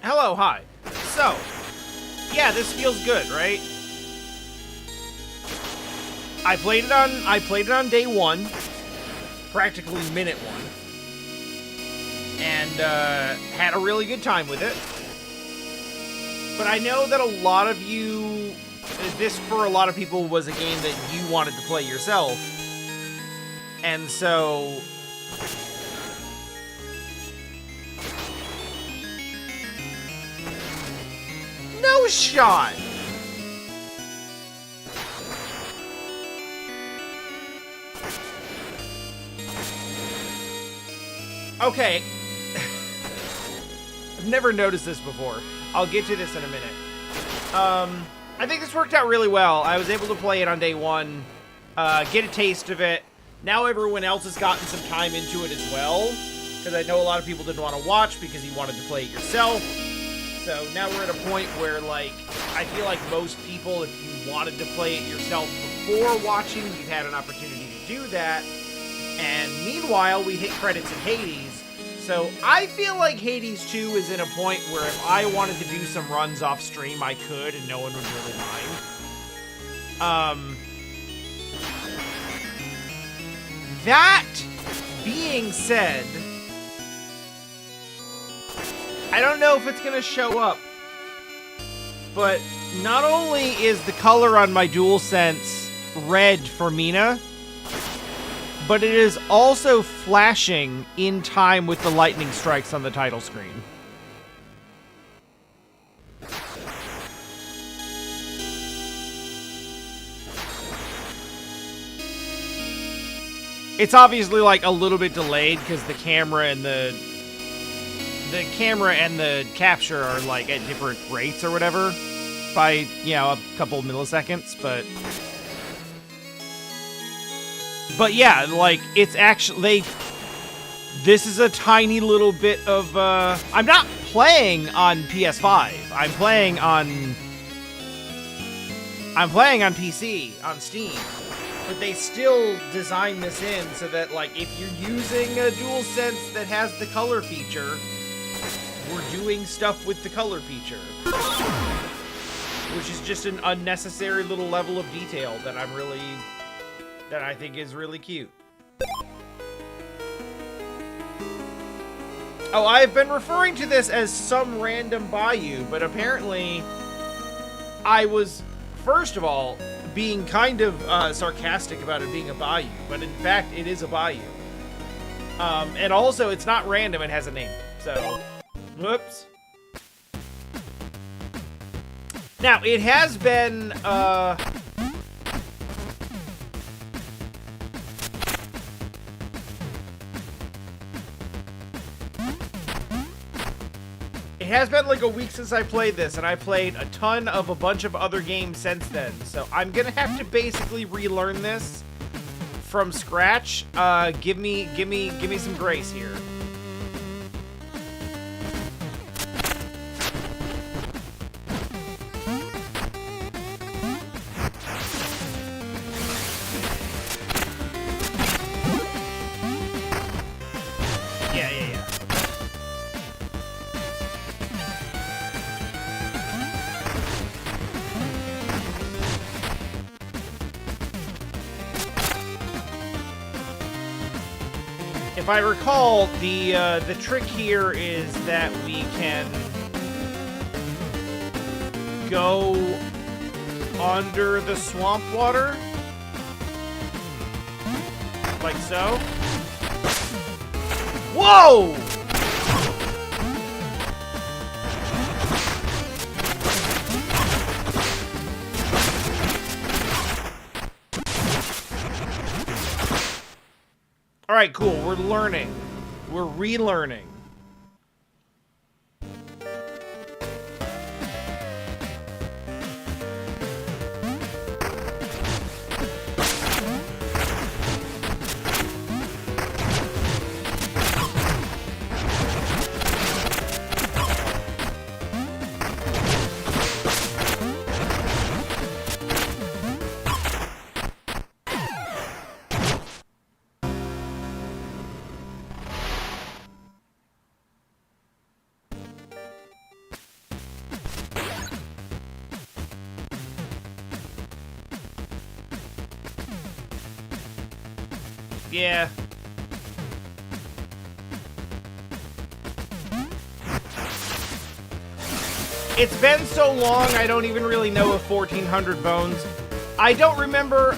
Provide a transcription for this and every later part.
Hello, hi. So, yeah, this feels good, right? I played it on day one, practically minute one, and had a really good time with it. But I know that a lot of you, this for a lot of people was a game that you wanted to play yourself, and so no shot. Okay. I've never noticed this before. I'll get to this in a minute. I think this worked out really well. I was able to play it on day one, get a taste of it. Now everyone else has gotten some time into it as well, because I know a lot of people didn't want to watch because you wanted to play it yourself. So now we're at a point where, like, I feel like most people, if you wanted to play it yourself before watching, you've had an opportunity to do that. And meanwhile, we hit credits in Hades. So I feel like Hades 2 is in a point where if I wanted to do some runs off stream, I could, and no one would really mind. That being said, I don't know if it's going to show up, but not only is the color on my DualSense red for Mina, but it is also flashing in time with the lightning strikes on the title screen. It's obviously like a little bit delayed because the camera and the capture are like at different rates or whatever by, you know, a couple of milliseconds, but yeah, like, it's actually, this is a tiny little bit of, I'm not playing on PS5. I'm playing on PC, on Steam. But they still design this in so that, like, if you're using a DualSense that has the color feature, we're doing stuff with the color feature. Which is just an unnecessary little level of detail that I think is really cute. Oh, I've been referring to this as some random Bayou, but apparently I was, first of all, being kind of sarcastic about it being a Bayou, but in fact it is a Bayou. And also it's not random, it has a name, so, whoops. Now, it has been, it has been like a week since I played this, and I played a ton of a bunch of other games since then. So I'm gonna have to basically relearn this from scratch. Give me some grace here. If I recall, the trick here is that we can go under the swamp water, like so. Whoa! All right, cool. We're learning. We're relearning. Yeah. It's been so long, I don't even really know if 1,400 bones... I don't remember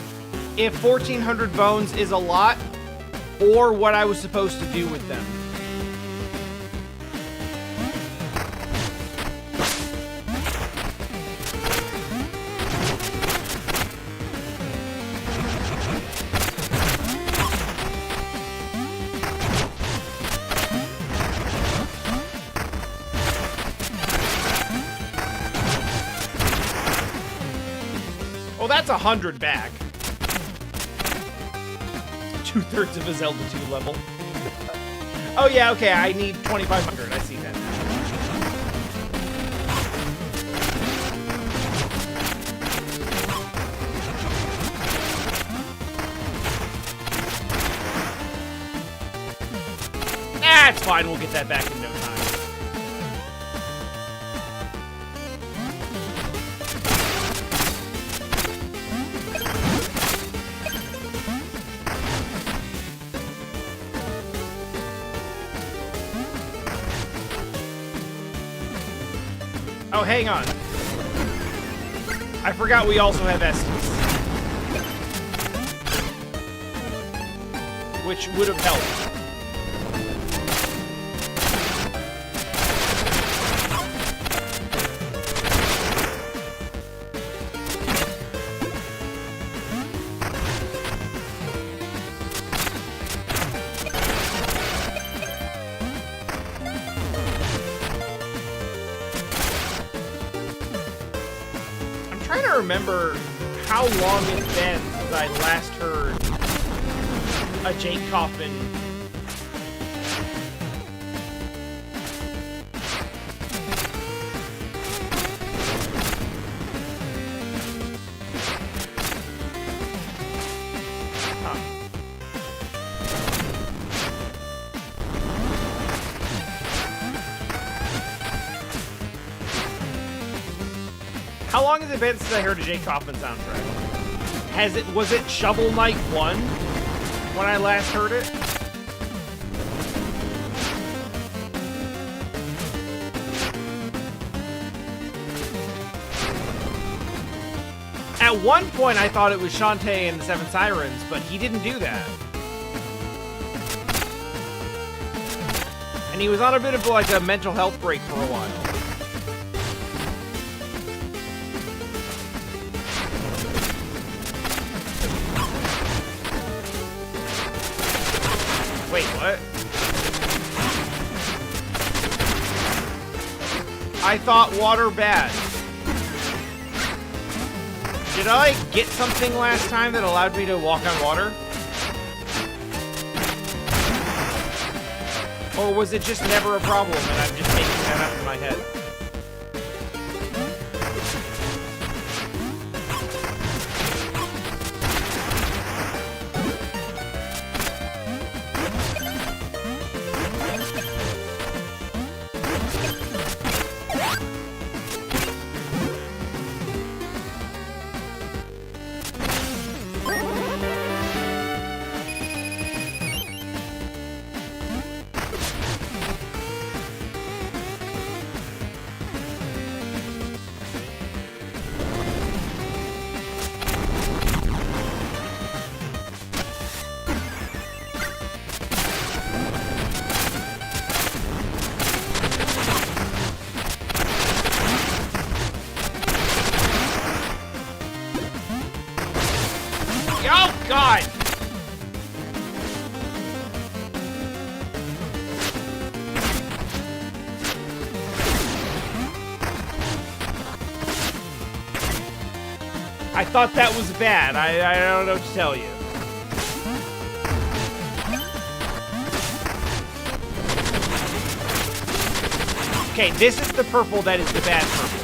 if 1,400 bones is a lot, or what I was supposed to do with them. Well, that's 100 back. 2/3 of a Zelda 2 level. Oh yeah, okay, I need 2,500. I see that. That's fine, we'll get that back in no time. Oh, hang on. I forgot we also have Estus. Which would have helped. Remember how long it's been since I last heard a Jake Kaufman. How long has it been since I heard a Jake Kaufman soundtrack? Was it Shovel Knight 1 when I last heard it? At one point I thought it was Shantae and the Seven Sirens, but he didn't do that. And he was on a bit of like a mental health break for a while. Wait, what? I thought water bad. Did I get something last time that allowed me to walk on water? Or was it just never a problem and I'm just making that up in my head? Oh, God! I thought that was bad. I don't know what to tell you. Okay, this is the purple that is the bad purple.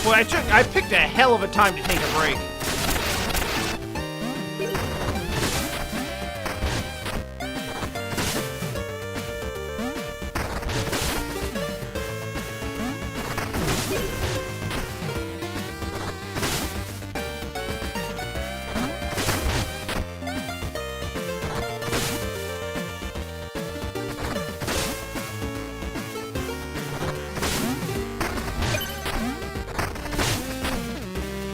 Boy, I picked a hell of a time to take a break.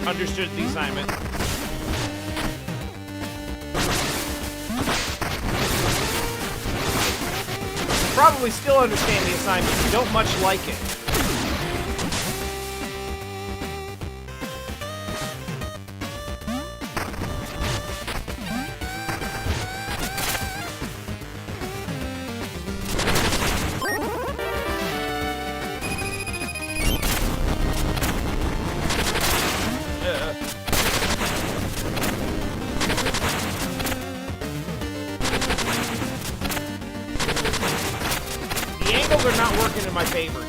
Understood the assignment. Probably still understand the assignment. You don't much like it. Are not working in my favor here.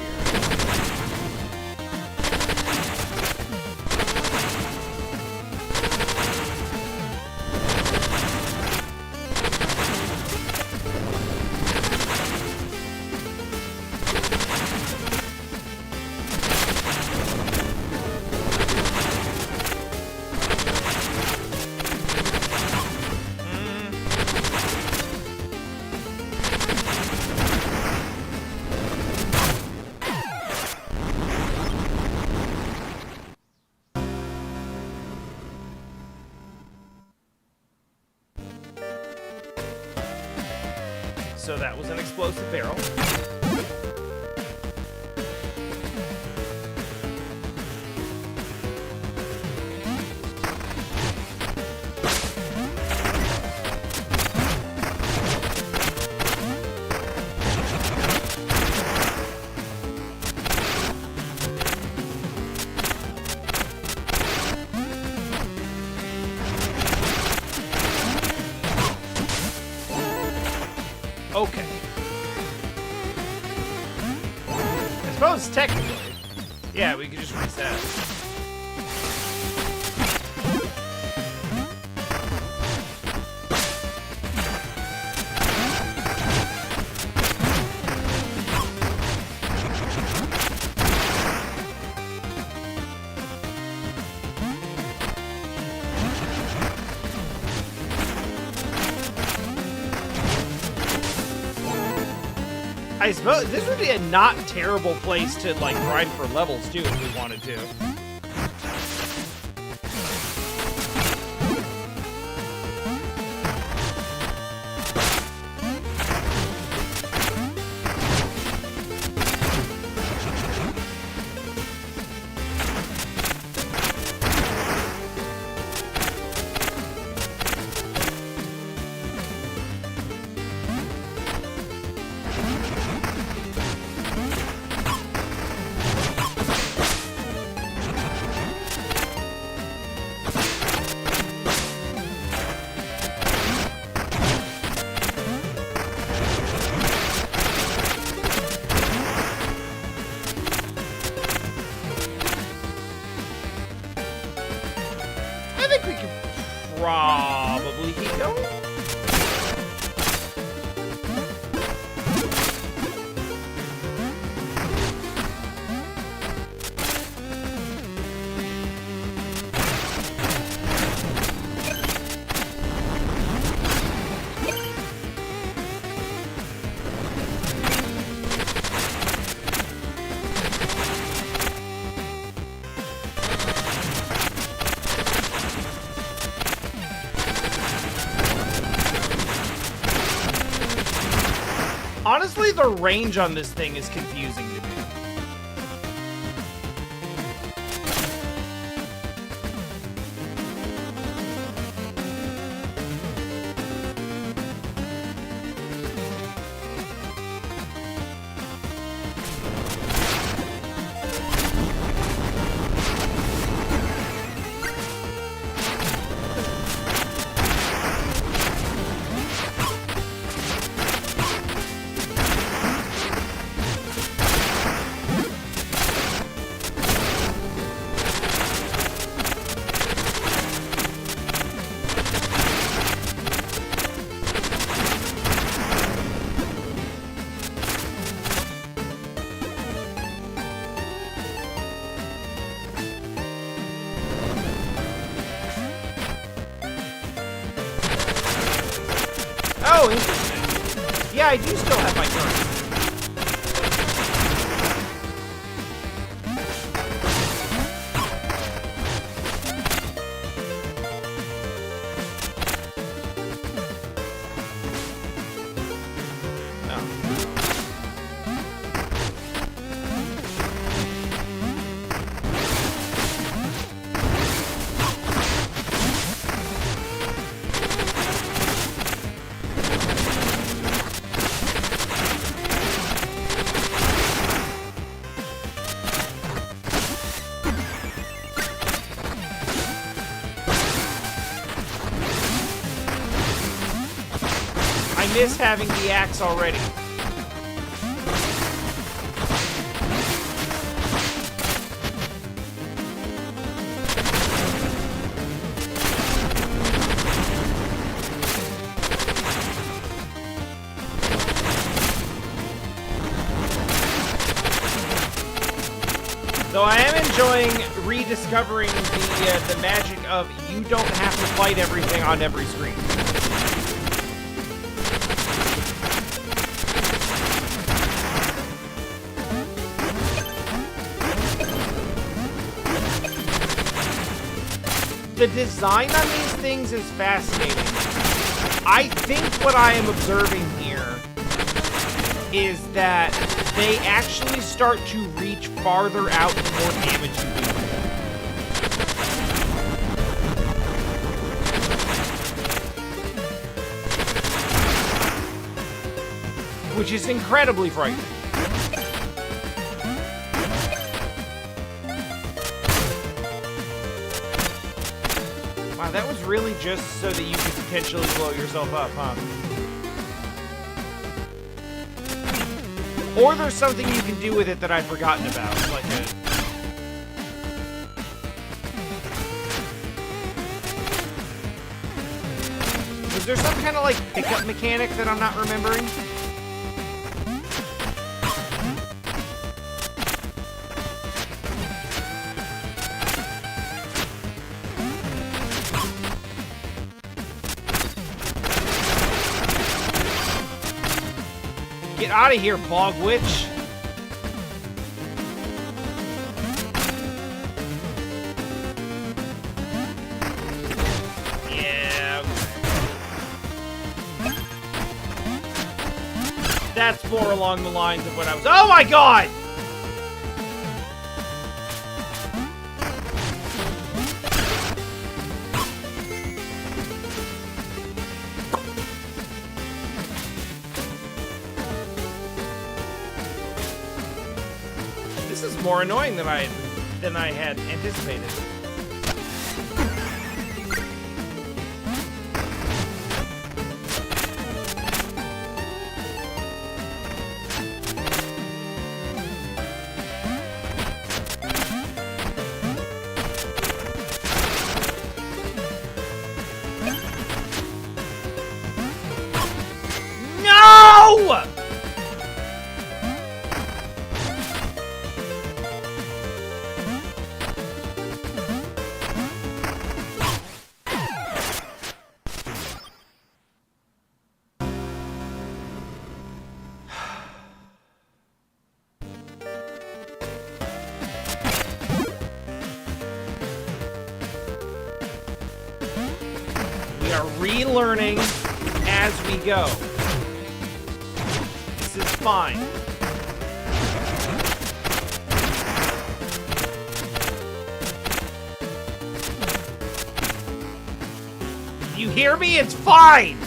So that was an explosive barrel. Okay. I suppose technically, yeah, we could just reset. I suppose this would be a not terrible place to, like, grind for levels, too, if we wanted to. Probably keep going. Honestly, the range on this thing is confusing to me. Oh, interesting. Yeah, I do still have my turn. miss having the axe already. Though I am enjoying rediscovering the magic of you don't have to fight everything on every screen. The design on these things is fascinating. I think what I am observing here is that they actually start to reach farther out the more damage you do. Which is incredibly frightening. Wow, that was really just so that you could potentially blow yourself up, huh? Or there's something you can do with it that I've forgotten about, like Was there some kind of, like, pickup mechanic that I'm not remembering? Get out of here, Bog Witch! Yeah. That's more along the lines of what I was. Oh my god! This is more annoying than I had anticipated. No! We are relearning as we go. This is fine. You hear me? It's fine!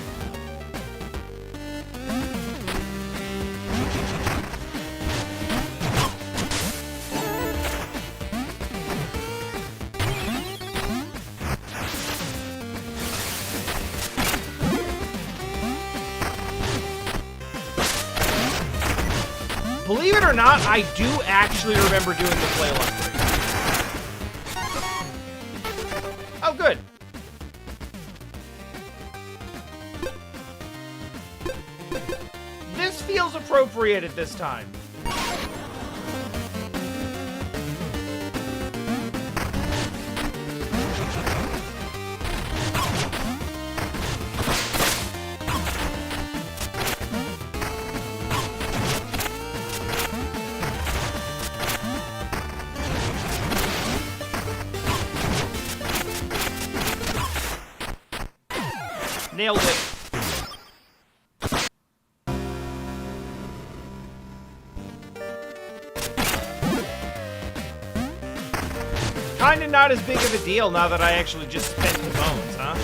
Believe it or not, I do actually remember doing the flail upgrade. Oh, good. This feels appropriate at this time. Nailed it. Kinda not as big of a deal now that I actually just spent the bones, huh?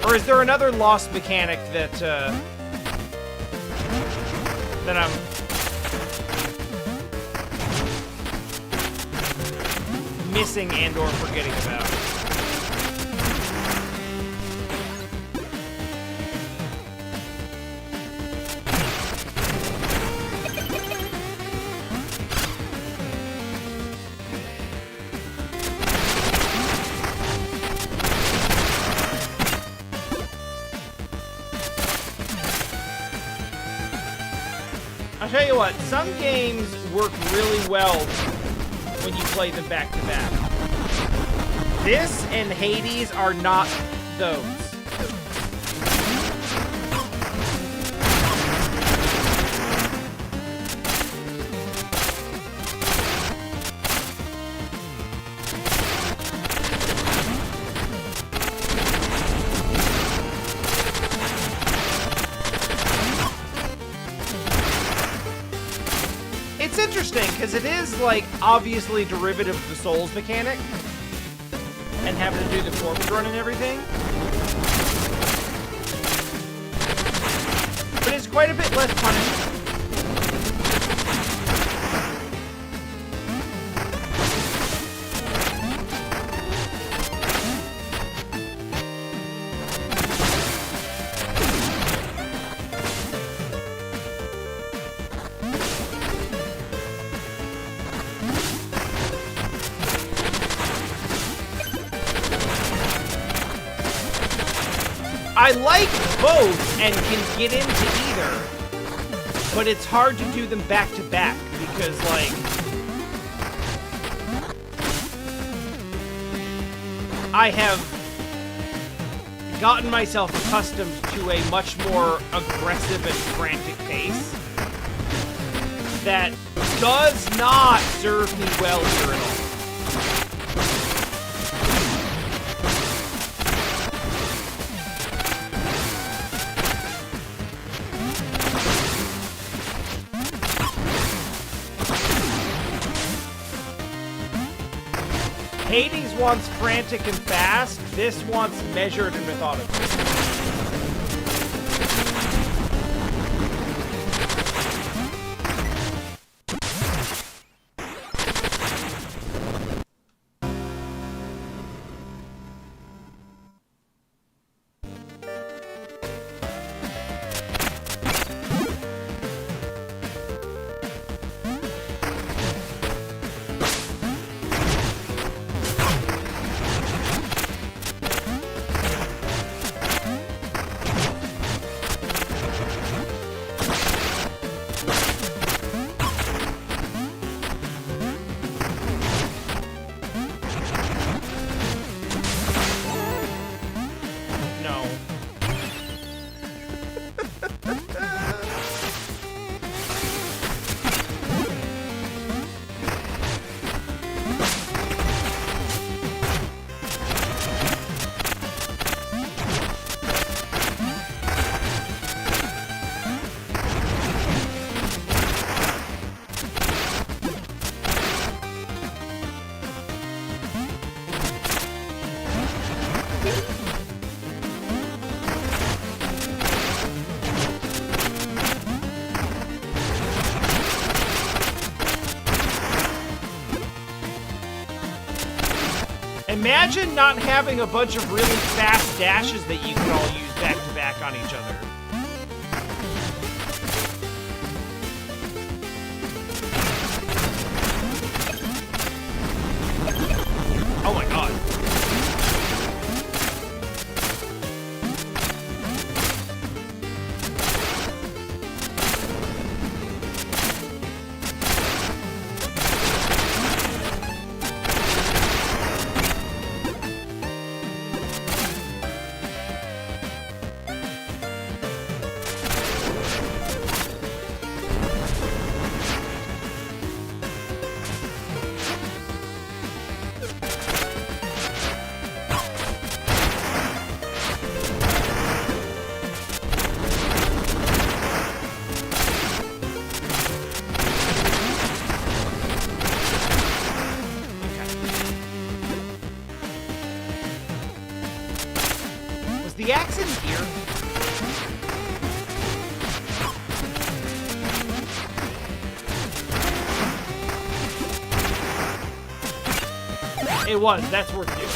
Or is there another lost mechanic that I'm missing and or forgetting about? I'll tell you what, some games work really well when you play them back to back. This and Hades are not those. It's interesting, because it is, like, obviously derivative of the Souls mechanic, and having to do the corpse run and everything. But it's quite a bit less punishing. I like both and can get into either, but it's hard to do them back to back because, like, I have gotten myself accustomed to a much more aggressive and frantic pace that does not serve me well here at all. Hades wants frantic and fast. This wants measured and methodical. Imagine not having a bunch of really fast dashes that you can all use back to back on each other. Oh my god. The axe in here? It was. That's worth doing.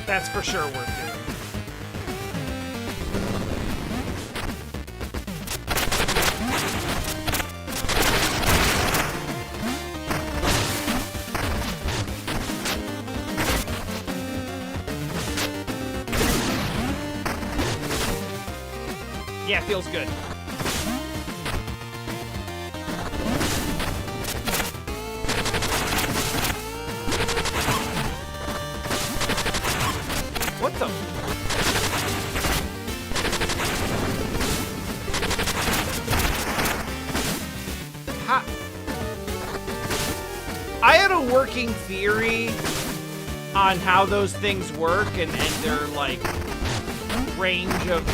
That's for sure worth doing. Yeah, feels good. working theory on how those things work and their, like, range of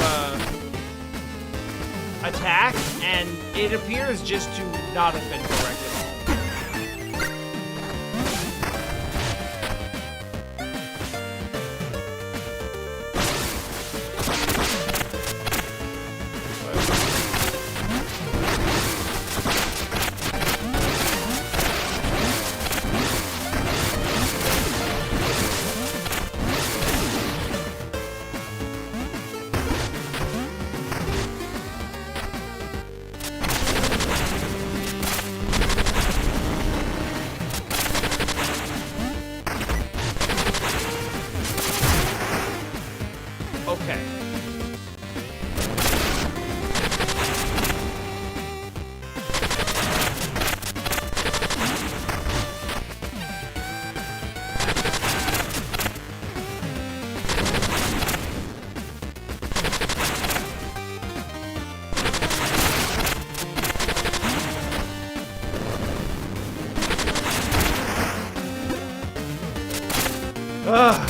attack, and it appears just to not have been correct at all. Ugh.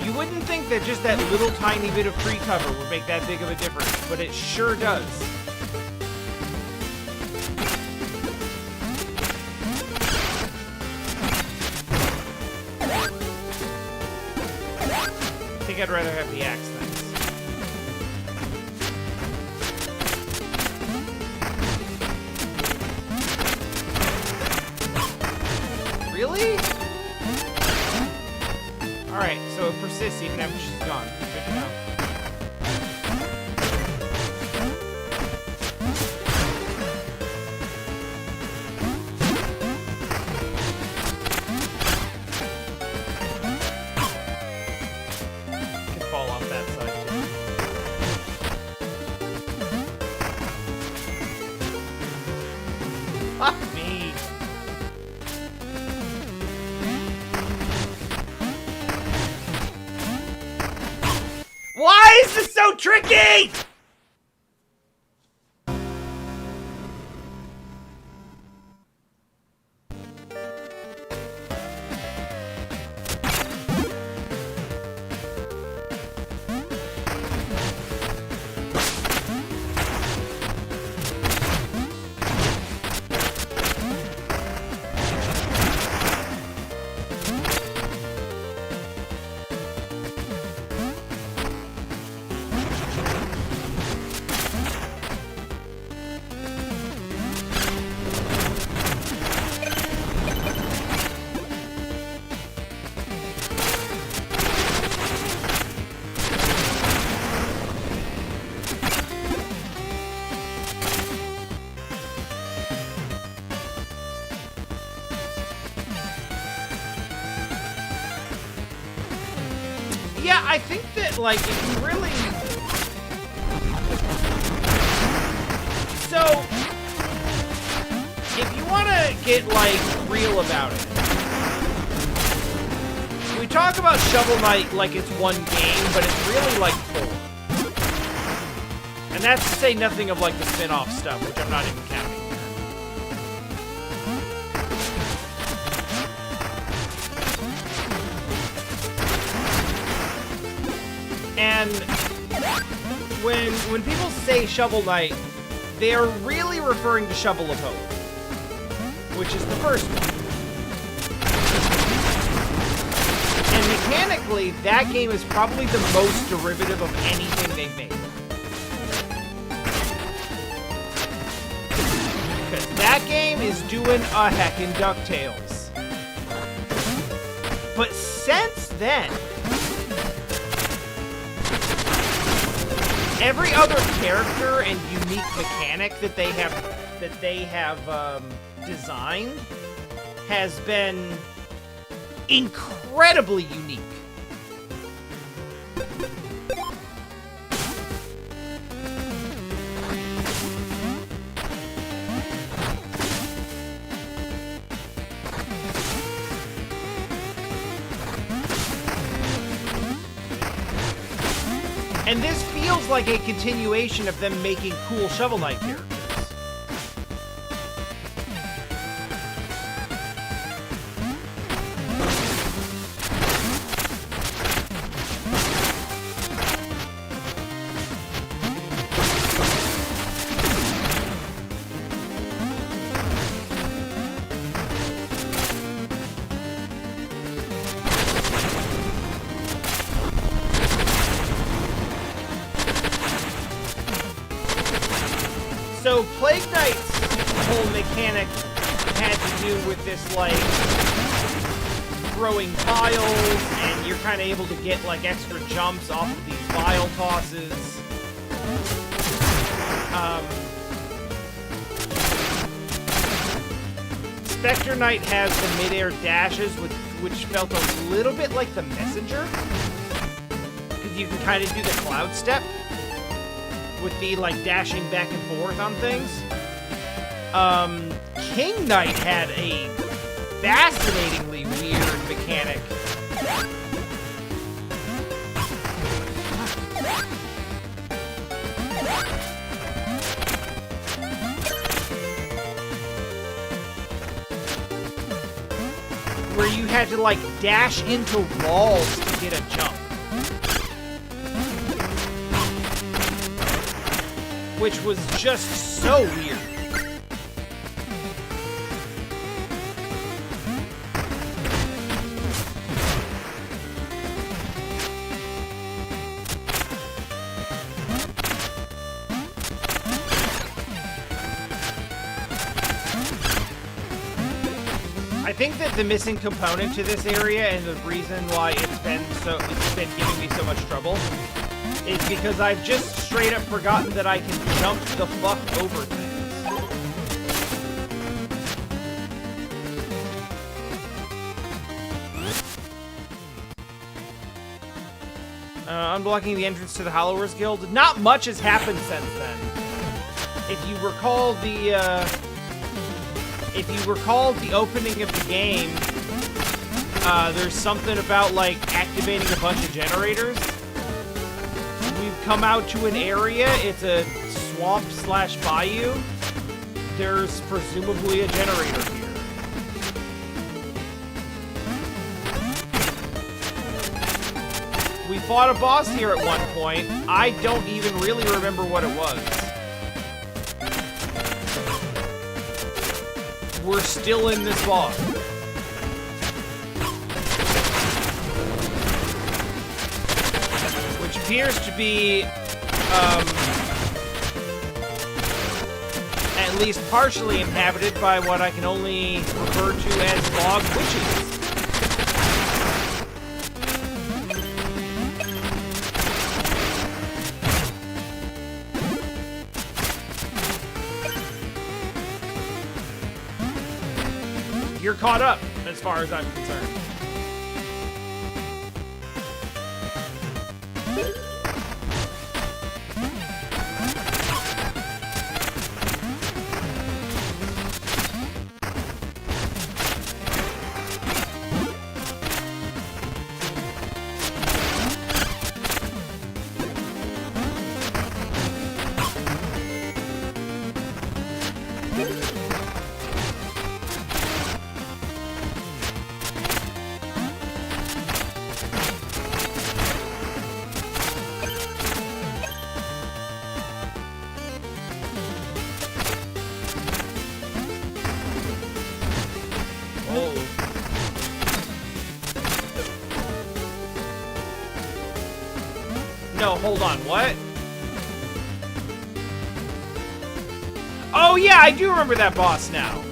You wouldn't think that just that little tiny bit of tree cover would make that big of a difference, but it sure does. I think I'd rather have the axe, thanks. Really? Alright, so it persists even after she's gone. Good to know. Can fall off that side too. Fuck me. Why is this so tricky? Yeah, I think that, like, if you really... So, if you want to get, like, real about it, we talk about Shovel Knight like it's one game, but it's really like 4. And that's to say nothing of, like, the spin-off stuff, which I'm not even counting. And when people say Shovel Knight, they are really referring to Shovel of Hope, which is the first one. And mechanically, that game is probably the most derivative of anything they've made. Because that game is doing a heckin' DuckTales. But since then, every other character and unique mechanic that they have designed has been incredibly unique. And this feels like a continuation of them making cool Shovel Knight characters. So Plague Knight's whole mechanic had to do with this, like, throwing vials, and you're kind of able to get, like, extra jumps off of these vial tosses. Spectre Knight has the mid-air dashes, which felt a little bit like the Messenger, because you can kind of do the cloud step with the, like, dashing back and forth on things. King Knight had a fascinatingly weird mechanic. Where you had to, like, dash into walls to get a jump. Which was just so weird. I think that the missing component to this area and the reason why it's been giving me so much trouble is because I've just straight up forgotten that I can jump the fuck over things. Unblocking the entrance to the Hollowers Guild. Not much has happened since then. If you recall the opening of the game, there's something about, like, activating a bunch of generators. We've come out to an area, it's a swamp/bayou. There's presumably a generator here. We fought a boss here at one point. I don't even really remember what it was. We're still in this boss. Which appears to be, at least partially inhabited by what I can only refer to as bog witches. You're caught up, as far as I'm concerned. No, hold on, what? Oh yeah, I do remember that boss now.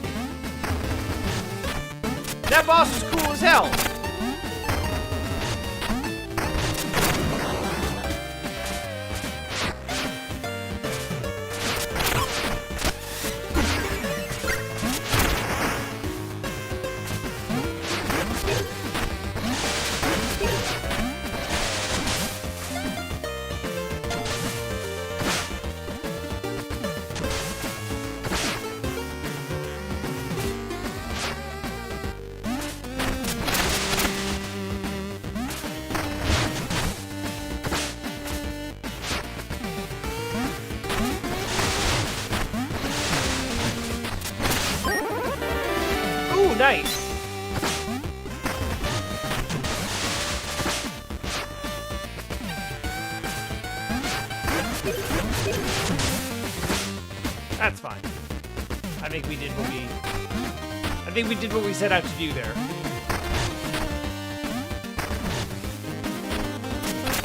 That boss was cool as hell. I think we did what we set out to do there.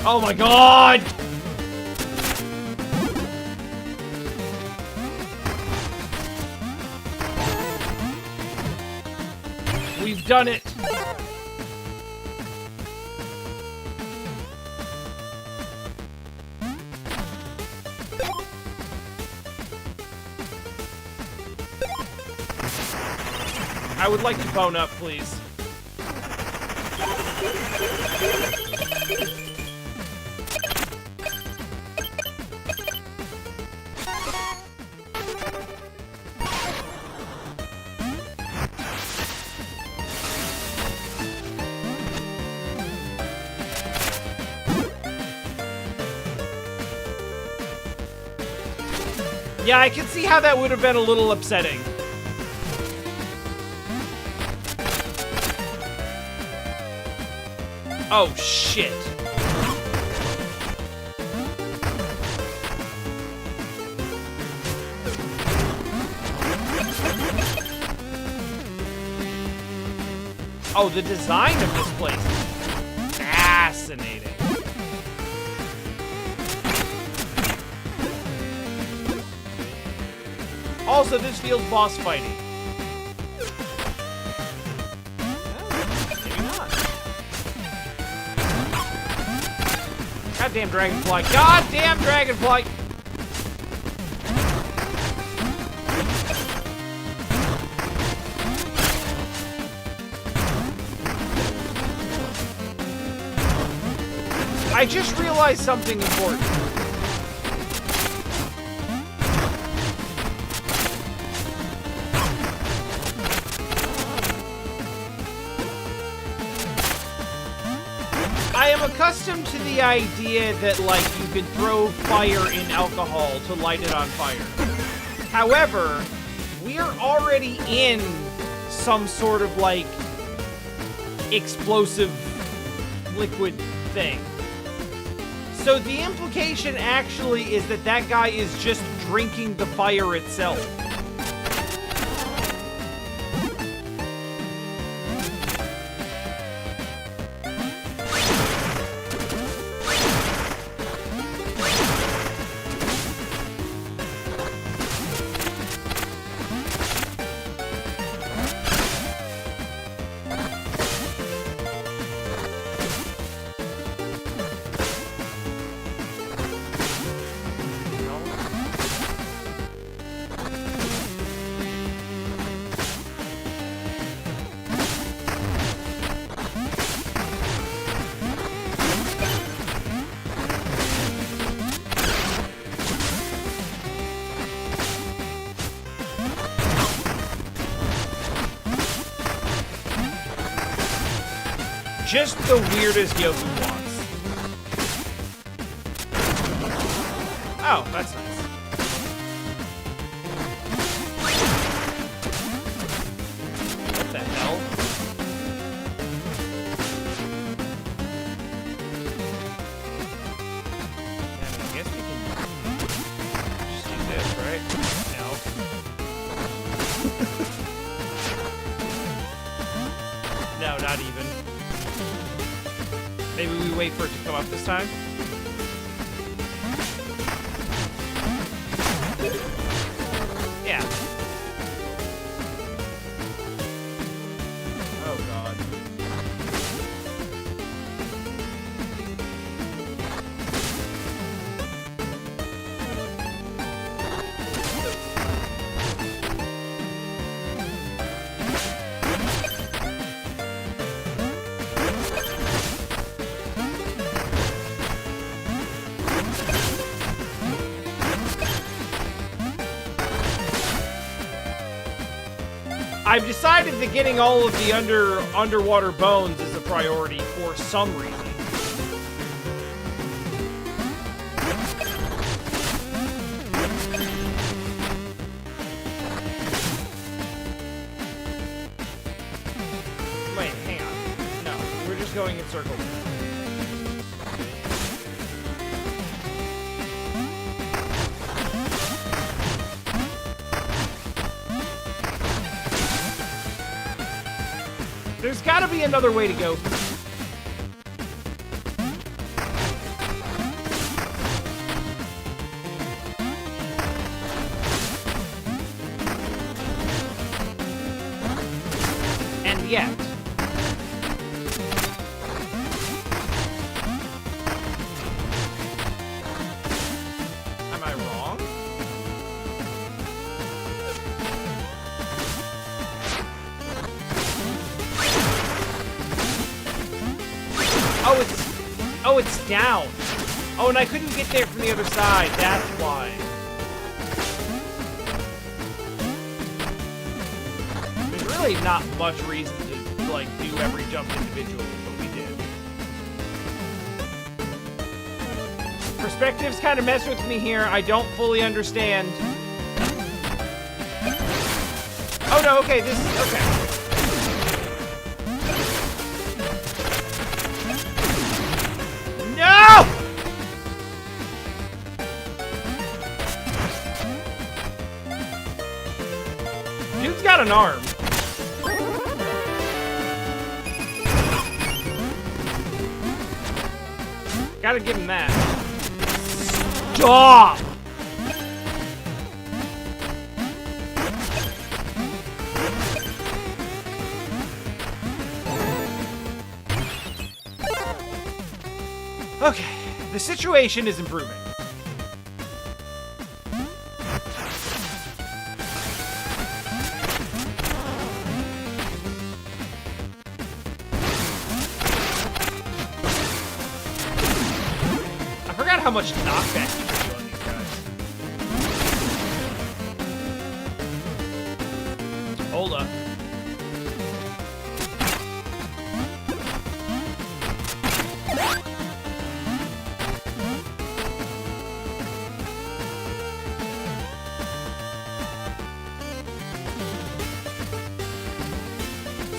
Oh my god! We've done it! I would like to bone up, please. Yeah, I can see how that would have been a little upsetting. Oh, shit. Oh, the design of this place is fascinating. Also, this feels boss fighting. Maybe not. Goddamn dragonfly. Goddamn dragonfly! I just realized something important. I am accustomed to the idea that, like, you can throw fire in alcohol to light it on fire. However, we are already in some sort of, like, explosive liquid thing. So the implication actually is that that guy is just drinking the fire itself. Just the weirdest Yoku wants. Oh, that's nice. What the hell? I guess we can just do this, right? No. No, not even. Maybe we wait for it to come up this time? Yeah. Oh, God. I've decided that getting all of the underwater bones is a priority for some reason. Wait, hang on. No, we're just going in circles. There's gotta be another way to go. And yet... Am I wrong? Oh, it's down. Oh, and I couldn't get there from the other side. That's why. There's really not much reason to, like, do every jump individually, but we did. Perspectives kind of mess with me here. I don't fully understand. Oh, no, okay, this is... Okay. No! Dude's got an arm. Gotta give him that. Stop! Okay, the situation is improving. I forgot how much knockback you can do on these guys. Hold up.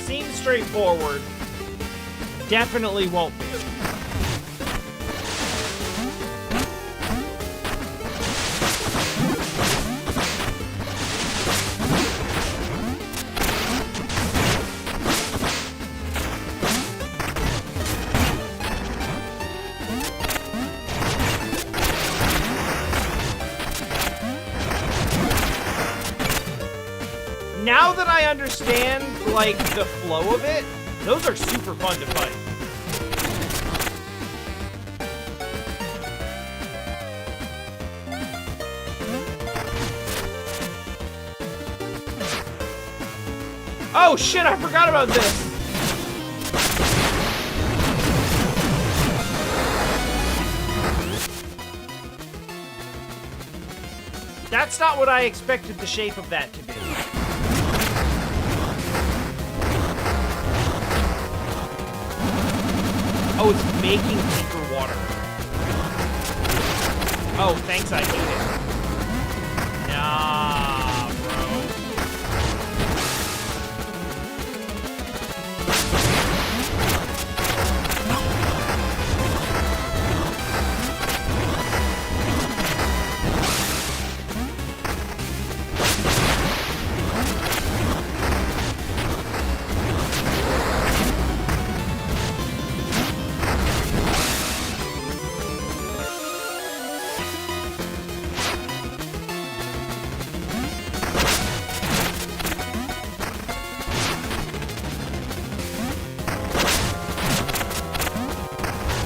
Seems straightforward. Definitely won't be. Now that I understand, like, the flow of it, those are super fun to fight. Oh shit, I forgot about this! That's not what I expected the shape of that to be. Oh, it's making deeper water. Oh, thanks, I hate it. Nah, bro.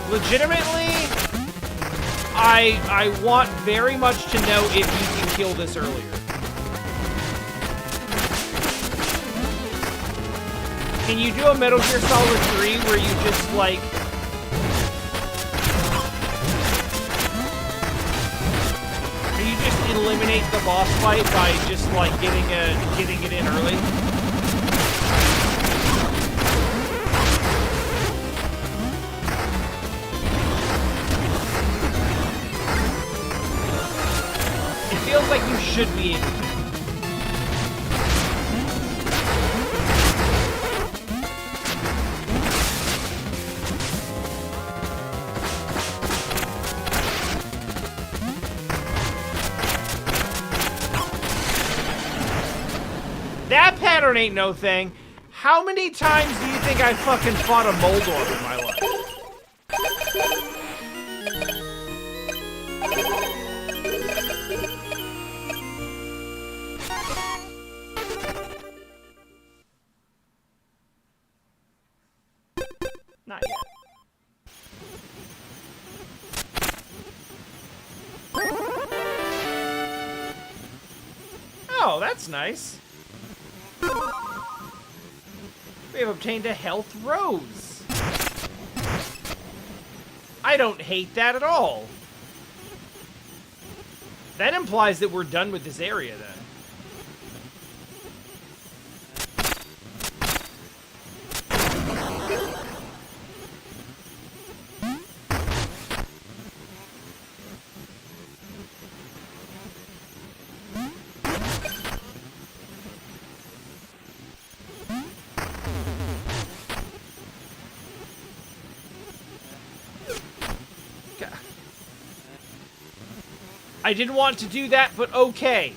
Legitimately, I want very much to know if you can kill this earlier. Can you do a Metal Gear Solid 3 where you just, like... Or you just eliminate the boss fight by just, like, getting it in early? Feels like you should be able to. That pattern ain't no thing. How many times do you think I fucking fought a Moldorf in my life? Not yet. Oh, that's nice. We have obtained a health rose. I don't hate that at all. That implies that we're done with this area then. I didn't want to do that, but okay.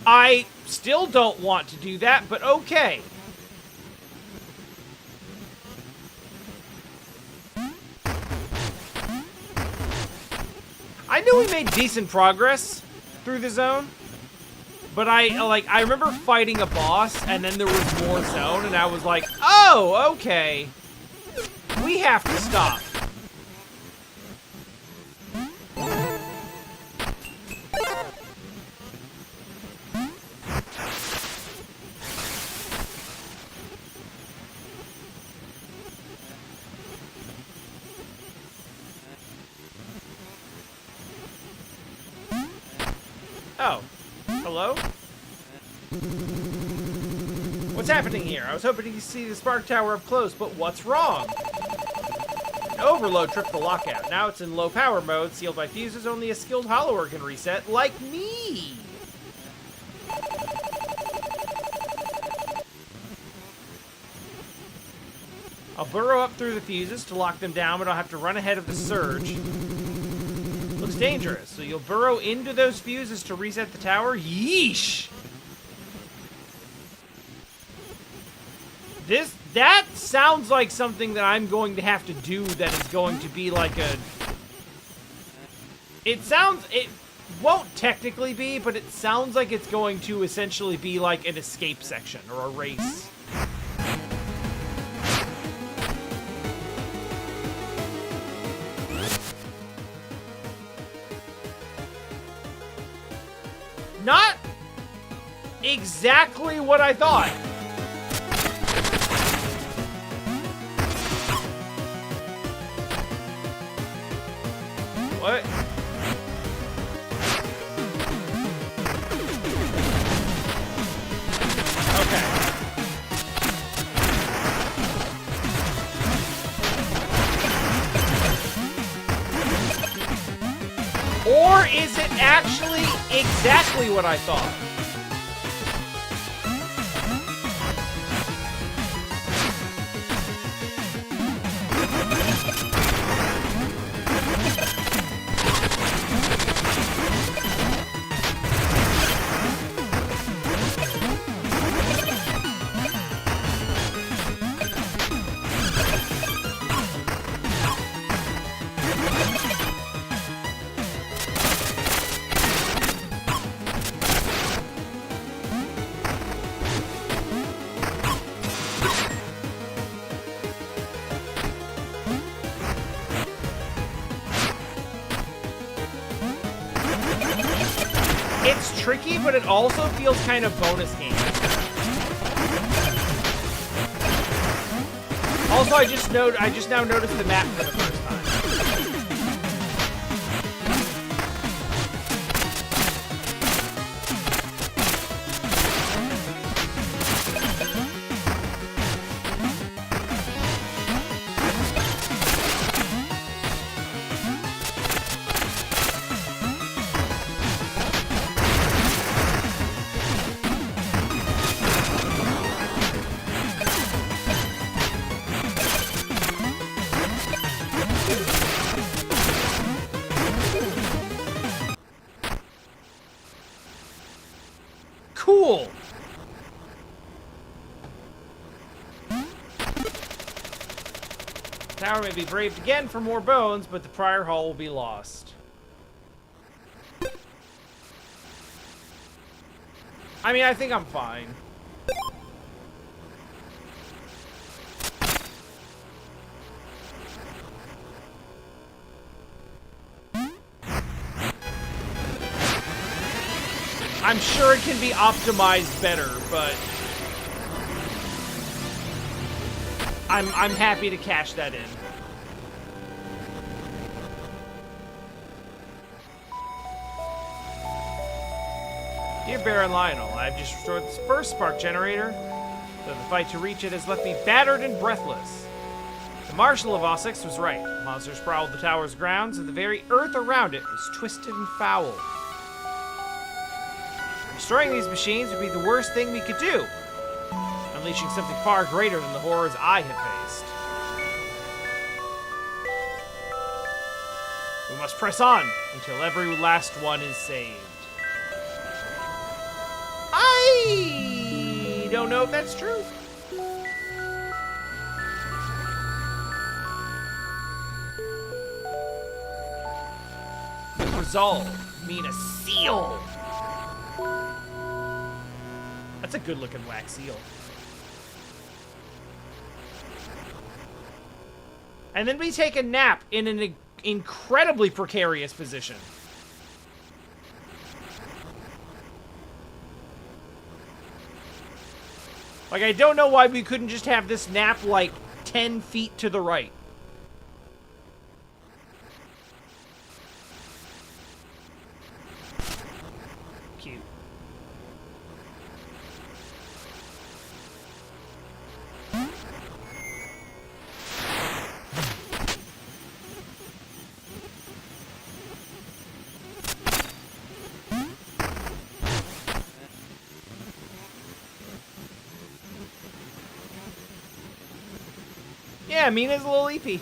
I still don't want to do that, but okay. I knew we made decent progress through the zone, but I remember fighting a boss, and then there was more zone, and I was like, oh, okay. We have to stop. Oh. Hello? What's happening here? I was hoping to see the spark tower up close, but what's wrong? An overload tripped the lockout. Now it's in low power mode, sealed by fuses only a skilled hollower can reset, like me! I'll burrow up through the fuses to lock them down, but I'll have to run ahead of the surge. Looks dangerous, so you'll burrow into those fuses to reset the tower? Yeesh! That sounds like something that I'm going to have to do that is going to be like a... It won't technically be, but it sounds like it's going to essentially be like an escape section or a race. Not exactly what I thought. What? Okay. Or is it actually exactly what I thought? It's tricky, but it also feels kind of bonus game. Also, I just now noticed the map for the first time. tower may be braved again for more bones, but the prior hall will be lost. I mean, I think I'm fine. I'm sure it can be optimized better, but I'm happy to cash that in. Dear Baron Lionel, I have just restored this first spark generator, though the fight to reach it has left me battered and breathless. The Marshal of Ossex was right. Monsters prowled the tower's grounds, and the very earth around it was twisted and foul. Destroying these machines would be the worst thing we could do, unleashing something far greater than the horrors I have faced. We must press on until every last one is saved. I don't know if that's true. Resolve, Mina seal. That's a good-looking wax seal. And then we take a nap in an incredibly precarious position. Like, I don't know why we couldn't just have this nap, like, 10 feet to the right. Cute. Yeah, Mina's a little eepy.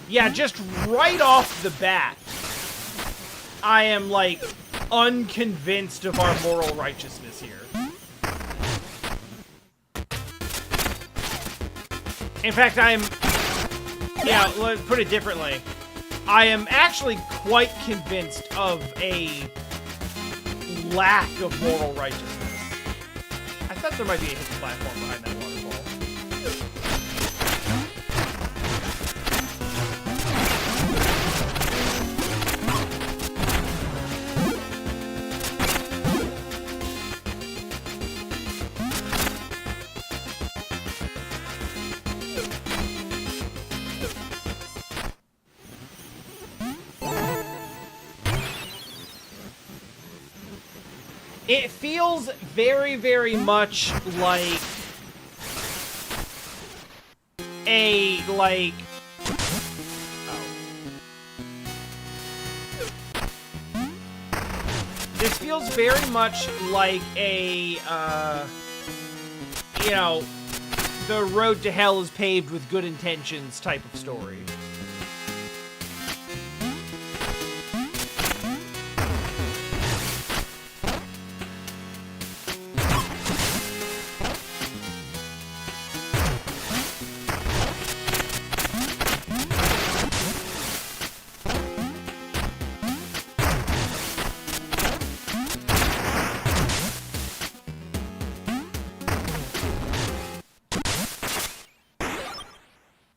Yeah, just right off the bat, I am, like, unconvinced of our moral righteousness here. In fact, yeah, let's put it differently. I am actually quite convinced of a lack of moral righteousness. I thought there might be a hidden platform behind that waterfall. It feels very, very much like a, like... Oh. This feels very much like a, you know, the road to hell is paved with good intentions type of story.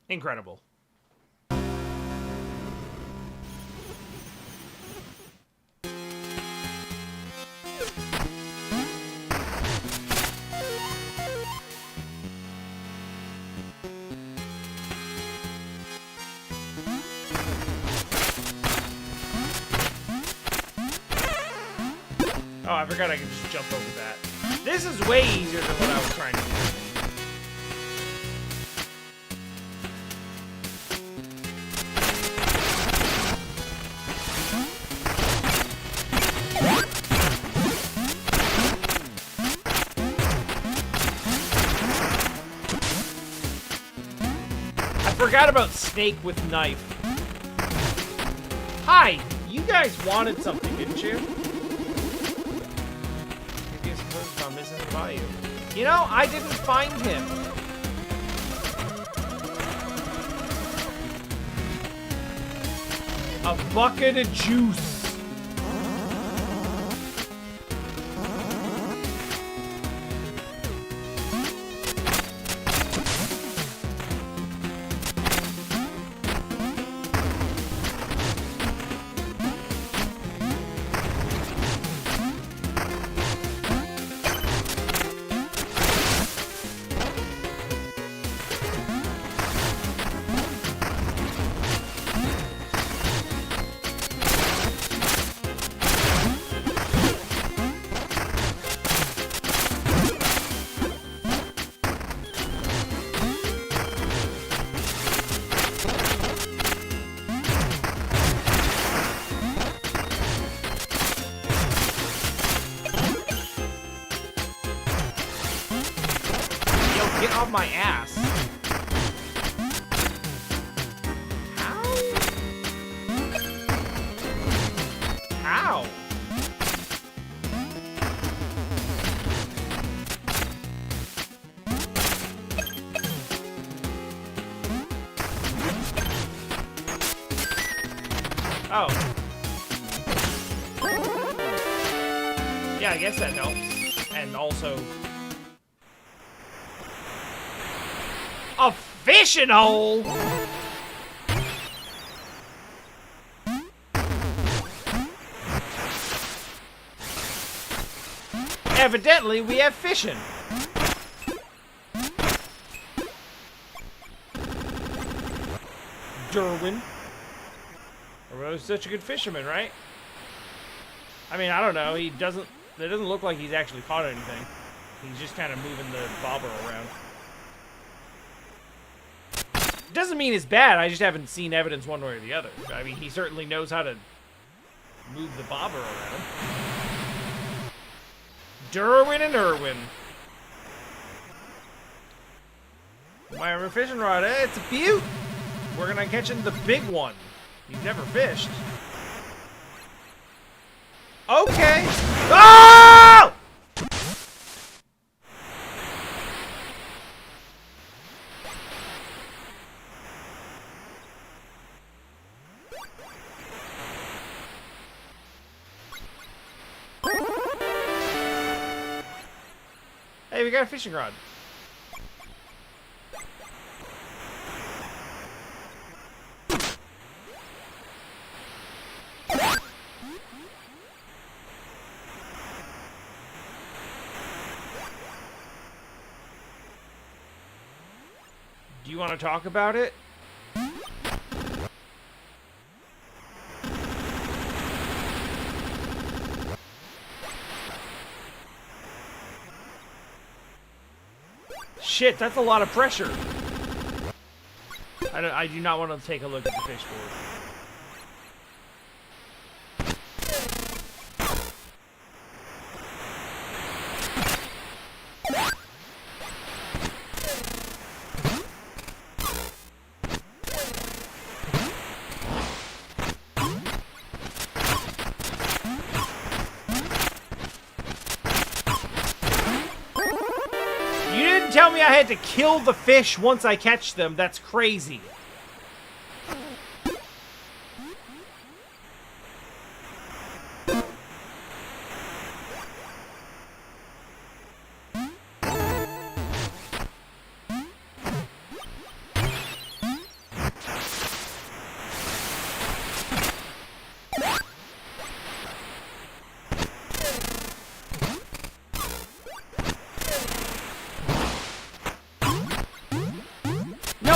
Incredible. Oh, I forgot I could just jump over that. This is way easier than what I was trying to do. Forgot about snake with knife. Hi, you guys wanted something, didn't you? Maybe person's gone missing in the bayou. You know, I didn't find him. A bucket of juice. Get off my ass. How? How? Oh. Yeah, I guess that helps. And also... a fishing hole! Evidently, we have fishing. Derwin. He's such a good fisherman, right? I mean, I don't know. It doesn't look like he's actually caught anything. He's just kind of moving the bobber around. Doesn't mean it's bad, I just haven't seen evidence one way or the other. I mean, he certainly knows how to move the bobber around. Derwin and Irwin. My fishing rod, it's a beaut! We're gonna catch him the big one. He's never fished. Okay. Oh! Hey, we got a fishing rod. Do you want to talk about it? Shit, that's a lot of pressure. I do not want to take a look at the fish board. Tell me I had to kill the fish once I catch them. That's crazy.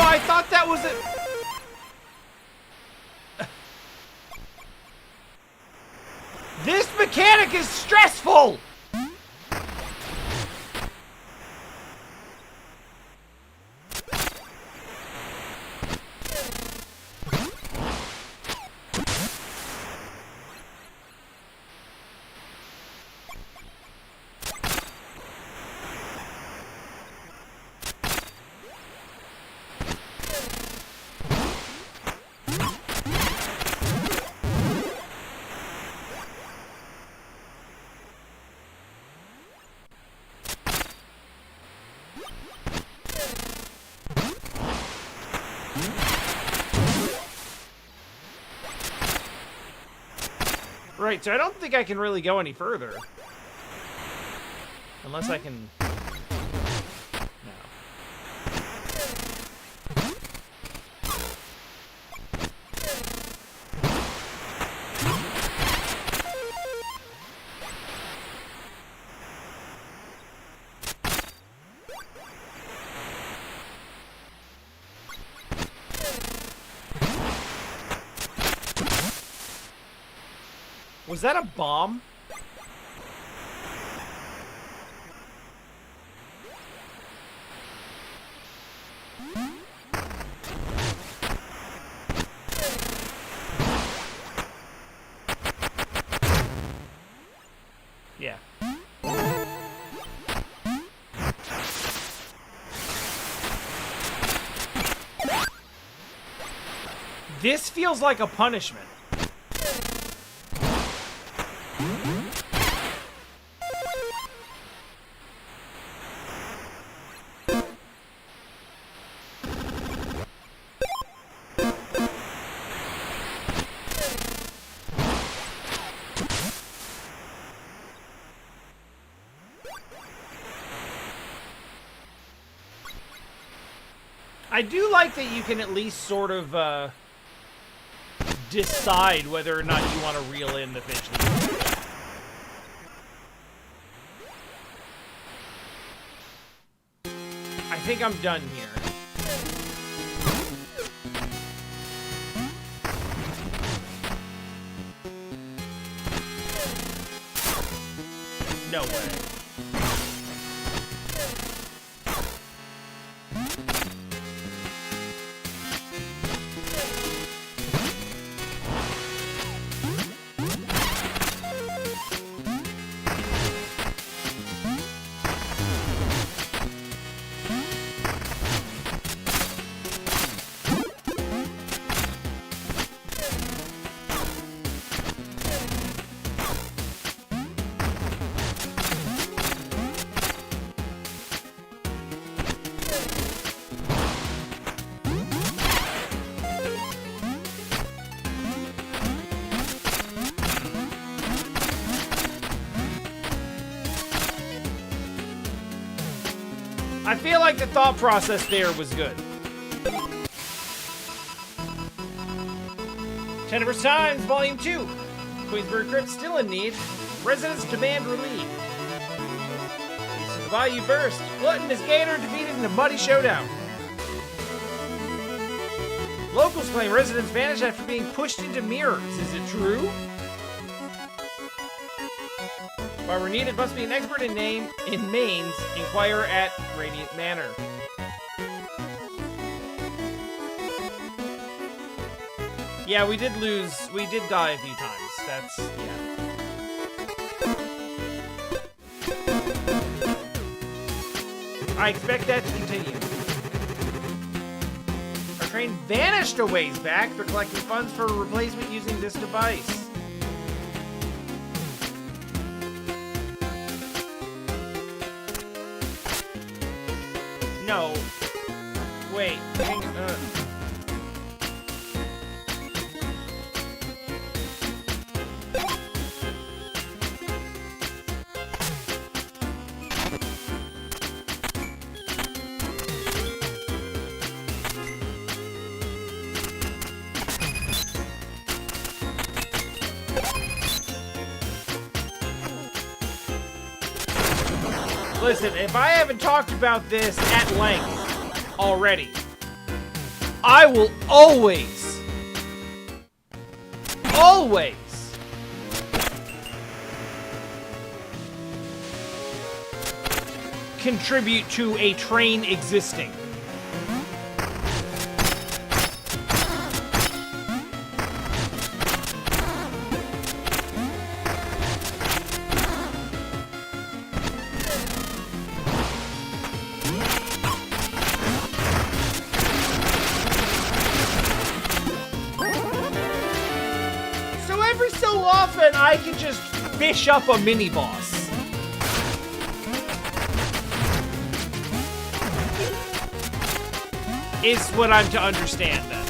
I thought that was it. This mechanic is stressful. Right, so I don't think I can really go any further. Unless I can... No. Was that a bomb? Yeah. This feels like a punishment. I do like that you can at least sort of decide whether or not you want to reel in the fish. I think I'm done here. No way. I feel like the thought process there was good. Tenebrous Times, Volume 2. Queensbury Crypt still in need. Residents demand relief. This is the Bayou burst. Glutton is Gator defeated in a muddy showdown. Locals claim residents vanished after being pushed into mirrors. Is it true? While we're needed, must be an expert in mains. Inquire at Radiant Manor. Yeah, we did lose. We did die a few times. That's, yeah. I expect that to continue. Our train vanished a ways back. They're collecting funds for a replacement using this device. No. Wait. Hang on. Listen, if I haven't talked about this at length already, I will always contribute to a train existing. I can just fish up a mini-boss. Is what I'm to understand then.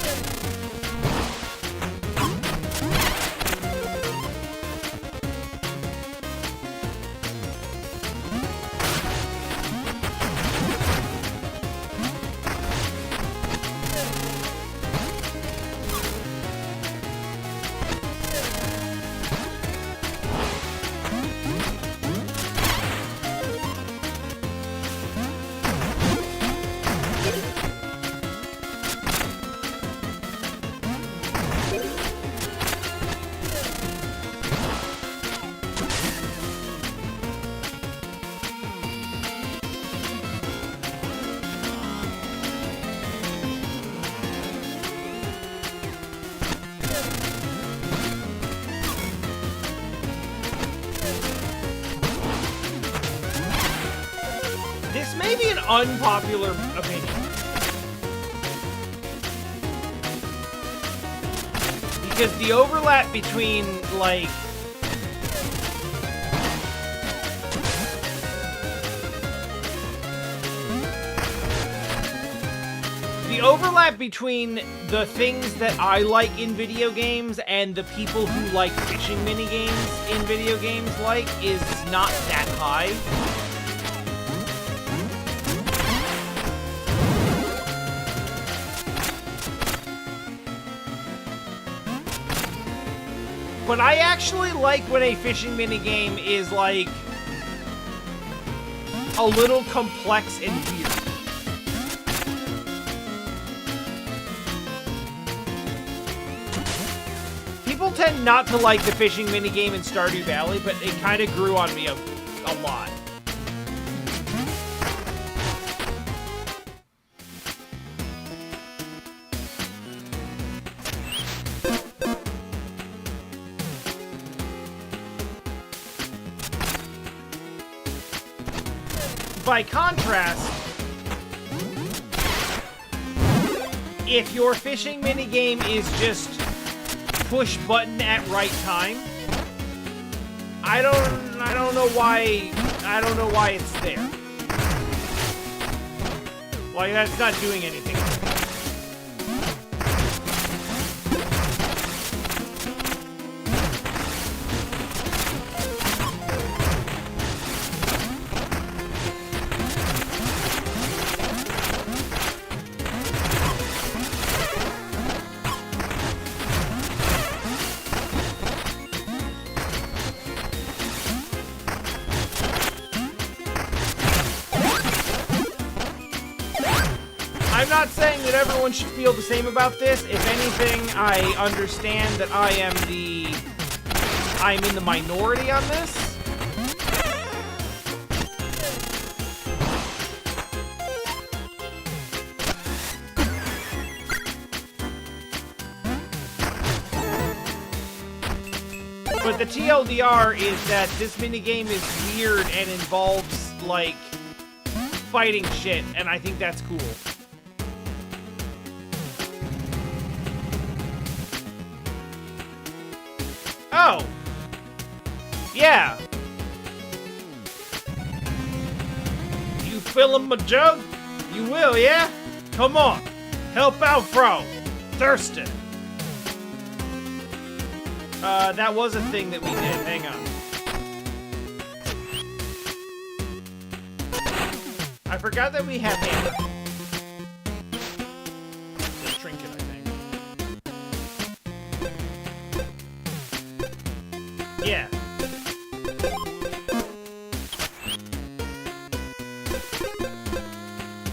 unpopular opinion. Because the overlap between, like... The overlap between the things that I like in video games and the people who like fishing minigames in video games is not that high. But I actually like when a fishing minigame is, like, a little complex and weird. People tend not to like the fishing minigame in Stardew Valley, but it kind of grew on me a lot. By contrast, if your fishing minigame is just push button at right time, I don't know why it's there. Like, that's not doing anything. I'm not saying that everyone should feel the same about this. If anything, I understand that I'm in the minority on this. But the TLDR is that this minigame is weird and involves, like, fighting shit, and I think that's cool. Oh! Yeah! You fillin' my jug? You will, yeah? Come on! Help out, bro! Thirsty! That was a thing that we did. Hang on. I forgot that we have hammer. It's a trinket, I think. Yeah.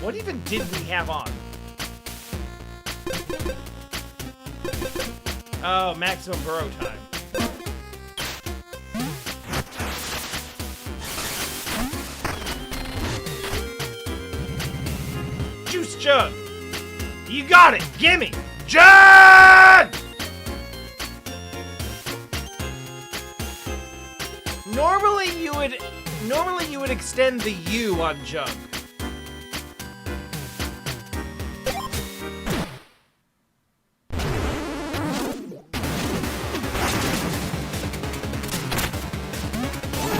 What even did we have on? Oh, maximum burrow time. Juice jug! You got it! Gimme! Jug! Normally you would extend the U on jug.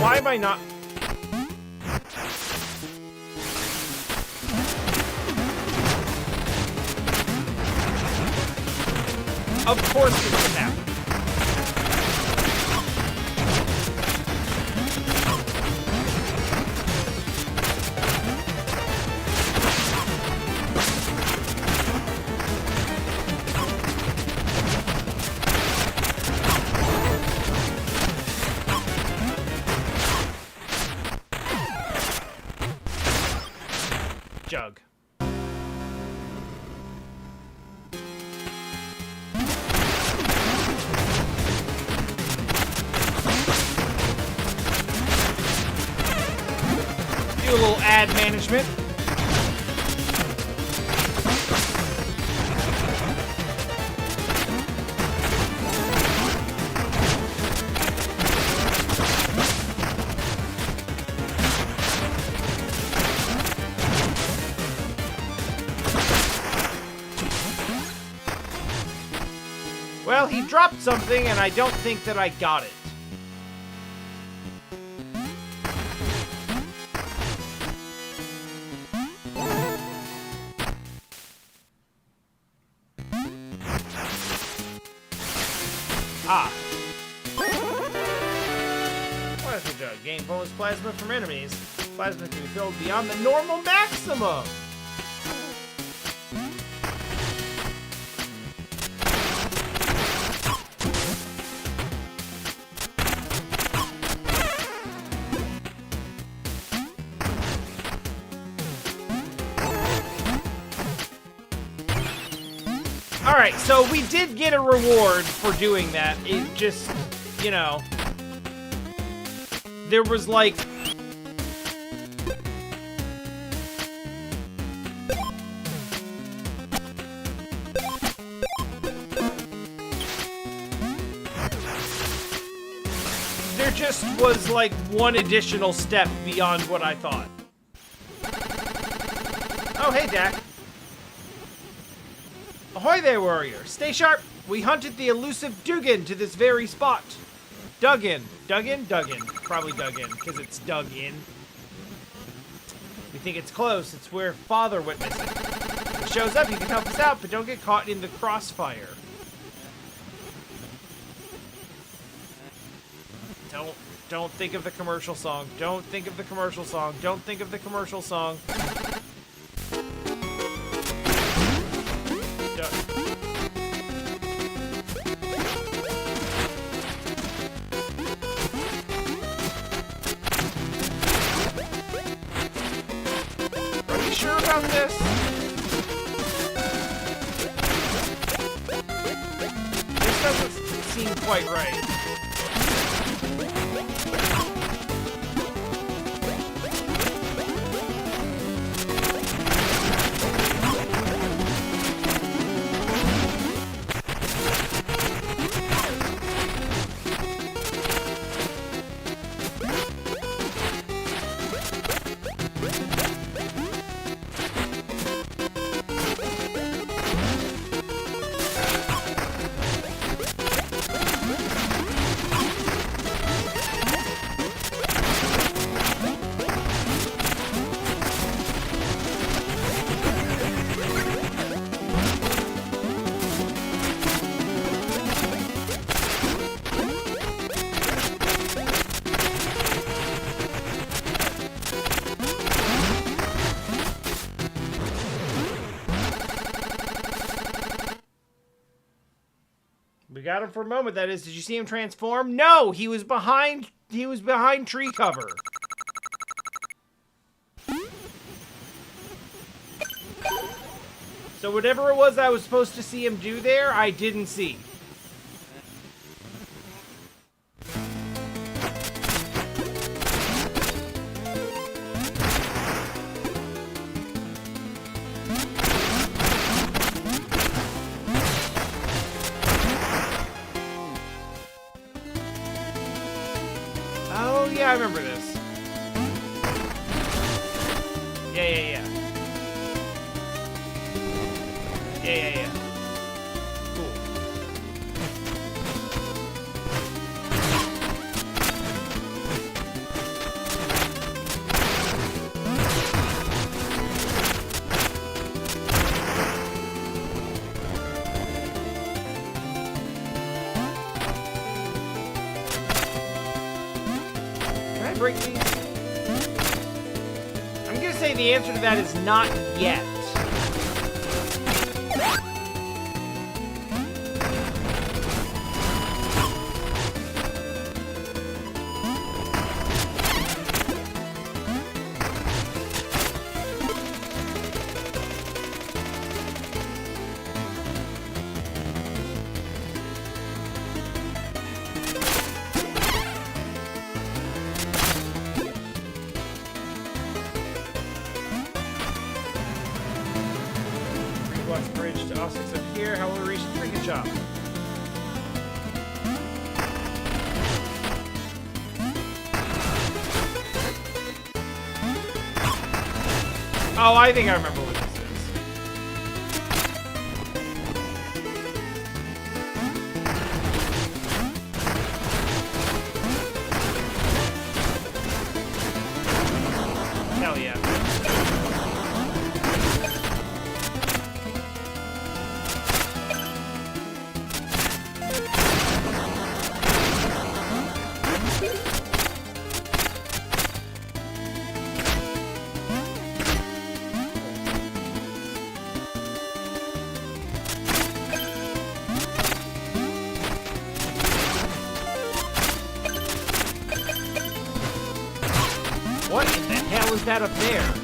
Why am I not? Of course this would happen. Jug. Do a little ad management. Well, he dropped something, and I don't think that I got it. Ah. Plasma jug. Gain bonus plasma from enemies. Plasma can be filled beyond the normal maximum. Alright, so we did get a reward for doing that. It just, you know, there was like... There just was like one additional step beyond what I thought. Oh, hey, Dak. Ahoy there, warrior. Stay sharp. We hunted the elusive Dugan to this very spot. Dug in. Dug in? Dug in. Probably dug in, because it's dug in. We think it's close. It's where Father witnessed it. If it shows up, you can help us out, but don't get caught in the crossfire. Don't think of the commercial song. Don't think of the commercial song. Don't think of the commercial song. This? This doesn't seem quite right. We got him for a moment, that is. Did you see him transform? No! He was behind tree cover. So whatever it was I was supposed to see him do there, I didn't see. Oh, yeah, I remember this. Yeah. Yeah. Cool. Can I break these? I'm gonna say the answer to that is not yet. Bridge to Ossex up here. How will we reach the trinket shop? Oh, I think I remember what this is. What in the hell is that up there?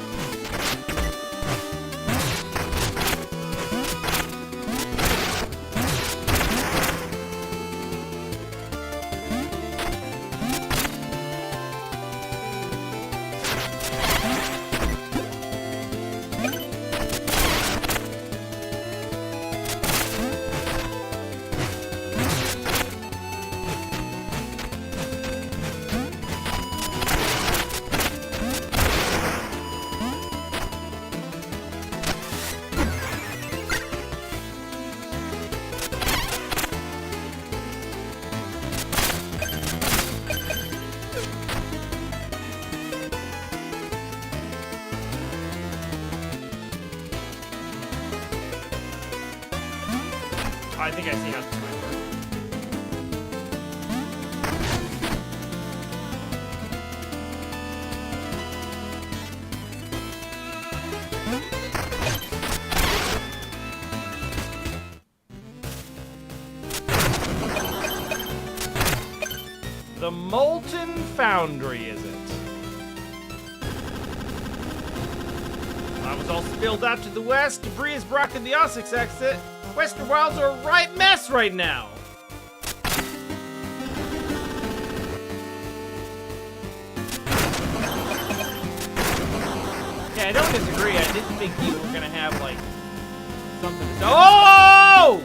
I think I see how this might work. The Molten Foundry, is it? Lava's all spilled out to the west. Debris is blocking the Ossex exit. Western Wilds are a right mess right now. Yeah, I don't disagree. I didn't think you were gonna have like something to say. Oh!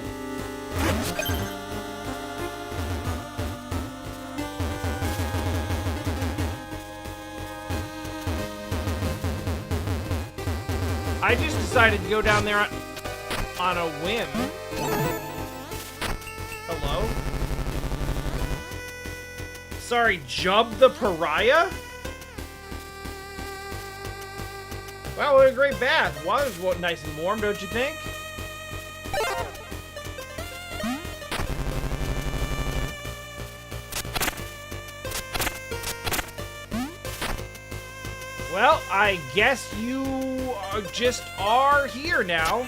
I just decided to go down there on a whim. Hello? Sorry, Jub the Pariah? Wow, what a great bath. Water's nice and warm, don't you think? Well, I guess you just are here now.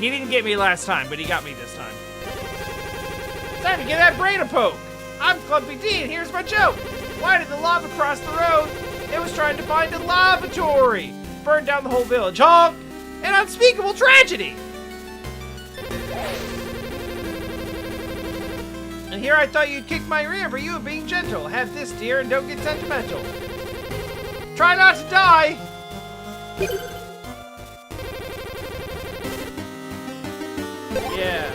He didn't get me last time, but he got me this time. Time to get that brain a poke. I'm Clumpy D, and here's my joke. Why did the lava cross the road? It was trying to find a lavatory. Burned down the whole village. Honk! An unspeakable tragedy. And here I thought you'd kick my rear, but you were being gentle. Have this, dear, and don't get sentimental. Try not to die. Yeah.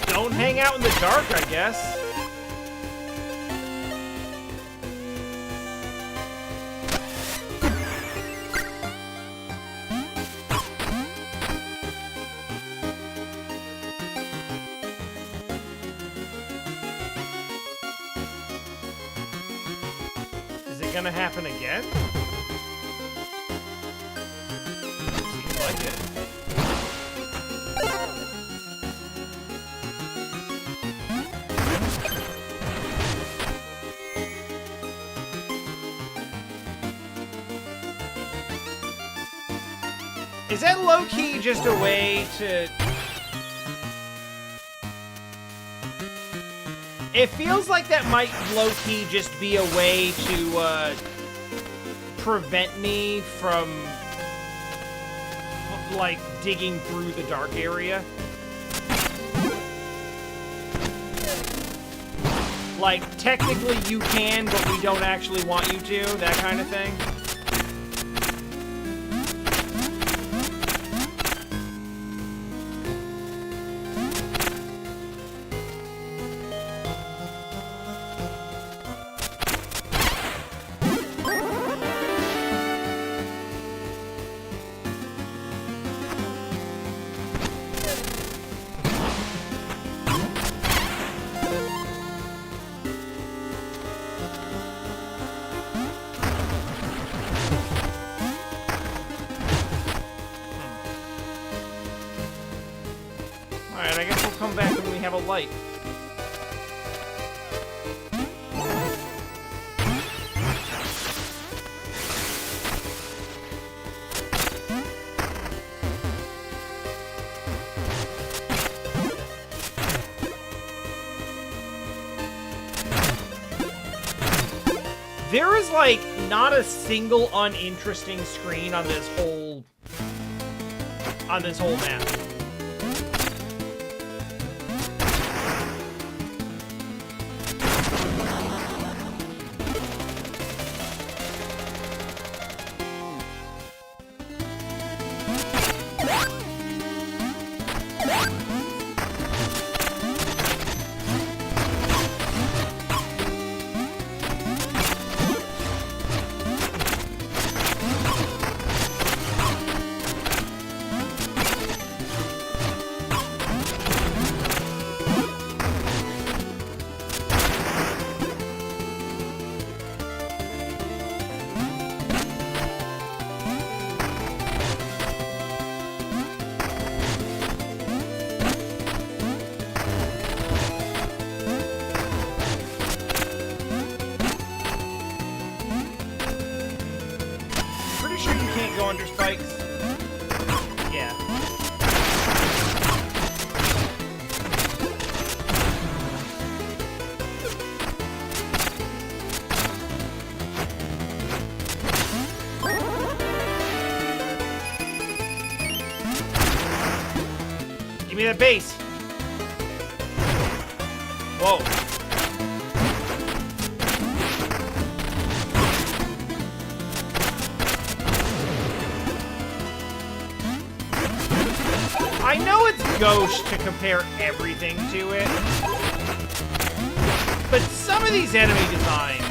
Don't hang out in the dark, I guess. Is it gonna happen again? Seems like it. Is that low-key just a way to... It feels like that might low-key just be a way to, prevent me from, like, digging through the dark area. Like, technically you can, but we don't actually want you to, that kind of thing. Alright, I guess we'll come back when we have a light. There is, like, not a single uninteresting screen on this whole map. Pretty sure you can't go under spikes. Yeah. Give me that base. Whoa. I know it's gauche to compare everything to it, but some of these enemy designs...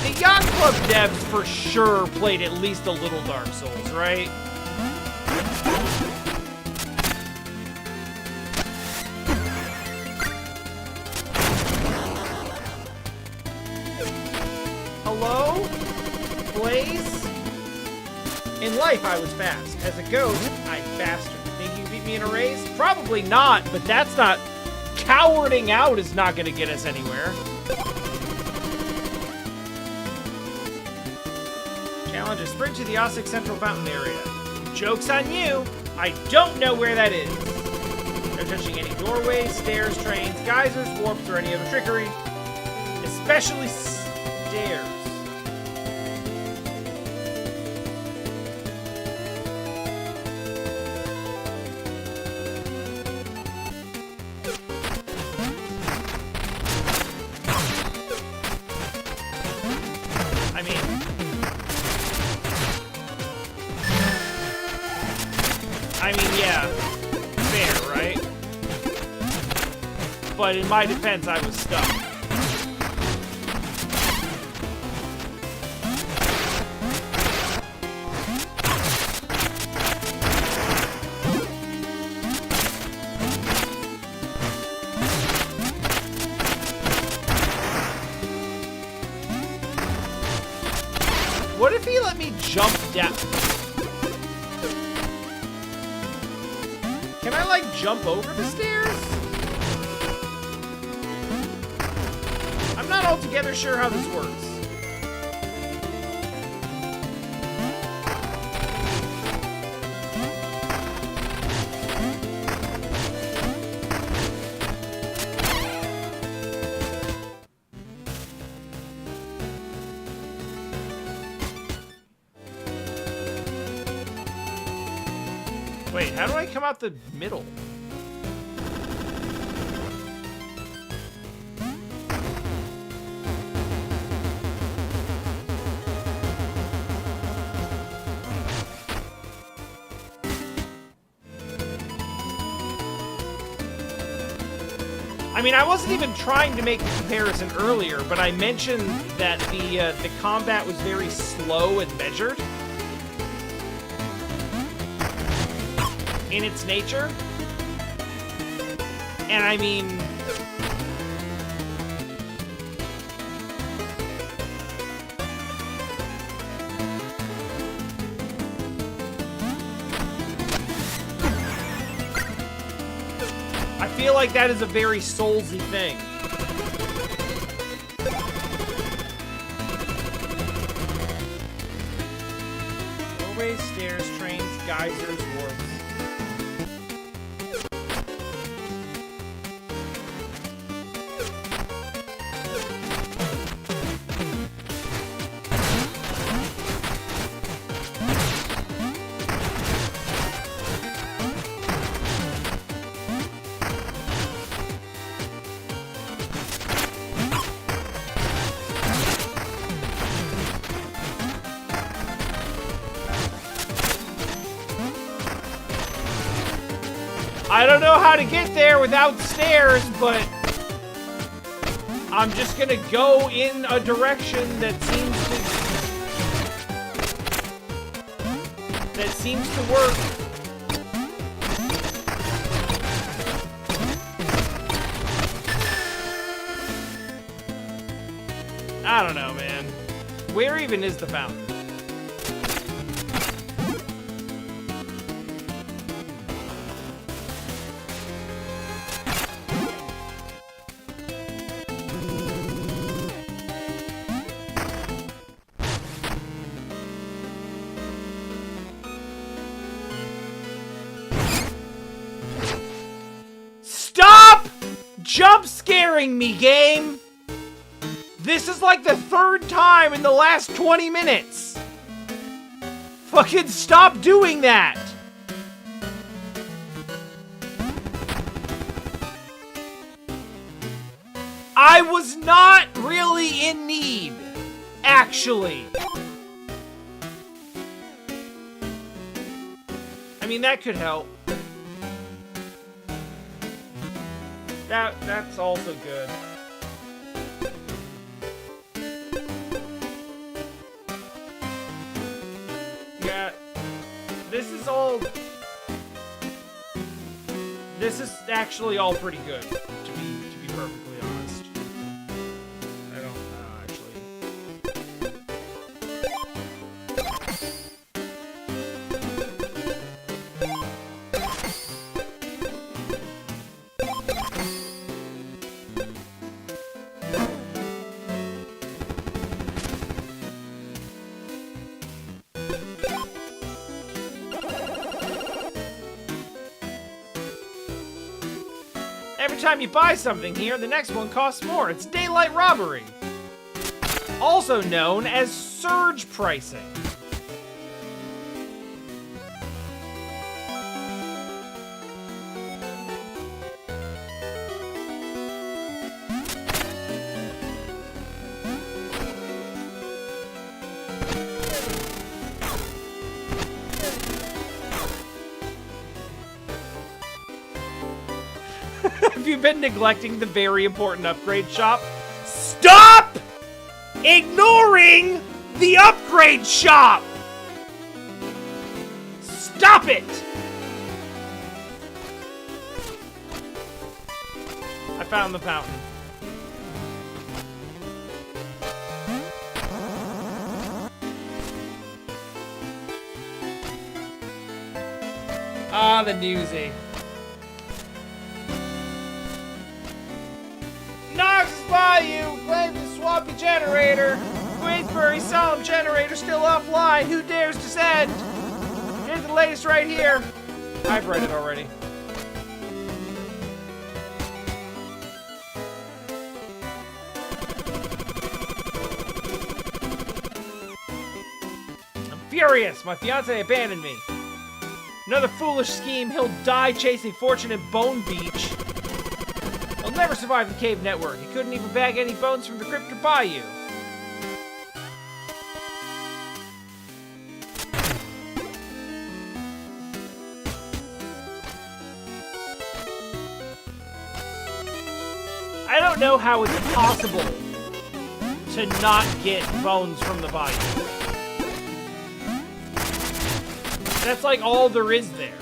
The Yacht Club devs for sure played at least a little Dark Souls, right? Hello? Blaze? In life, I was fast. As a ghost, I'm faster. Think you beat me in a race? Probably not, but that's not... Cowarding out is not gonna get us anywhere. Challenge is sprint to the Osix Central Fountain area. Joke's on you! I don't know where that is. No touching any doorways, stairs, trains, geysers, warps, or any other trickery. Especially stairs. I mean, yeah, fair, right? But in my defense, I was stuck. What if he let me jump down? Can I, like, jump over the stairs? altogether sure how this works. Wait, how do I come out the middle? I mean, I wasn't even trying to make a comparison earlier, but I mentioned that the combat was very slow and measured in its nature. And I mean, I feel like that is a very soulsy thing. Doorways, stairs, trains, geysers, warps. I don't know how to get there without stairs, but I'm just gonna go in a direction that seems to work. I don't know, man. Where even is the fountain? Stop jump scaring me, game! This is like the third time in the last 20 minutes. Fucking stop doing that! I was not really in need, actually. I mean, that could help. That's also good. Yeah, this is actually all pretty good, to be perfectly honest. I don't actually. Every time you buy something here, the next one costs more. It's daylight robbery. Also known as surge pricing. Have you been neglecting the very important upgrade shop? Stop ignoring the upgrade shop! Stop it! I found the fountain. Ah, the newsie. Bayou, claim to generator! Queensbury Solemn generator still offline! Who dares descend? Here's the latest right here! I've read it already. I'm furious! My fiancé abandoned me. Another foolish scheme. He'll die chasing fortune in Bone Beach. He'll never survive the cave network. He couldn't even bag any bones from the crypt or Bayou. I don't know how it's possible to not get bones from the Bayou. That's like all there is there.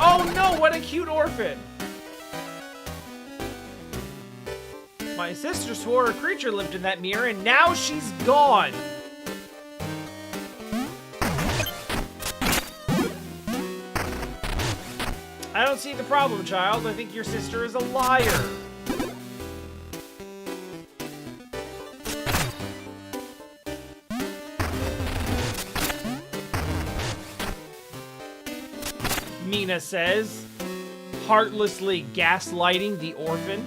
Oh no, what a cute orphan! My sister swore a creature lived in that mirror, and now she's gone! I don't see the problem, child. I think your sister is a liar. Mina says, heartlessly gaslighting the orphan.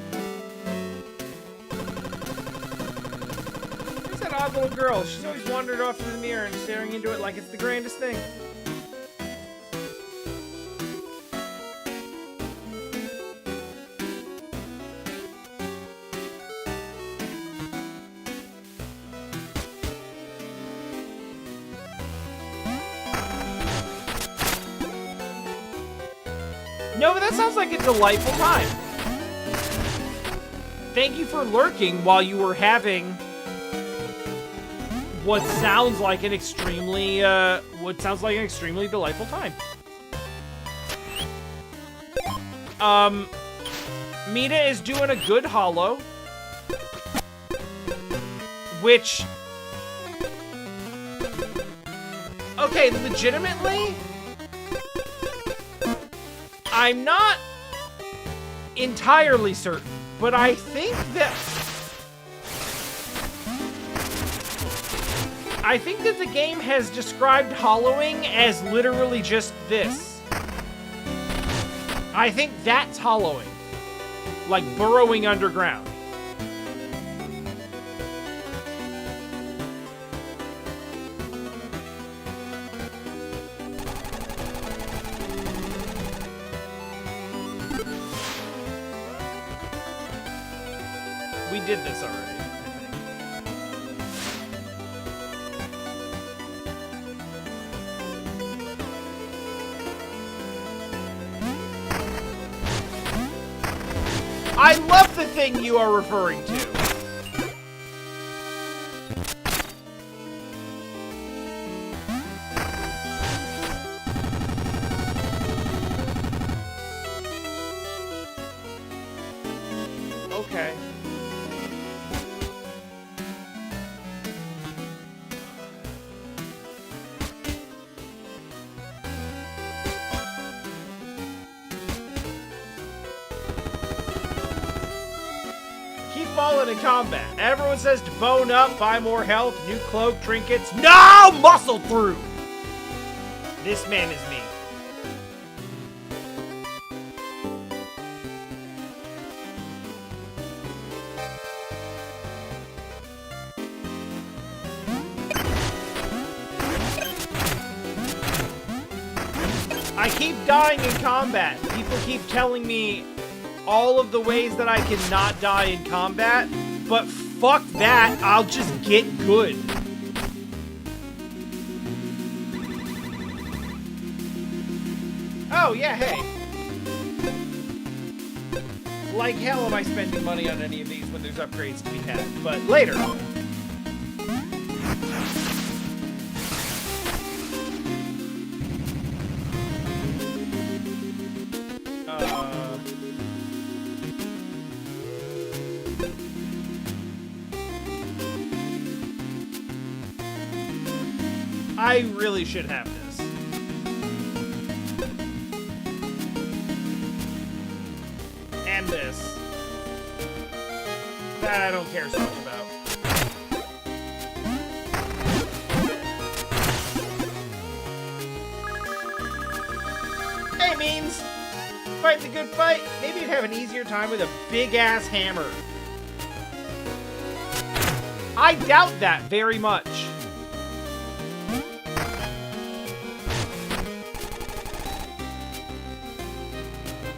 Who's that odd little girl? She's always wandered off to the mirror and staring into it like it's the grandest thing. No, but that sounds like a delightful time. Thank you for lurking while you were having what sounds like an extremely delightful time. Mina is doing a good holo, which, okay, legitimately, I'm not entirely certain, but I think that the game has described hollowing as literally just this. I think that's hollowing, like burrowing underground. We did this already, I think. I love the thing you are referring to. Okay. Falling in combat. Everyone says to bone up, buy more health, new cloak, trinkets. No! Muscle through! This man is me. I keep dying in combat. People keep telling me all of the ways that I can not die in combat, but fuck that, I'll just get good. Oh, yeah, hey. Like hell am I spending money on any of these when there's upgrades to be had, but later. I really should have this. And this. That I don't care so much about. Hey, Means! Fight the good fight. Maybe you'd have an easier time with a big-ass hammer. I doubt that very much.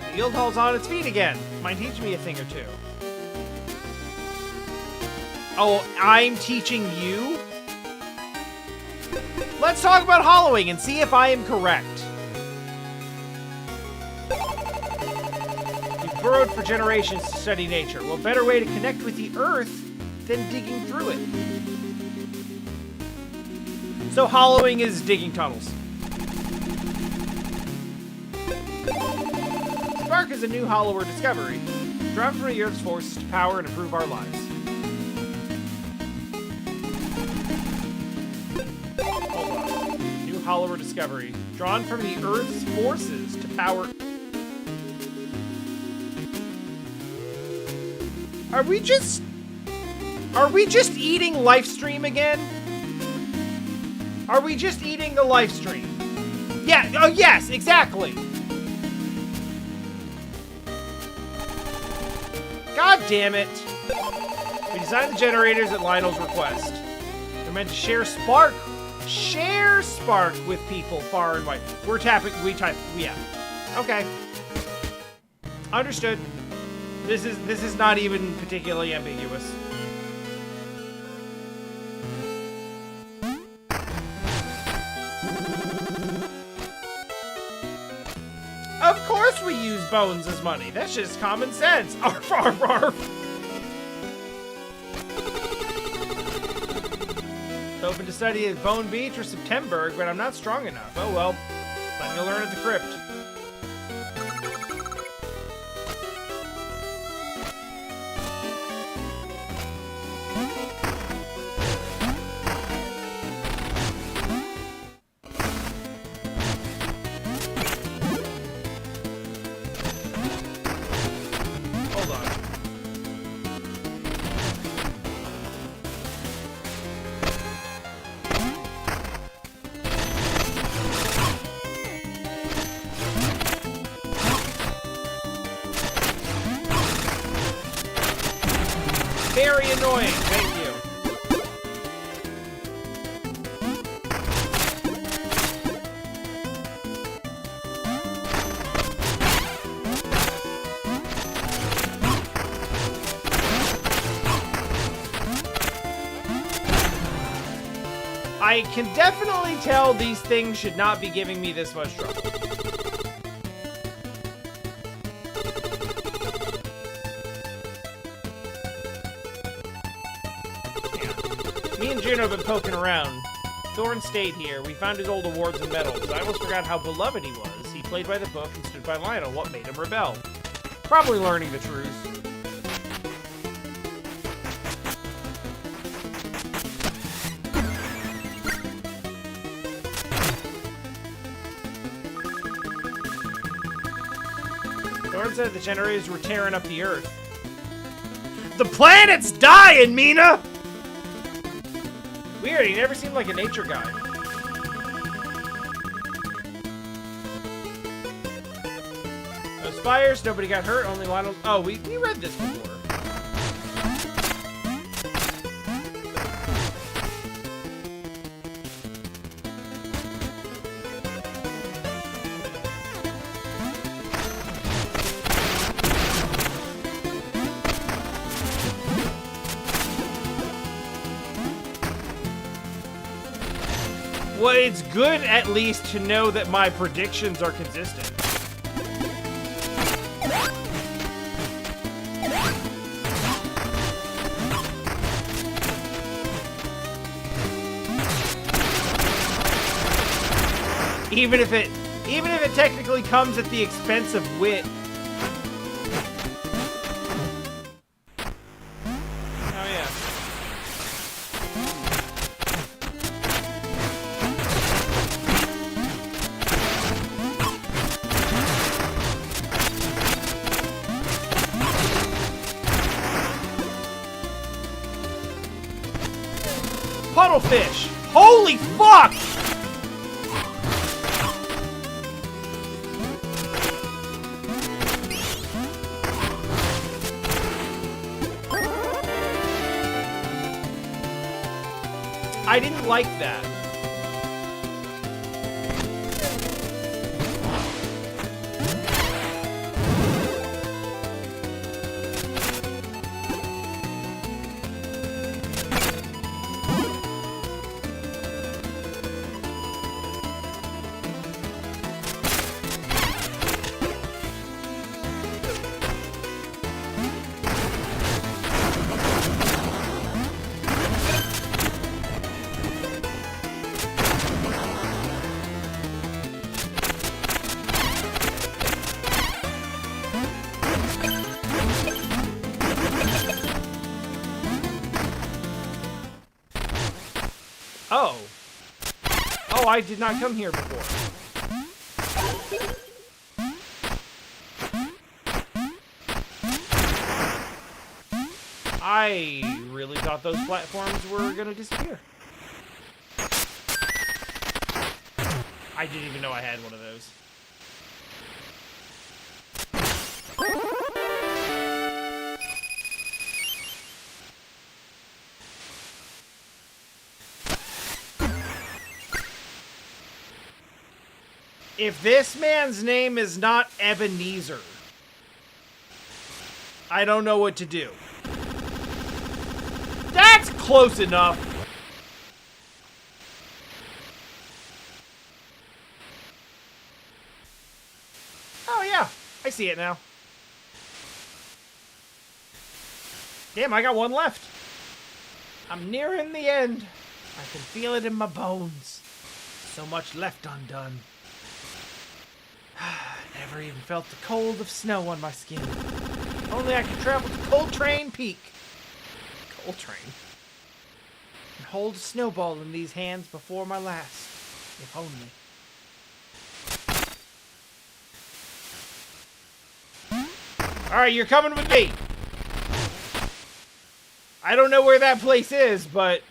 The guild hall's on its feet again. Mind teaching me a thing or two. Oh, I'm teaching you? Let's talk about hollowing and see if I am correct. You've burrowed for generations to study nature. Well, better way to connect with the earth than digging through it. So hollowing is digging tunnels. Spark is a new hollower discovery. Drawn from the Earth's forces to power and improve our lives. Hold on. New hollower discovery. Drawn from the Earth's forces to power... Are we just eating Lifestream again? Are we just eating the Lifestream? Yeah, oh yes, exactly. God damn it. We designed the generators at Lionel's request. They're meant to share spark with people far and wide. Yeah. Okay. Understood. This is not even particularly ambiguous. Of course we use bones as money. That's just common sense. Arf, arf, arf. Open to study at Bone Beach or September, but I'm not strong enough. Oh well. Let me learn at the crypt. Very annoying, thank you. I can definitely tell these things should not be giving me this much trouble. Me and Juno have been poking around. Thorn stayed here. We found his old awards and medals. I almost forgot how beloved he was. He played by the book and stood by Lionel. What made him rebel? Probably learning the truth. Thorn said the generators were tearing up the Earth. The planet's dying, Mina! Weird, he never seemed like a nature guy. No spires, nobody got hurt, only Lionel. Oh, we read this before. Well, it's good at least to know that my predictions are consistent. Even if it technically comes at the expense of wit. Oh yeah. cuttlefish. Holy fuck! I didn't like that. Oh. Oh, I did not come here before. I really thought those platforms were gonna disappear. I didn't even know I had one of those. If this man's name is not Ebenezer, I don't know what to do. That's close enough. Oh yeah, I see it now. Damn, I got one left. I'm nearing the end. I can feel it in my bones. So much left undone. Never even felt the cold of snow on my skin. Only I could travel to Coltrane Peak. Coltrane? And hold a snowball in these hands before my last. If only. Alright, you're coming with me. I don't know where that place is, but...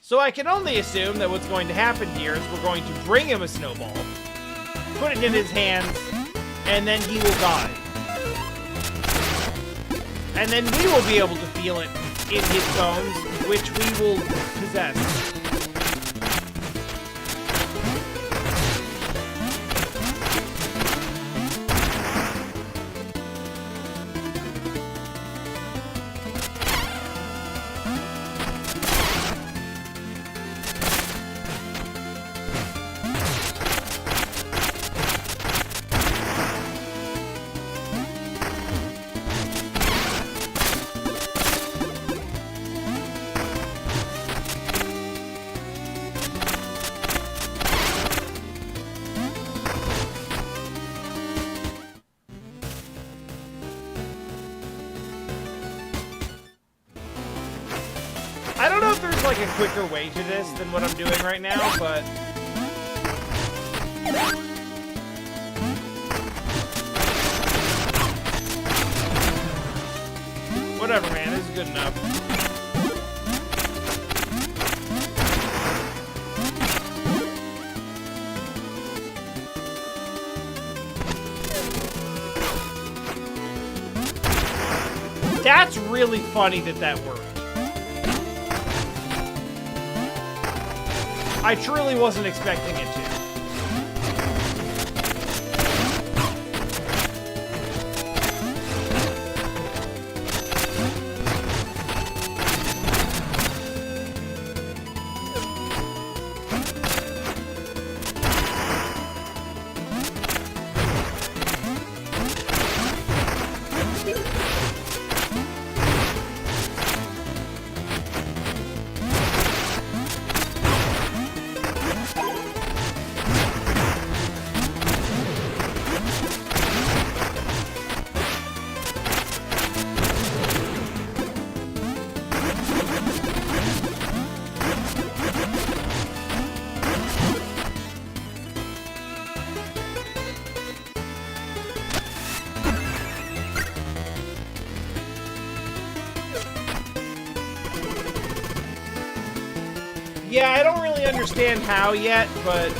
So I can only assume that what's going to happen here is we're going to bring him a snowball, put it in his hands, and then he will die. And then we will be able to feel it in his bones, which we will possess. I don't know if there's like a quicker way to this than what I'm doing right now, but... Whatever, man, this is good enough. That's really funny that worked. I truly wasn't expecting it to. Yeah, I don't really understand how yet, but...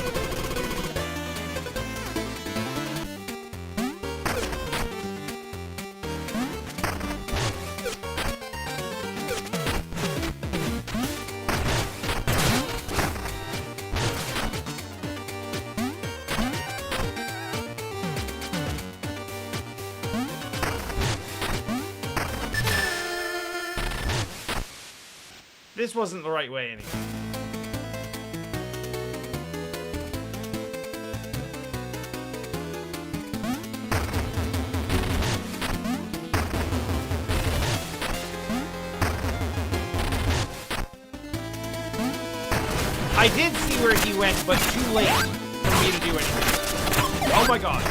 This wasn't the right way anyway. I did see where he went, but too late for me to do anything. Oh my god.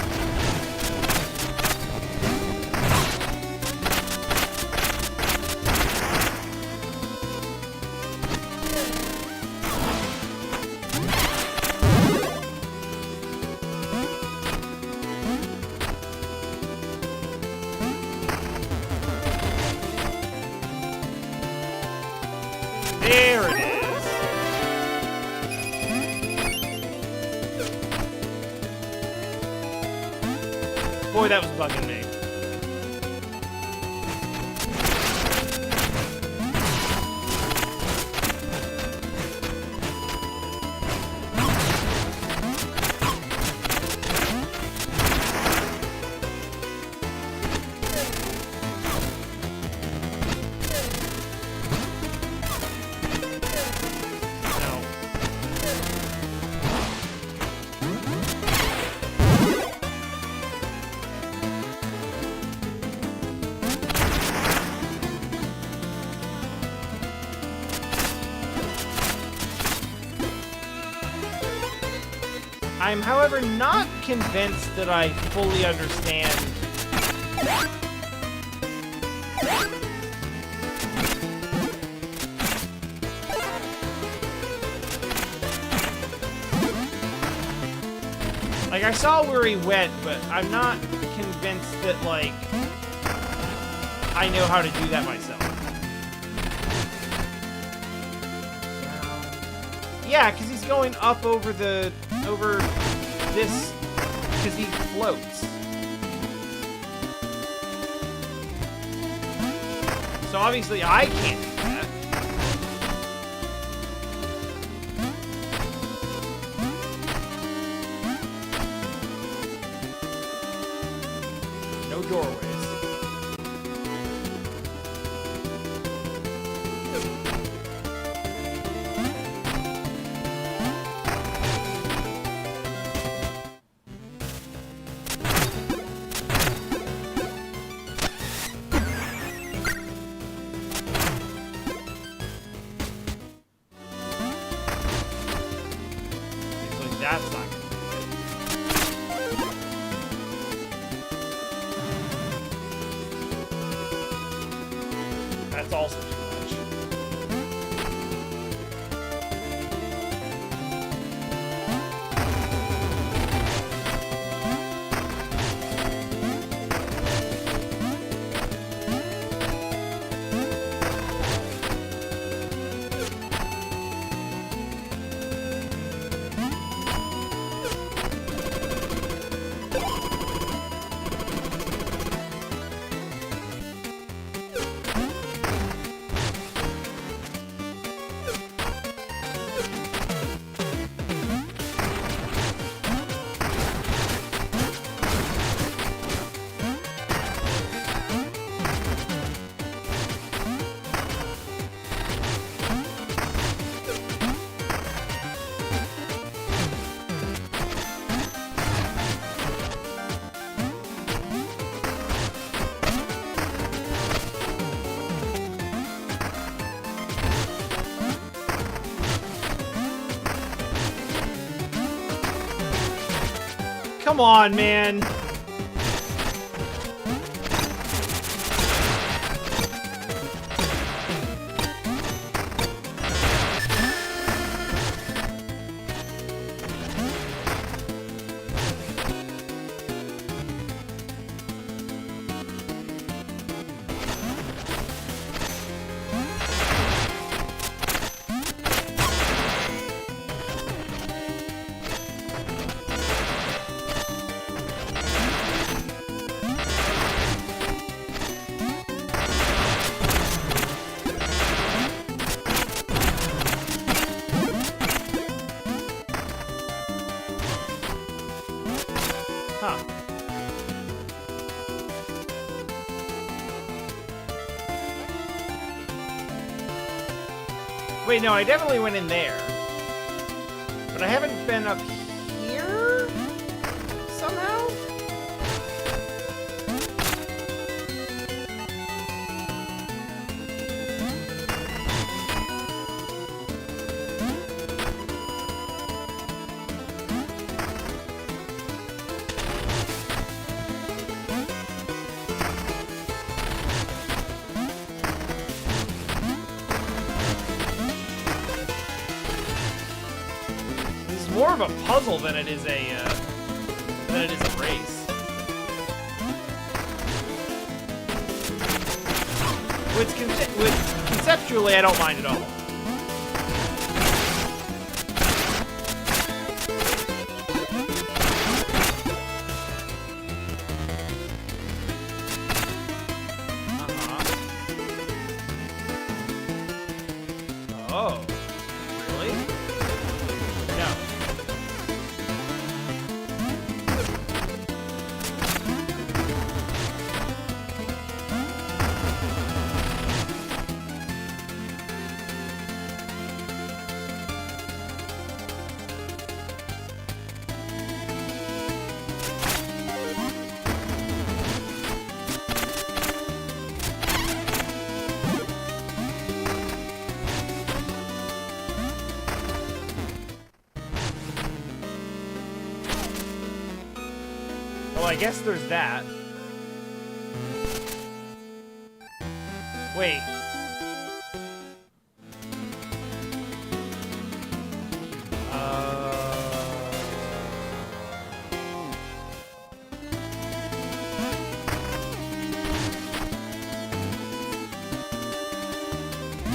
There it is. Boy, that was bugging me. I'm, however, not convinced that I fully understand. Like, I saw where he went, but I'm not convinced that, like, I know how to do that myself. Yeah, because he's going up over the... over this... because he floats. So obviously I can't do that. No doorways. That's not gonna do it. That's also too much. Come on, man. Wait, no, I definitely went in there. But I haven't been up here? Somehow? More of a puzzle than it is a race. Which conceptually I don't mind at all. Oh, really? No. Well, I guess there's that. Wait.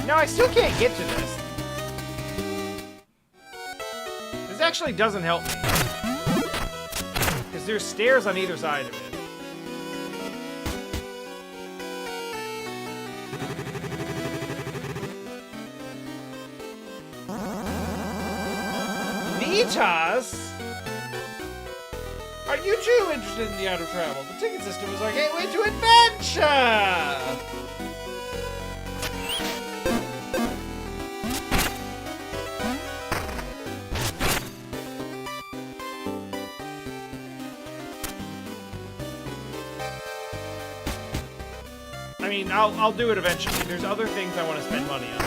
No, I still can't get to this. This actually doesn't help me. Because there's stairs on either side of it. Nitas? Are you too interested in the art of travel? The ticket system is our gateway to adventure! I mean, I'll do it eventually. There's other things I want to spend money on.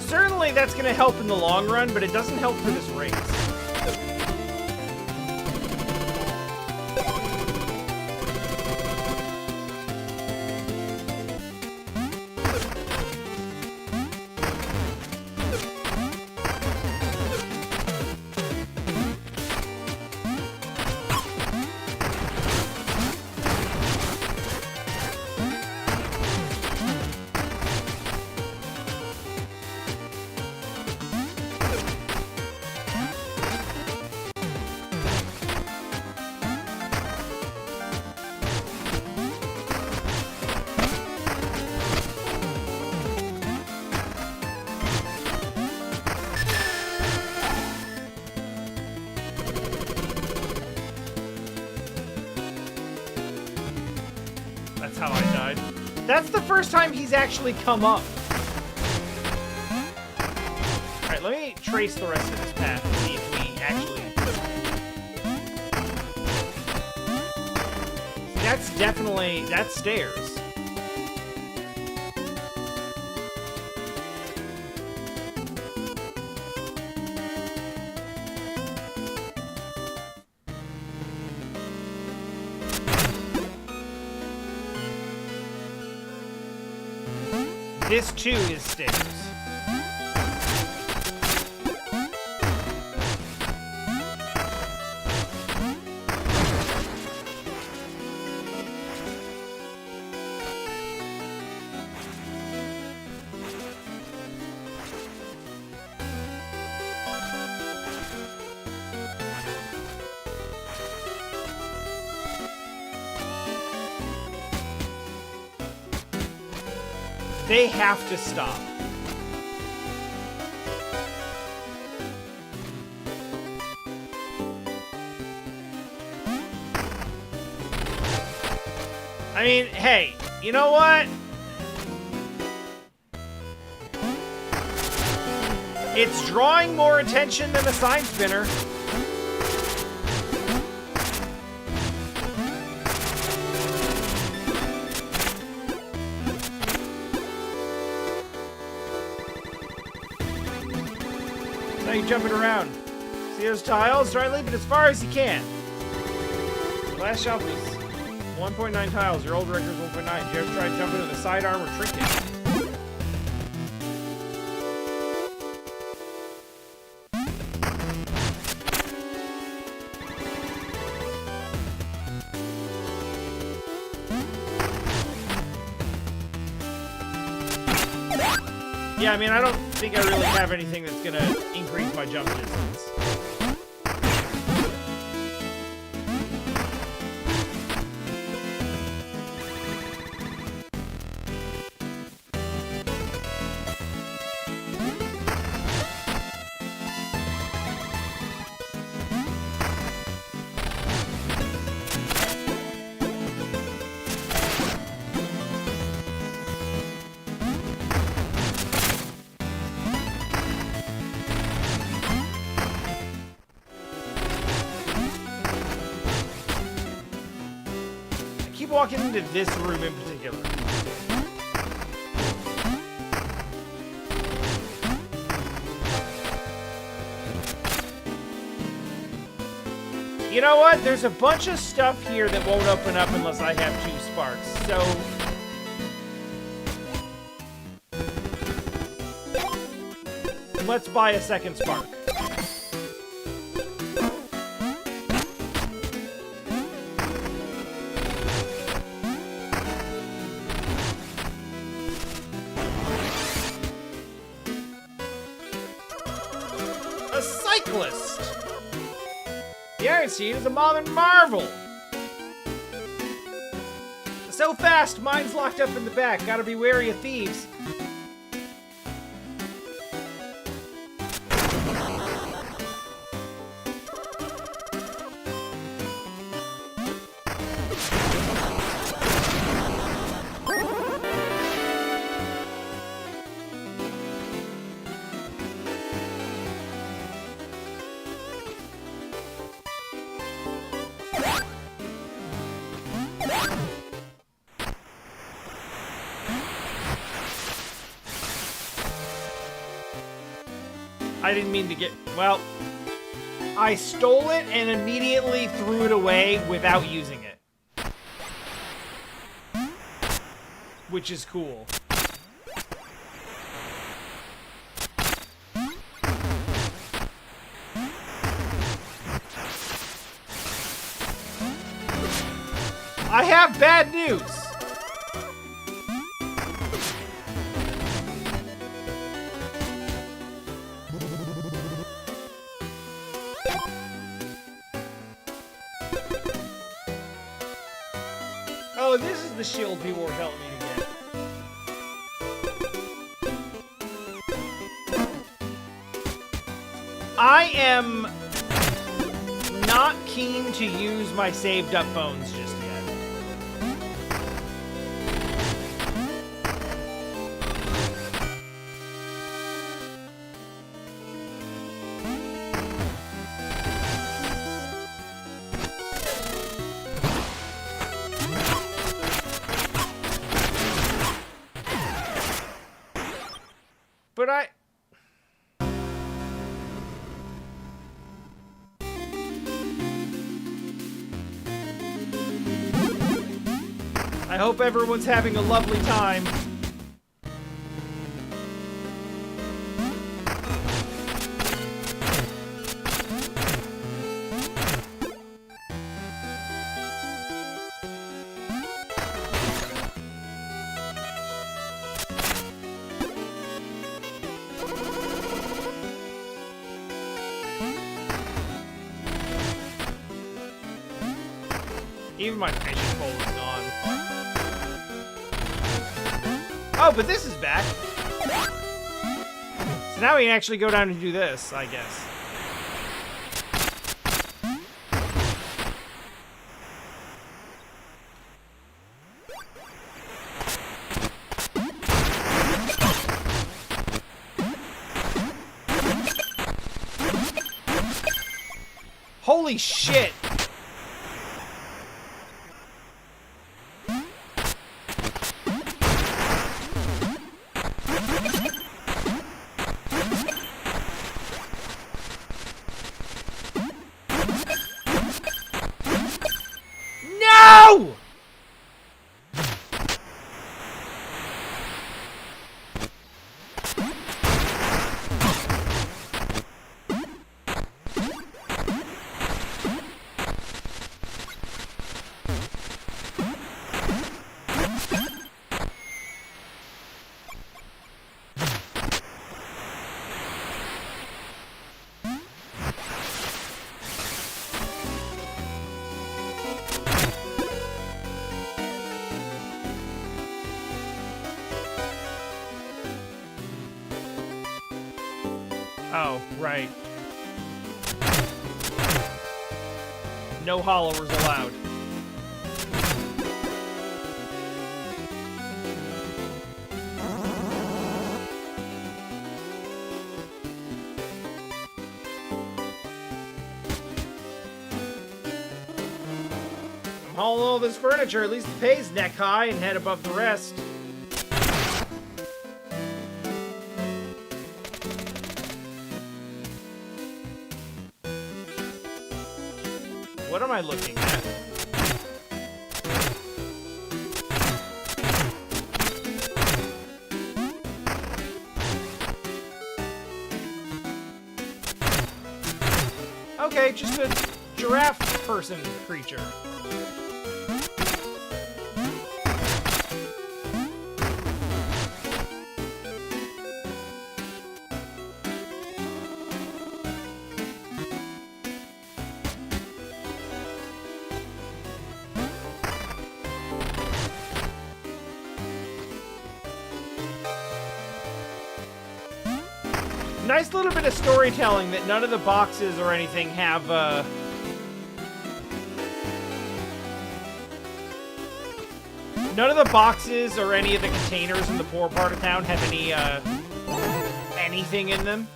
Certainly that's going to help in the long run, but it doesn't help for this race. That's how I died. That's the first time he's actually come up. Alright, let me trace the rest of this path and see if we actually... That's definitely... That's stairs. This too is stairs. They have to stop. I mean, hey, you know what? It's drawing more attention than a sign spinner. Now you're jumping around. See those tiles? Try to leave it as far as you can. Last shot was 1.9 tiles. Your old record is 1.9. Did you ever try jumping with a sidearm or trinket? Yeah, I mean, I don't think I really have anything that's gonna increase my jump distance. Walking into this room in particular. You know what? There's a bunch of stuff here that won't open up unless I have 2 sparks. So let's buy a second spark. The Iron Seed is a modern marvel. So fast, mine's locked up in the back. Gotta be wary of thieves. I didn't mean to get... Well, I stole it and immediately threw it away without using it. Which is cool. I have bad news! Oh, this is the shield people were telling me to get. I am not keen to use my saved up bones just yet. But I hope everyone's having a lovely time. Even my fishing pole is gone. Oh, but this is back. So now we can actually go down and do this, I guess. Holy shit! No! Oh, right. No hollowers allowed. I'm hauling all this furniture, at least it pays neck high and head above the rest. What am I looking at? Okay, just a giraffe person creature. Nice little bit of storytelling that none of the boxes or anything have, none of the boxes or any of the containers in the poor part of town have any, anything in them.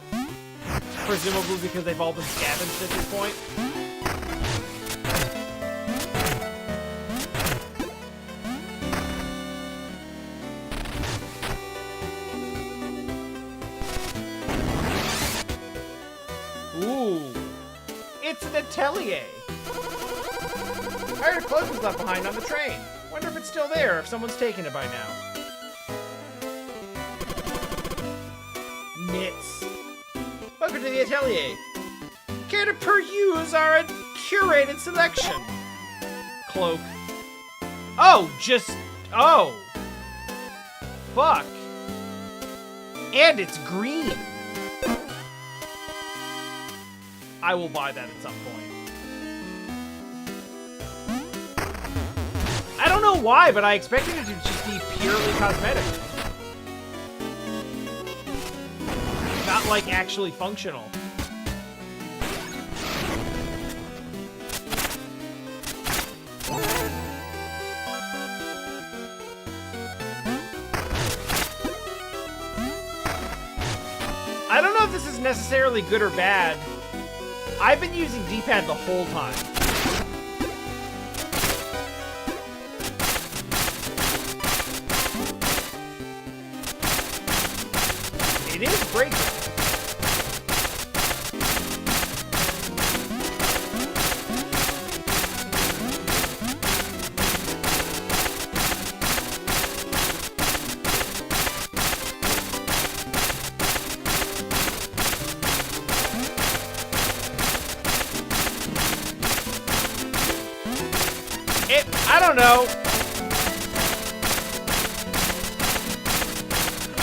Presumably because they've all been scavenged at this point. Ooh, it's an atelier. I heard clothes was left behind on the train. Wonder if it's still there, if someone's taken it by now. Knits. Welcome to the atelier. Care to peruse our curated selection? Cloak. Oh, oh. Fuck. And it's green. I will buy that at some point. I don't know why, but I expected it to just be purely cosmetic. Not, like, actually functional. I don't know if this is necessarily good or bad. I've been using D-pad the whole time. It is breaking. I don't know.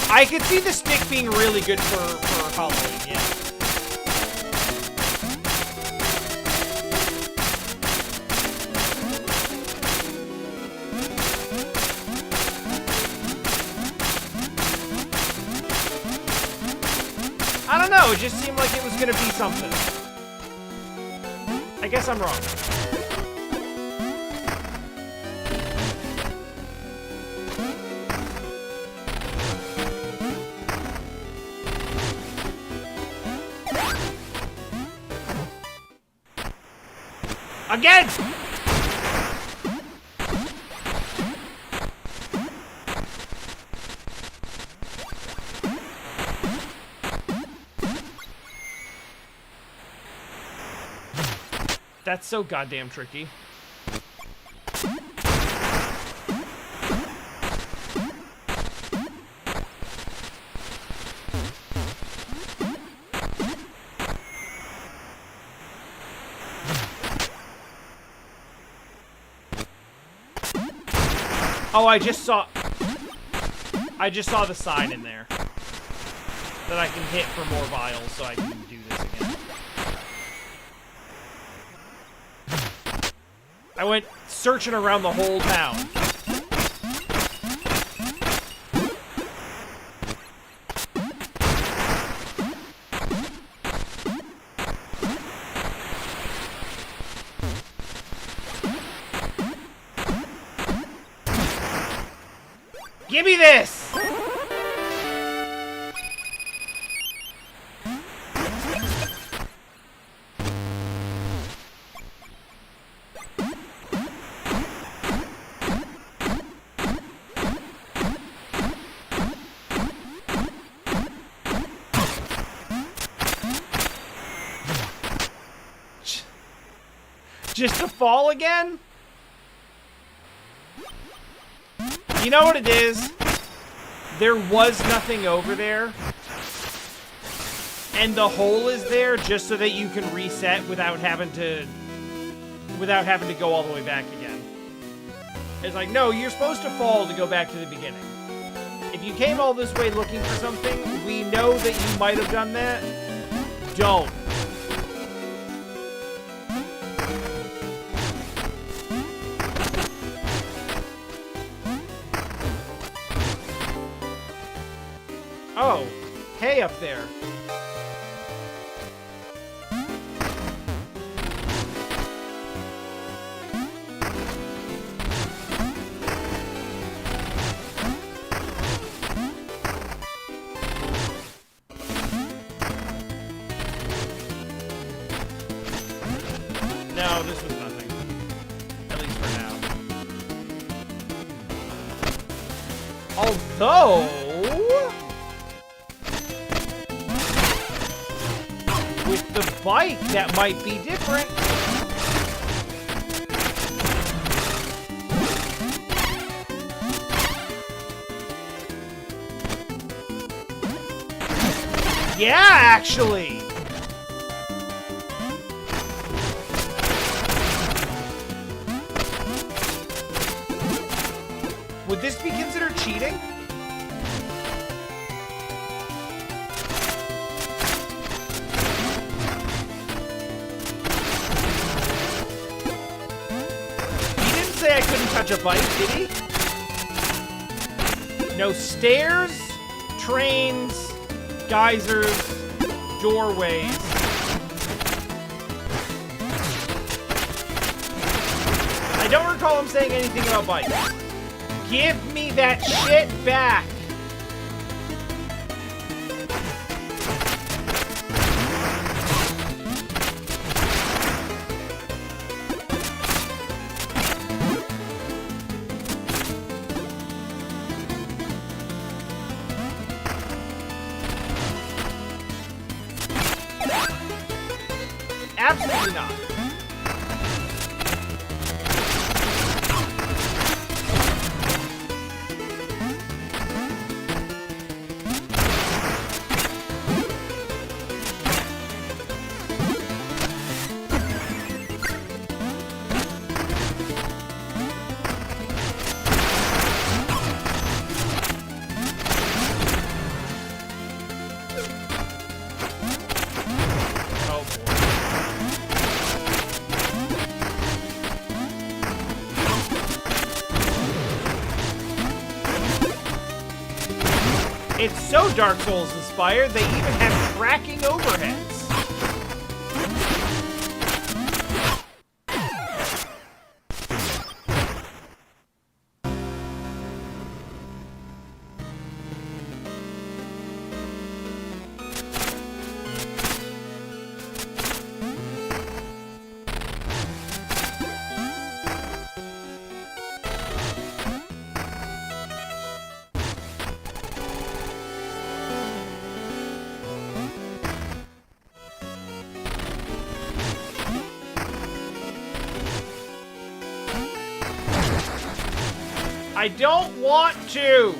I could see the stick being really good for Halloween, yeah. I don't know, it just seemed like it was gonna be something. I guess I'm wrong. Again! That's so goddamn tricky. Oh, I just saw the sign in there that I can hit for more vials so I can do this again. I went searching around the whole town. Give me this! Just to fall again? You know what it is? There was nothing over there. And the hole is there just so that you can reset without having to go all the way back again. It's like, no, you're supposed to fall to go back to the beginning. If you came all this way looking for something, we know that you might have done that. Don't. Oh, hey up there. No, this was nothing. At least for now. Although... with the bike, that might be different. Yeah, actually. Would this be considered cheating? Say I couldn't touch a bike, did he? No stairs, trains, geysers, doorways. I don't recall him saying anything about bikes. Give me that shit back! Absolutely not. It's so Dark Souls inspired, they even have tracking overheads. I don't want to!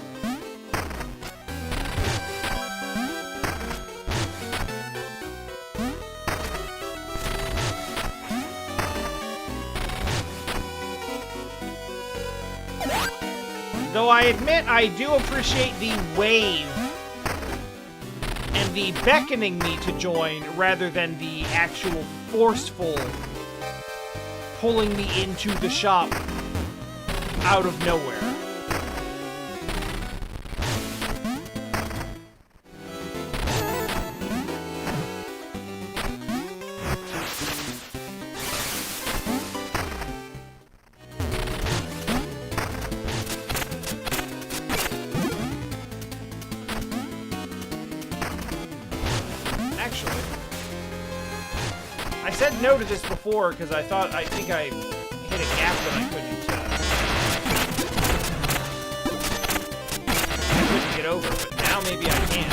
Though I admit I do appreciate the wave and the beckoning me to join rather than the actual forceful pulling me into the shop out of nowhere. Actually, I said no to this before because I think I hit a gap that I couldn't get over, but now maybe I can.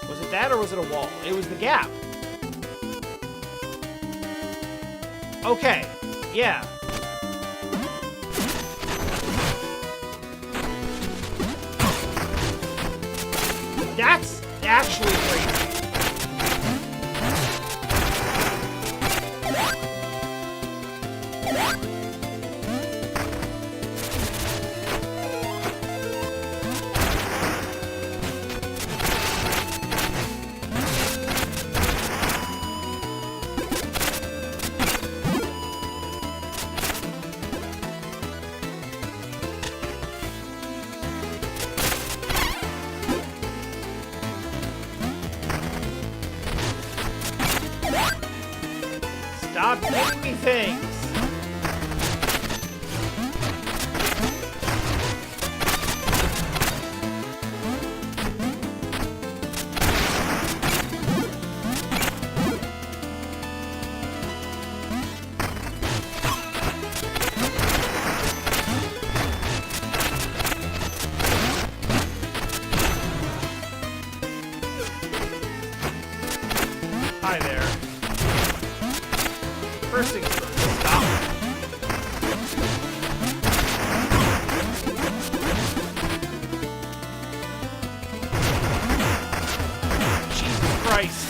Was it that or was it a wall? It was the gap. Okay, yeah. That's actually crazy. Stop giving me things! Hi there. First things first, stop. Jesus Christ.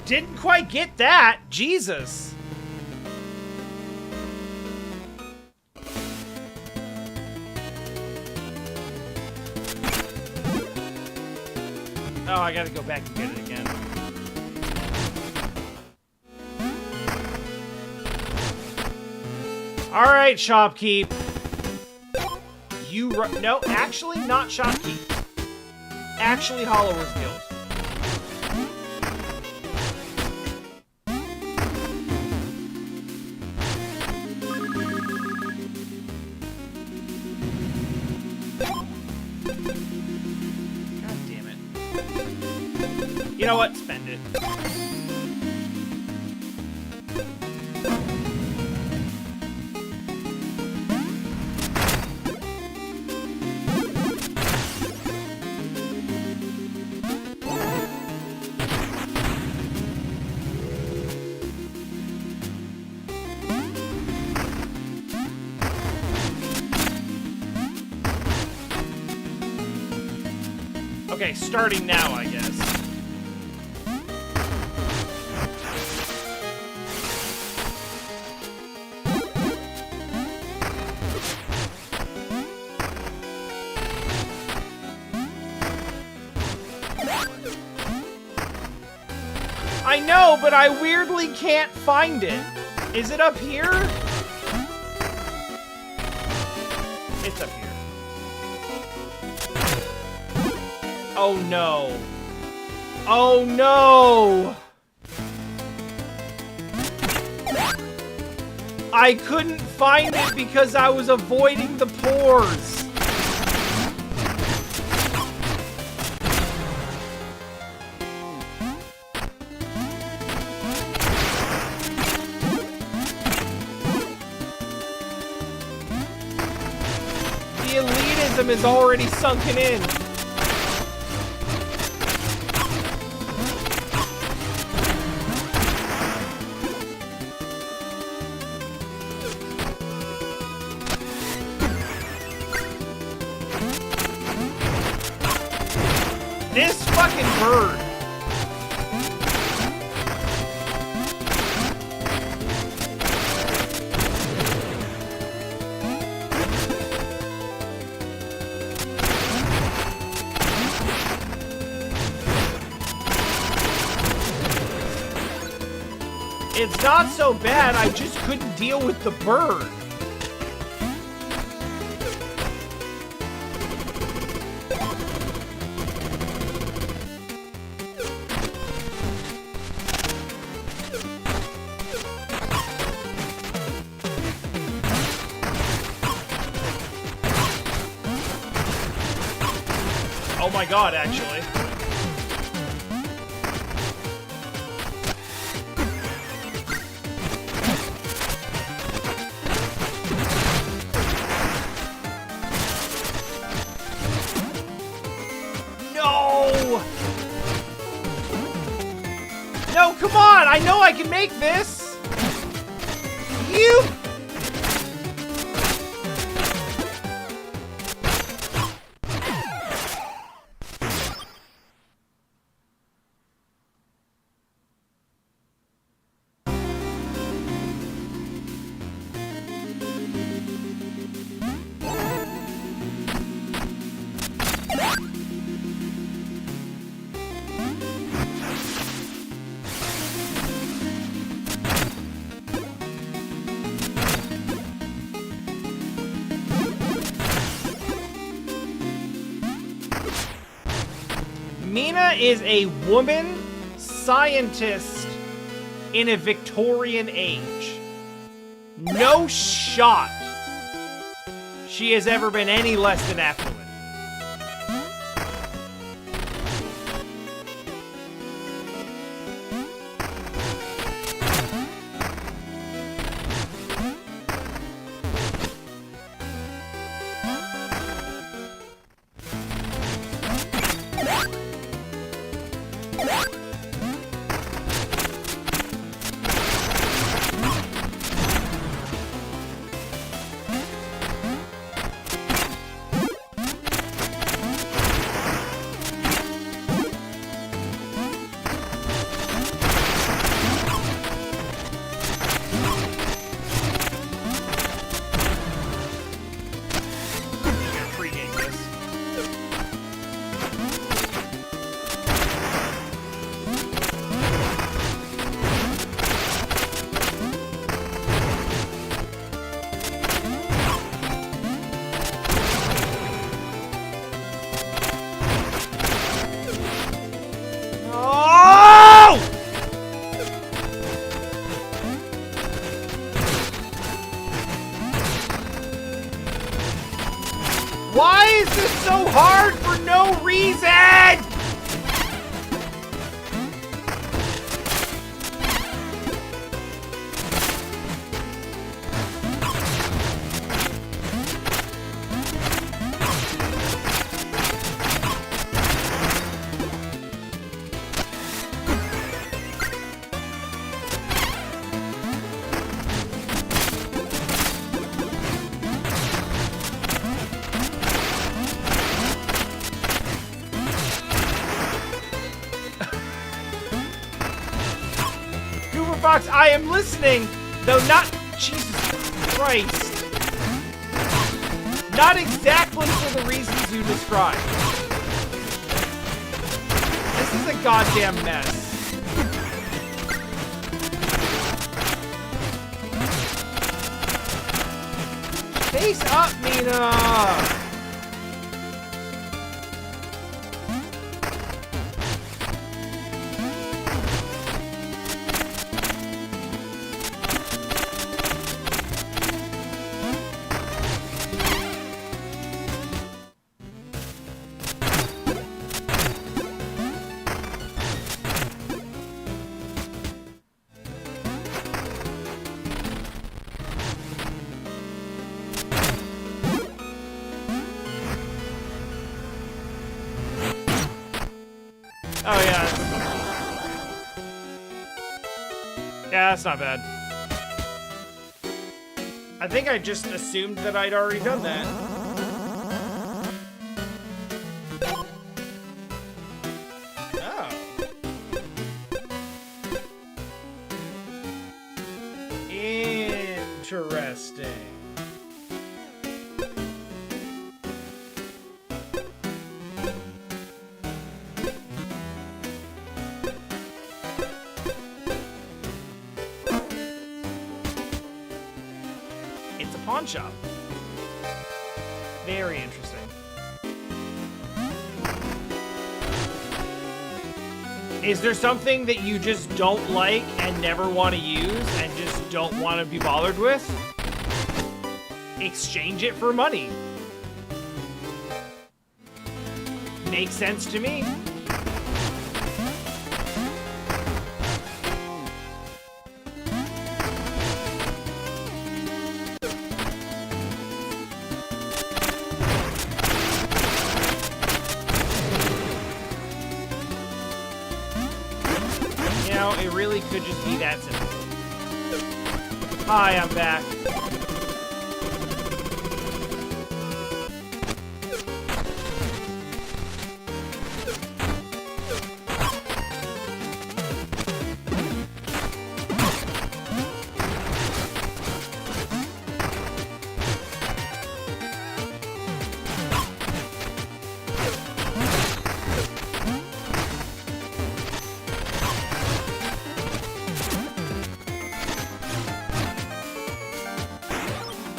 Didn't quite get that. Jesus. Oh, I gotta go back and get it again. Alright, Shopkeep. No, actually not Shopkeep. Actually Hollower's Guild. You know what? Spend it. Okay, starting now, I guess. I know, but I weirdly can't find it. Is it up here? It's up here. Oh no. Oh no! I couldn't find it because I was avoiding the pores. The elitism is already sunken in. This fucking bird. It's not so bad, I just couldn't deal with the bird. Oh my god, actually. No! No, come on! I know I can make this! You... Mina is a woman scientist in a Victorian age. No shot she has ever been any less than affluent. Why is this so hard for no reason? Fox, I am listening, though not... Jesus Christ. Not exactly for the reasons you described. This is a goddamn mess. Face up, Mina! Oh, yeah. Yeah, that's not bad. I think I just assumed that I'd already done that. Oh. Interesting. Pawn shop. Very interesting. Is there something that you just don't like and never want to use and just don't want to be bothered with? Exchange it for money. Makes sense to me. It really could just be that simple. Hi, I'm back.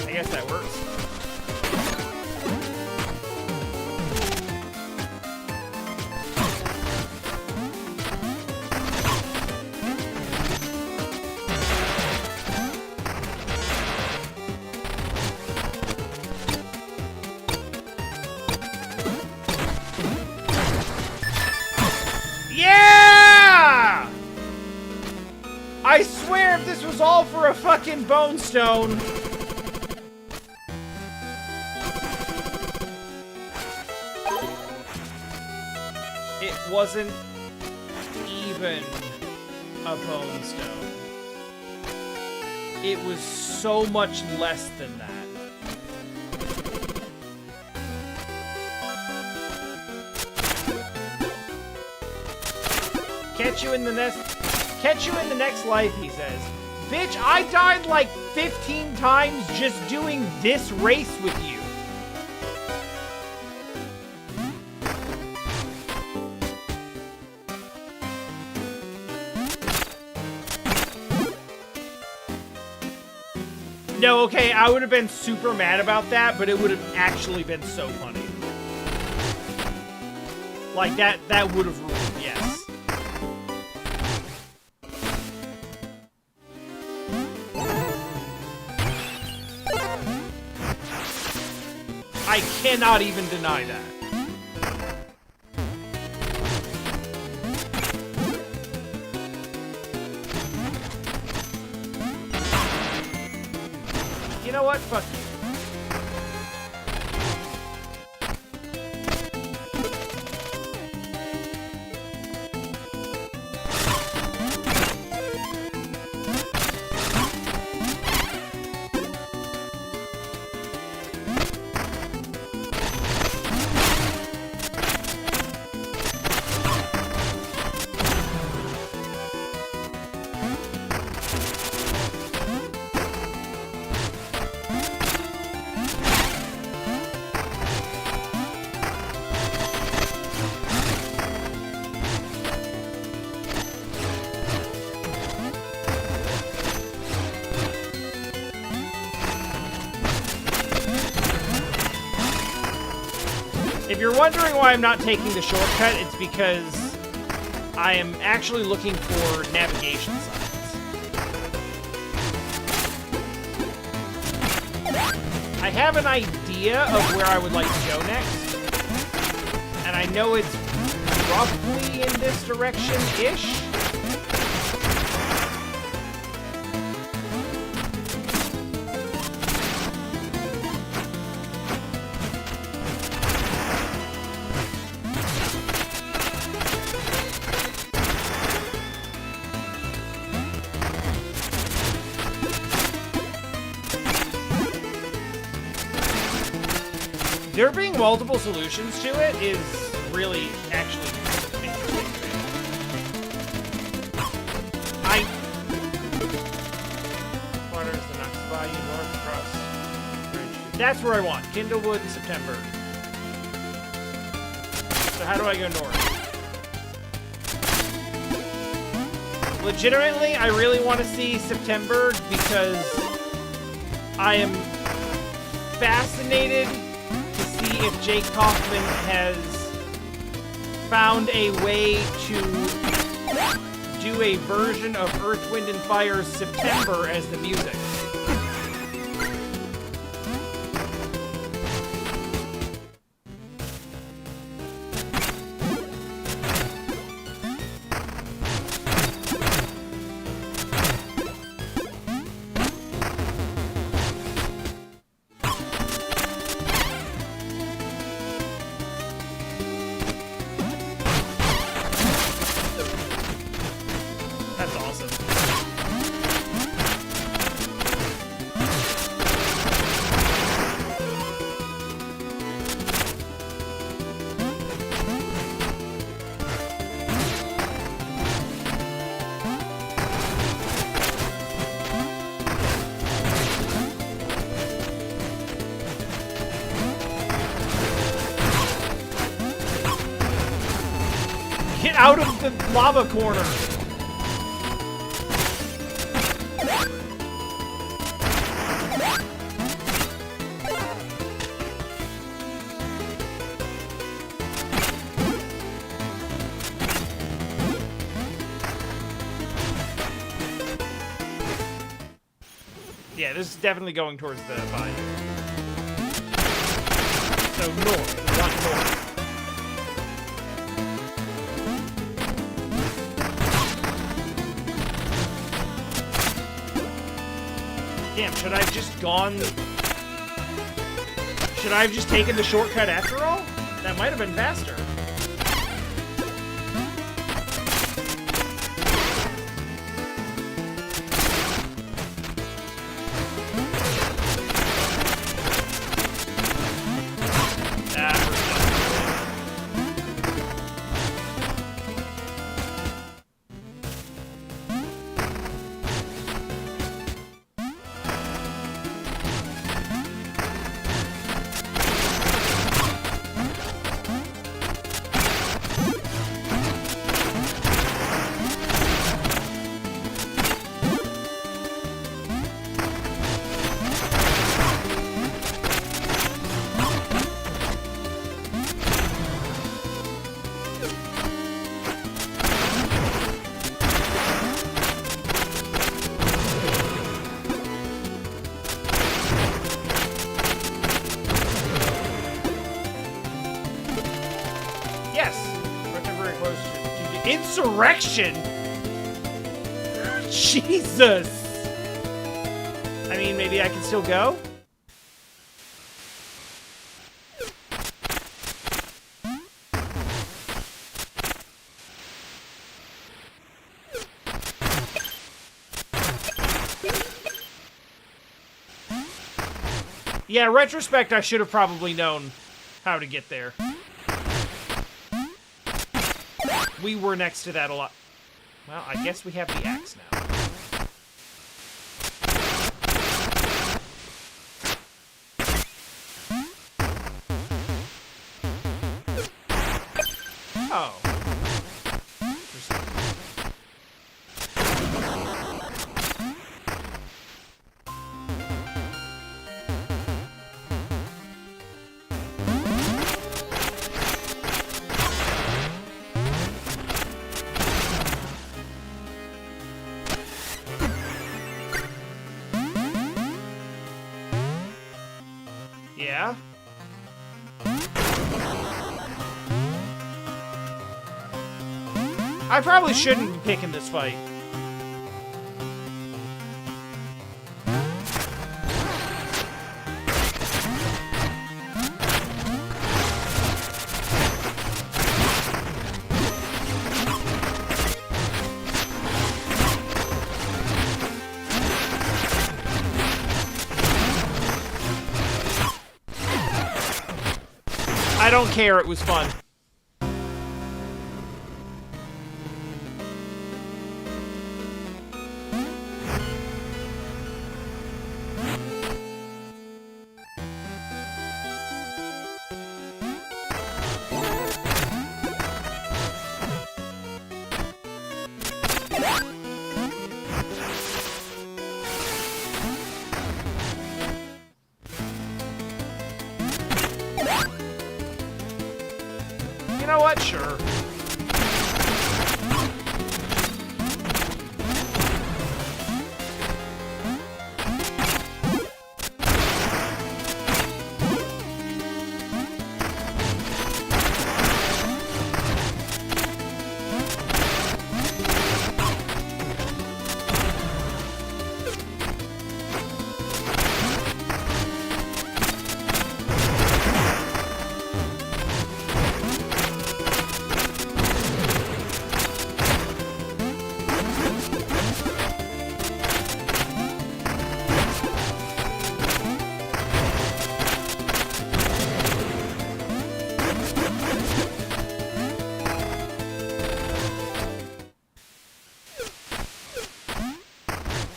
I guess that works. Yeah! I swear if this was all for a fucking bone stone. It wasn't even a bone stone. It was so much less than that. Catch you in the next life, he says. Bitch, I died like 15 times just doing this race with you. No, okay, I would have been super mad about that, but it would have actually been so funny. Like, that would have ruled, yes. I cannot even deny that. You know what? Fuck you. you're wondering why I'm not taking the shortcut, it's because I am actually looking for navigation signs. I have an idea of where I would like to go next, and I know it's roughly in this direction-ish. There being multiple solutions to it is really actually interesting to me. What is the next Bayou north across bridge? That's where I want. Kindlewood in September. So how do I go north? Legitimately, I really want to see September because I am fascinated if Jake Kaufman has found a way to do a version of Earth, Wind, and Fire's September as the music. Get out of the lava corner! Yeah, this is definitely going towards the Bayou. So north, not north. Damn, should I have just gone... Should I have just taken the shortcut after all? That might have been faster. Insurrection? Jesus! I mean, maybe I can still go? Yeah, retrospect, I should have probably known how to get there. We were next to that a lot. Well, I guess we have the axe now. Oh. Yeah? I probably shouldn't be picking this fight. I don't care, it was fun. You know what? Sure.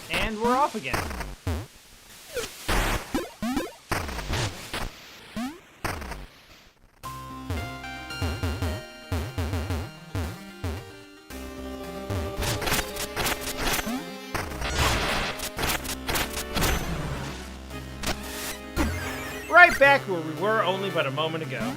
And we're off again. Right back where we were only but a moment ago.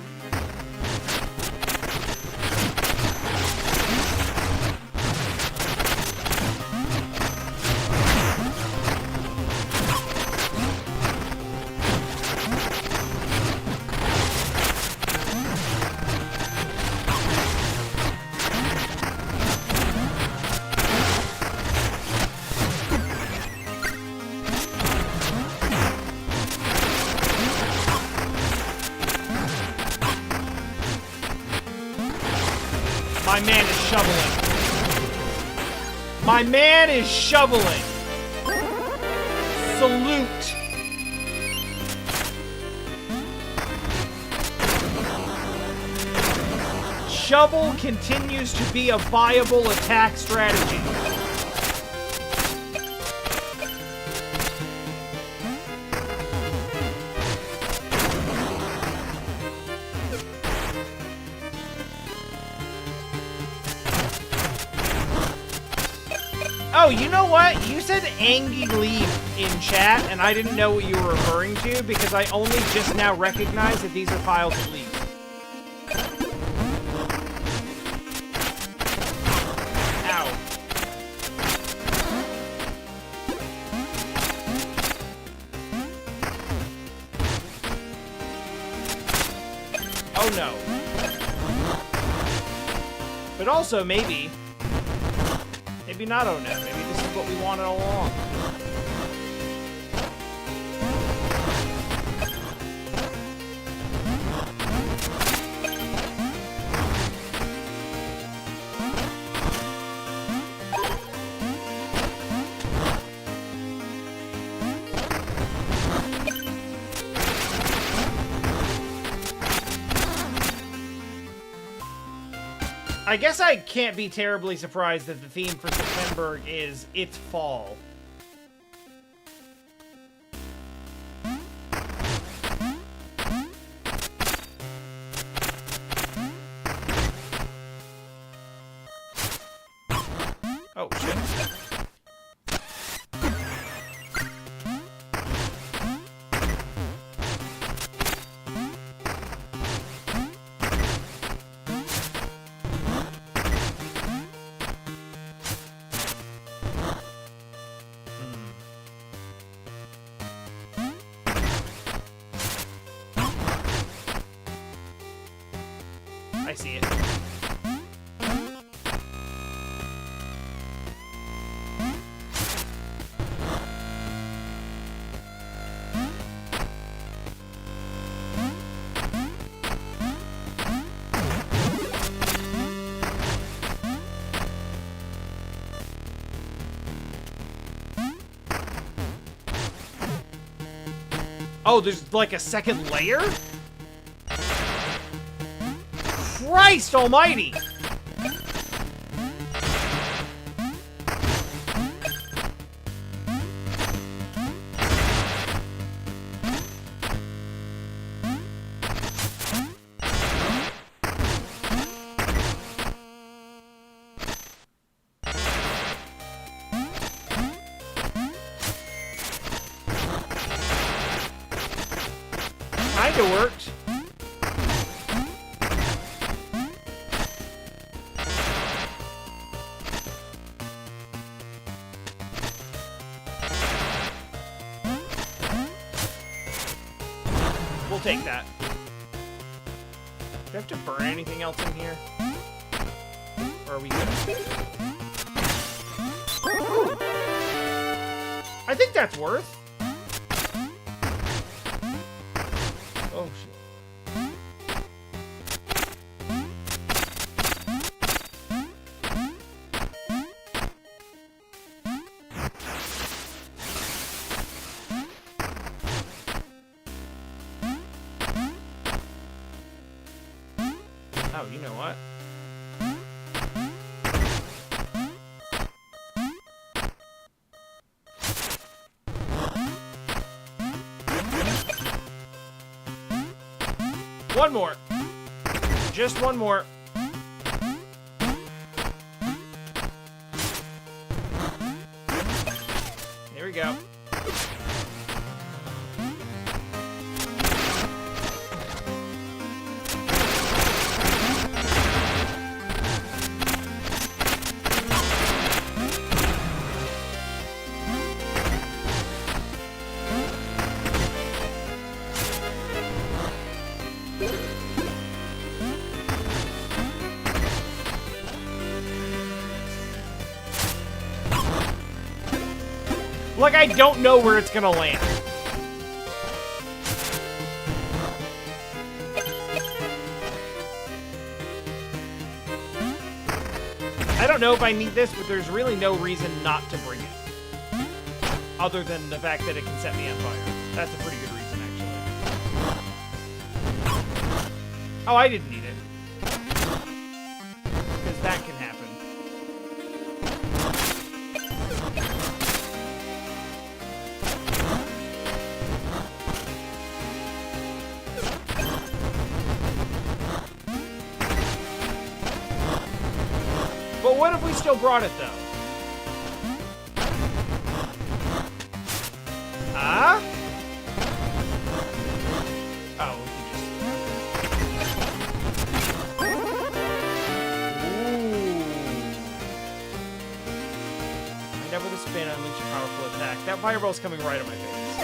My man is shoveling. My man is shoveling. Salute. Shovel continues to be a viable attack strategy. Oh, you know what? You said Angie Leaf in chat, and I didn't know what you were referring to because I only just now recognized that these are piles of leaves. Ow. Oh no. But also, maybe not, oh no. Maybe this is what we wanted all along. I guess I can't be terribly surprised that the theme for September is It's Fall. Oh, shit. see it. Oh, there's like a second layer? Christ almighty! Kinda worked. We'll take that. Do I have to burn anything else in here? Or are we good? Ooh. I think that's worth. Oh, shit. Oh, you know what? One more. Just one more. There we go. Like, I don't know where it's gonna land. I don't know if I need this, but there's really no reason not to bring it. Other than the fact that it can set me on fire. That's a pretty good reason, actually. Oh, I didn't need it. Because that can happen. But what if we still brought it, though? Huh? Oh, we can just... Ooh. I never the spin, unleash a powerful attack. That fireball's coming right on my face.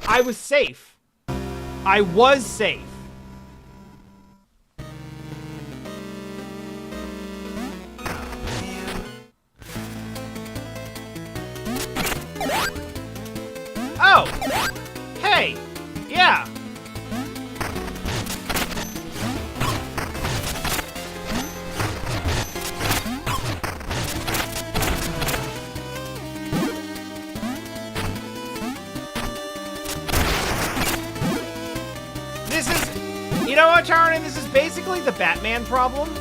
I was safe. I was safe. Oh! Hey! Yeah! This is... You know what, Charlie? This is basically the Batman problem.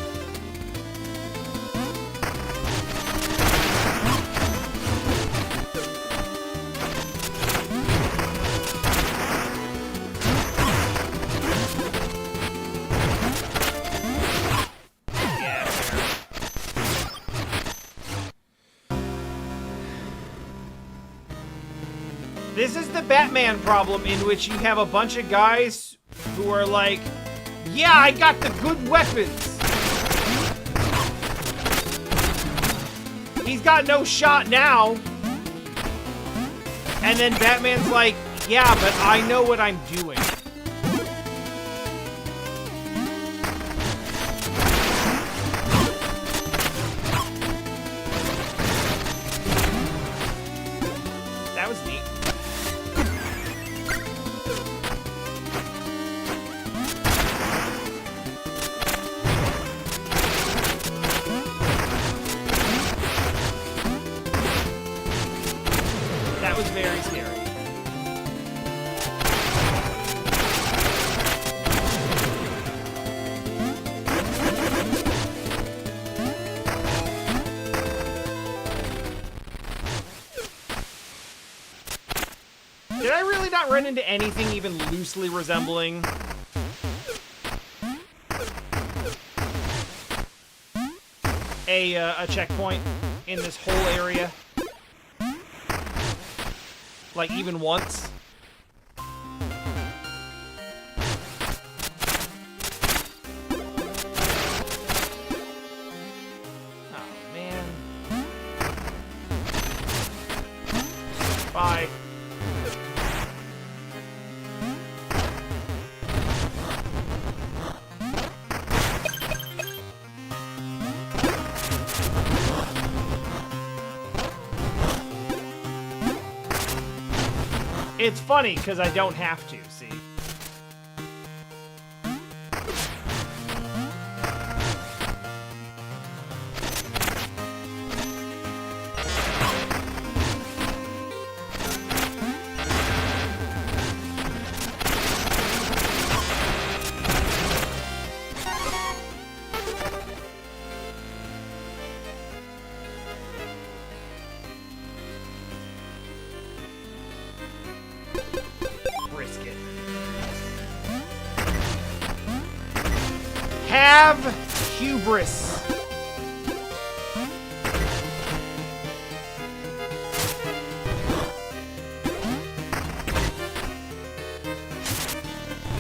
This is the Batman problem in which you have a bunch of guys who are like, yeah, I got the good weapons. He's got no shot now. And then Batman's like, yeah, but I know what I'm doing. not run into anything even loosely resembling a checkpoint in this whole area. Like, even once. Oh, man. Bye. It's funny, because I don't have to, see? Have hubris.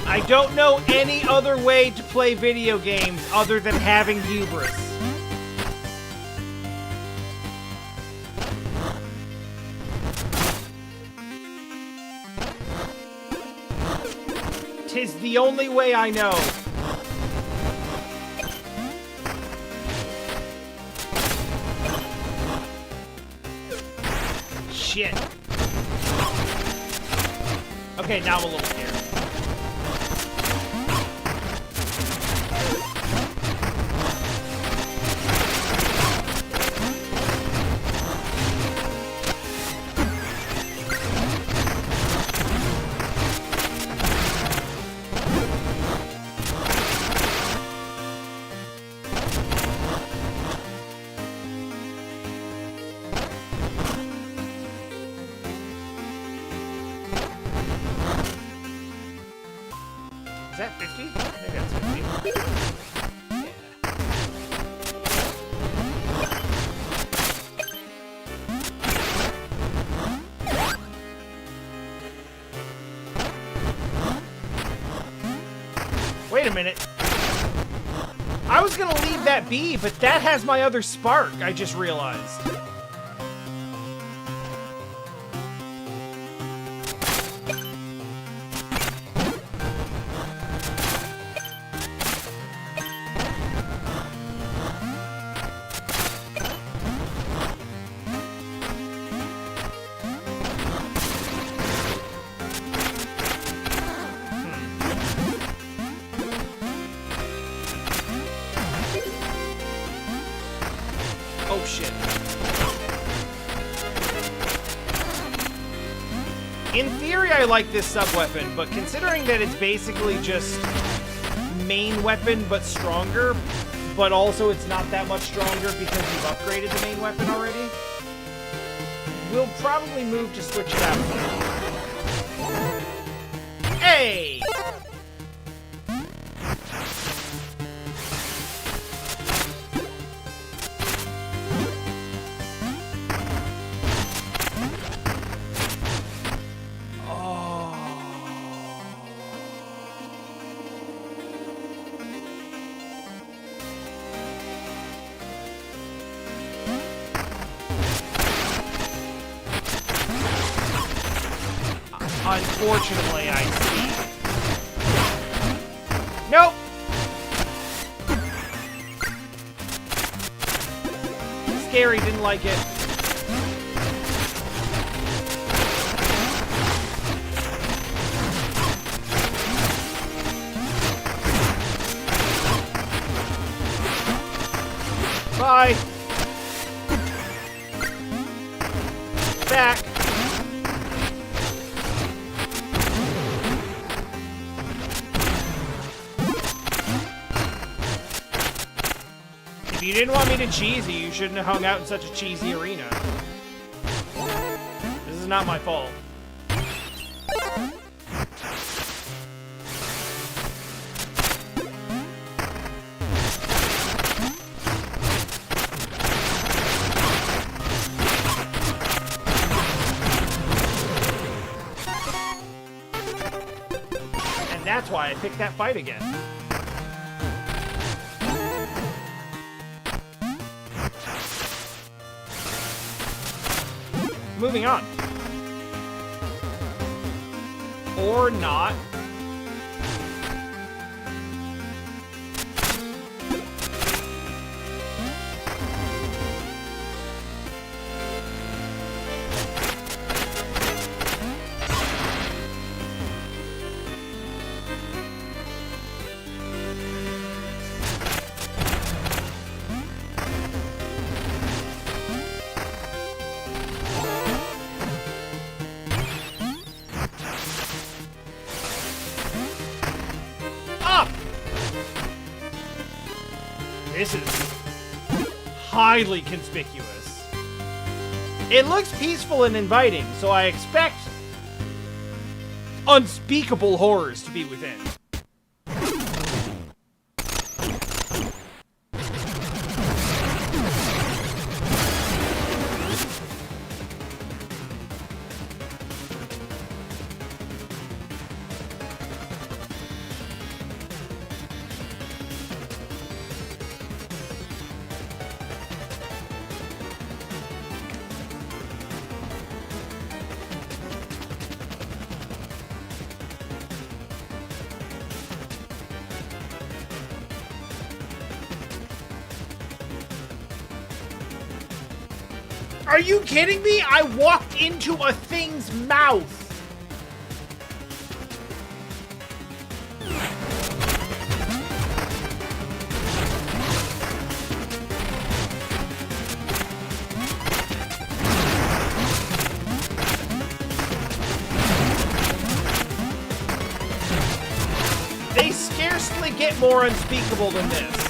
I don't know any other way to play video games other than having hubris. Tis the only way I know. Shit. Okay, now I'm a little scared. Is that 50? I think that's 50. Yeah. Wait a minute. I was gonna leave that be, but that has my other spark, I just realized. Oh shit. In theory, I like this sub-weapon, but considering that it's basically just main weapon but stronger, but also it's not that much stronger because you've upgraded the main weapon already, we'll probably move to switch it out. Hey! Unfortunately, I see. Nope! Scary, didn't like it. Bye! Back! If you didn't want me to cheesy, you shouldn't have hung out in such a cheesy arena. This is not my fault. why I picked that fight again. Moving on. Or not. This is highly conspicuous. It looks peaceful and inviting, so I expect unspeakable horrors to be within. Are you kidding me? I walked into a thing's mouth. They scarcely get more unspeakable than this.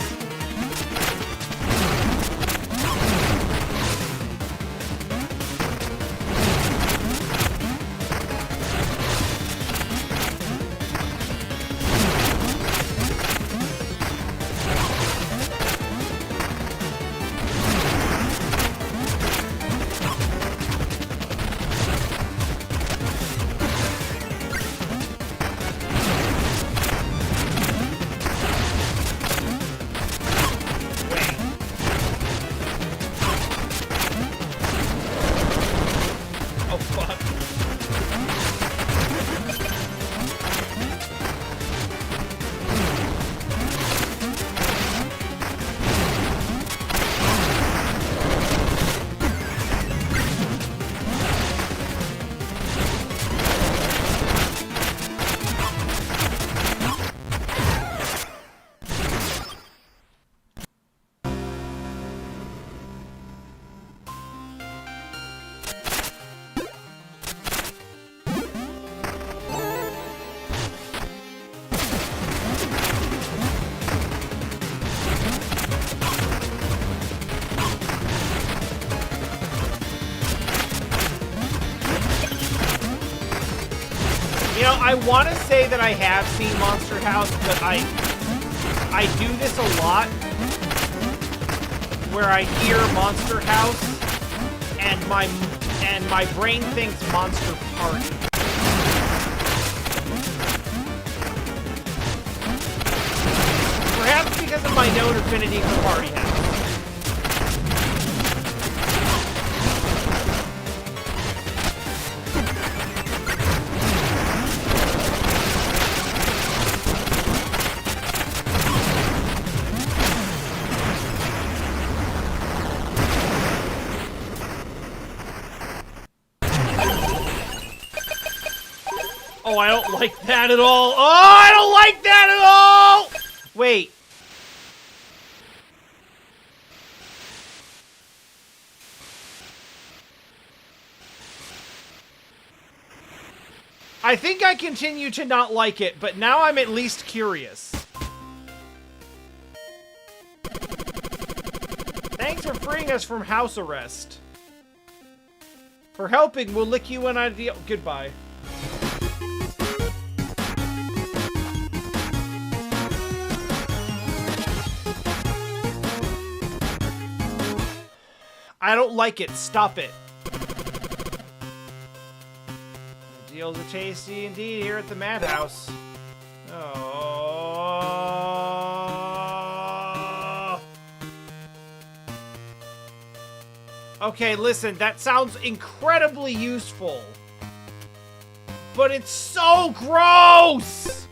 You know, I want to say that I have seen Monster House, but I do this a lot, where I hear Monster House, and my brain thinks Monster Party. Perhaps because of my known affinity for Party House. Oh, I don't like that at all. Oh, I don't like that at all! Wait. I think I continue to not like it, but now I'm at least curious. Thanks for freeing us from house arrest. For helping, we'll lick you when I deal. Goodbye. I don't like it. Stop it. The deals are tasty indeed here at the Madhouse. Oh. Okay, listen, that sounds incredibly useful. But it's so gross!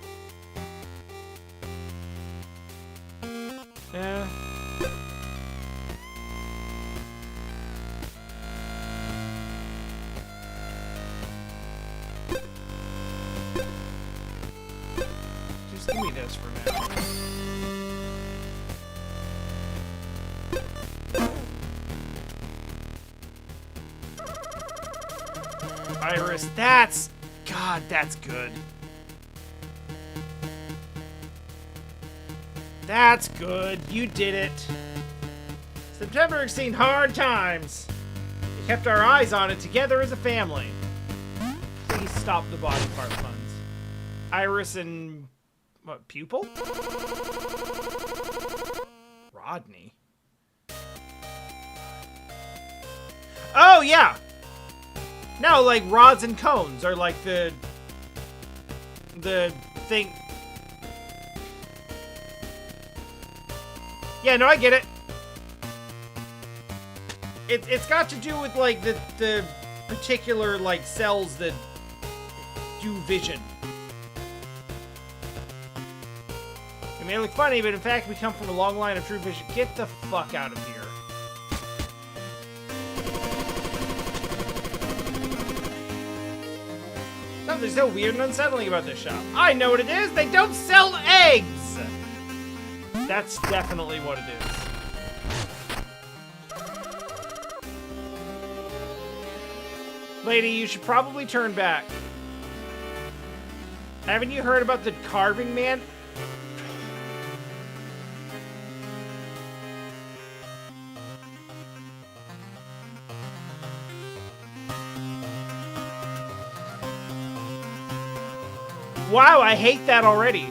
Yeah. Just give me this for now. Iris, that's... God, that's good. That's good. You did it. September has seen hard times. We kept our eyes on it together as a family. Please stop the body part puns. Iris and... what, pupil? Rodney. Oh, yeah! No, like, rods and cones are like the thing. Yeah, no, I get it. It's got to do with, like, the particular, like, cells that do vision. It may look funny, but in fact, we come from a long line of true vision. Get the fuck out of here. There's no weird and unsettling about this shop. I know what it is! They don't sell eggs! That's definitely what it is. Lady, you should probably turn back. Haven't you heard about the carving man? Wow, I hate that already.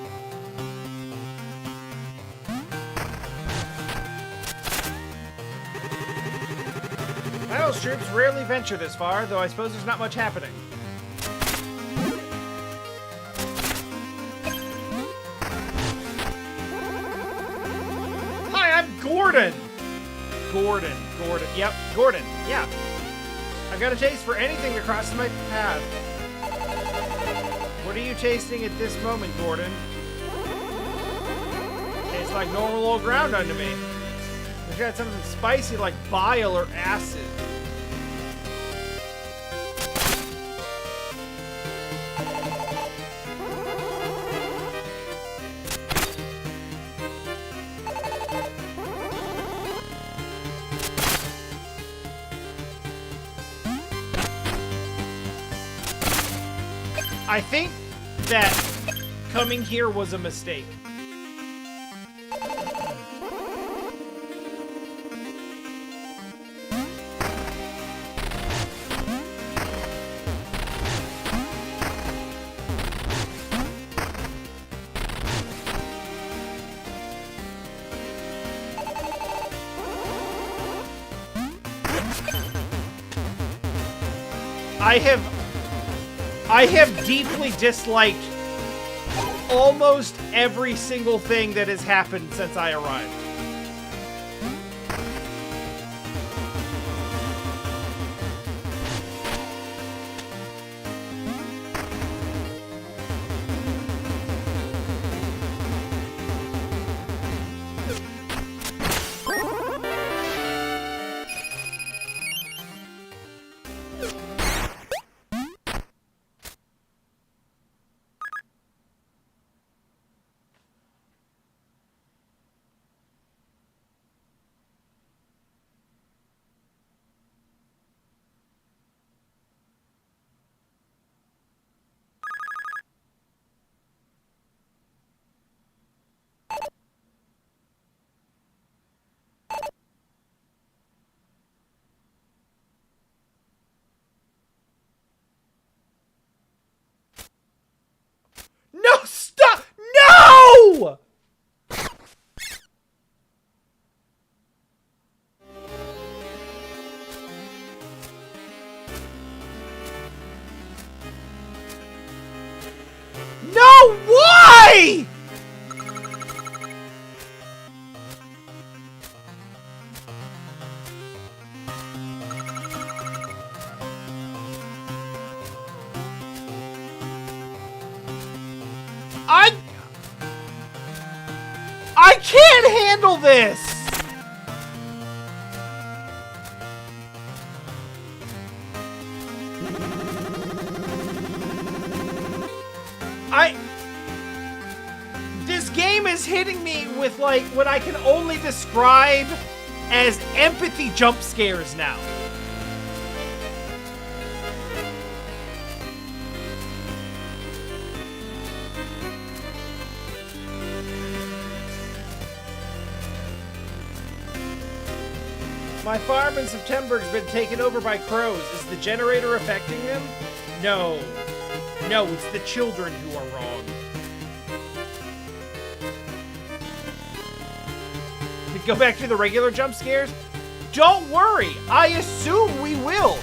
Miles troops rarely venture this far, though I suppose there's not much happening. Hi, I'm Gordon! Gordon. Yep, Gordon. Yeah. I've got a taste for anything that crosses my path. What are you tasting at this moment, Gordon? Tastes like normal old ground under me. Wish I had something spicy like bile or acid. I think that coming here was a mistake. I have deeply disliked almost every single thing that has happened since I arrived. can't handle this! This game is hitting me with, like, what I can only describe as empathy jump scares now. My farm in September has been taken over by crows. Is the generator affecting them? No. No, it's the children who are wrong. To go back to the regular jump scares? Don't worry, I assume we will.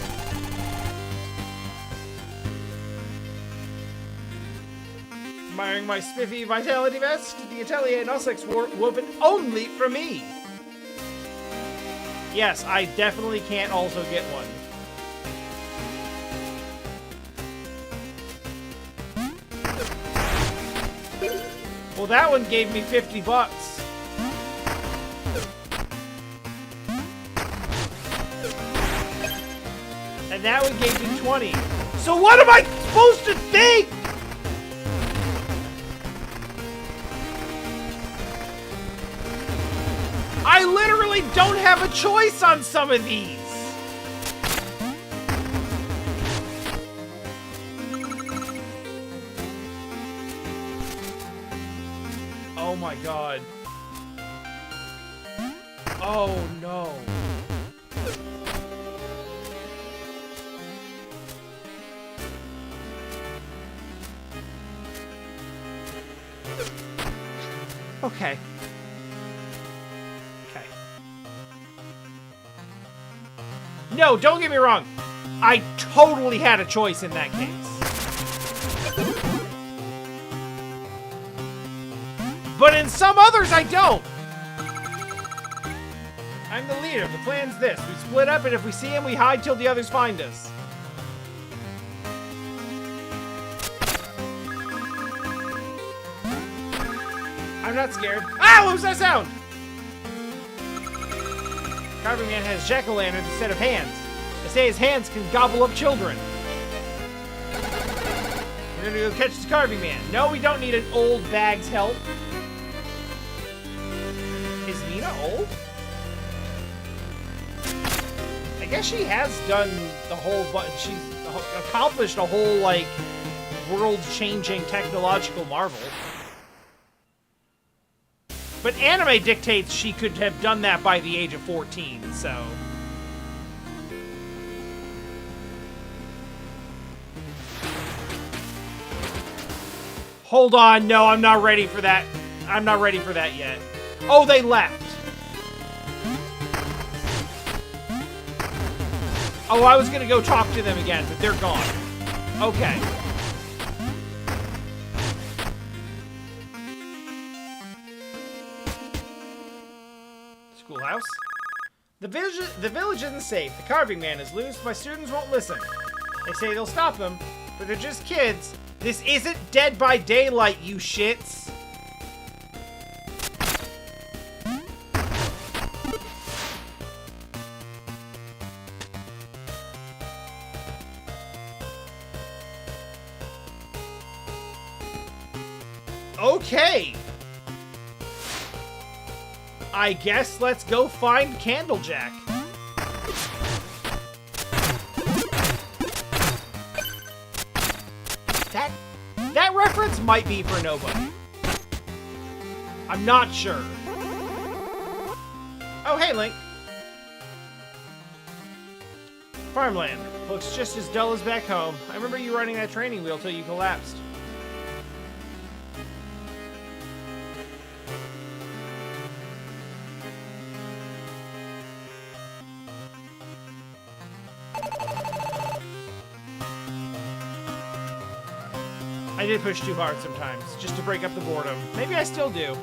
Admiring my spiffy vitality vest, the Atelier and Sussex woven only for me. Yes, I definitely can't also get one. Well, that one gave me 50 bucks. And that one gave me 20. So what am I supposed to think? I literally don't have a choice on some of these. Oh my god. Oh no. Okay. No, don't get me wrong. I totally had a choice in that case. But in some others, I don't. I'm the leader. The plan's this. We split up, and if we see him, we hide till the others find us. I'm not scared. Ah, what was that sound? Carving Man has jack-o'-lanterns instead of hands. They say his hands can gobble up children. We're gonna go catch the Carving Man. No, we don't need an old bag's help. Is Mina old? I guess she has done the whole, but she's accomplished a whole, like, world-changing technological marvel. But anime dictates she could have done that by the age of 14, so... Hold on, no, I'm not ready for that. I'm not ready for that yet. Oh, they left. Oh, I was gonna go talk to them again, but they're gone. Okay. Schoolhouse. The village isn't safe. The Carving Man is loose. My students won't listen. They say they'll stop him, but they're just kids. This isn't Dead by Daylight, you shits. Okay. I guess let's go find Candlejack. That reference might be for nobody. I'm not sure. Oh, hey, Link. Farmland. Looks just as dull as back home. I remember you running that training wheel till you collapsed. I did push too hard sometimes, just to break up the boredom. Maybe I still do.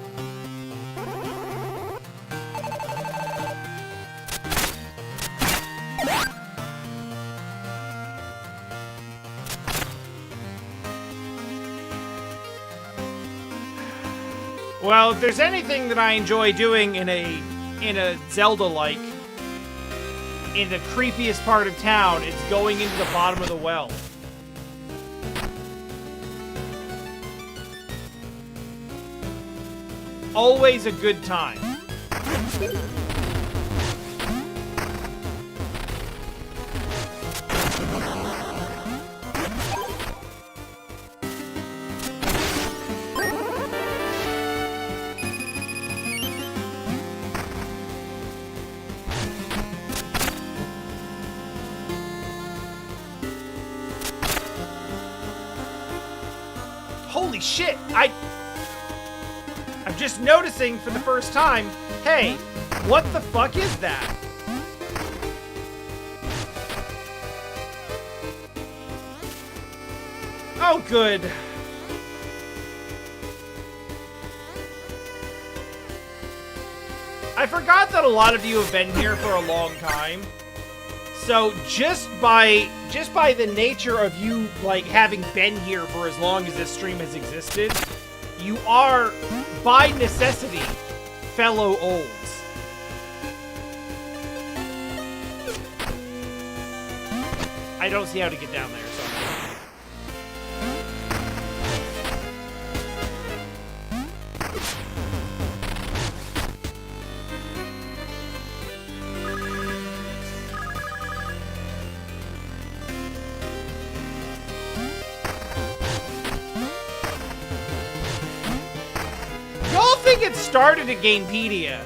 Well, if there's anything that I enjoy doing in a Zelda-like, in the creepiest part of town, it's going into the bottom of the well. Always a good time. Holy shit, I'm just noticing for the first time, hey, what the fuck is that? Oh, good. I forgot that a lot of you have been here for a long time. So just by the nature of you, like, having been here for as long as this stream has existed, you are, by necessity, fellow olds. I don't see how to get down there, so. It started at Gamepedia.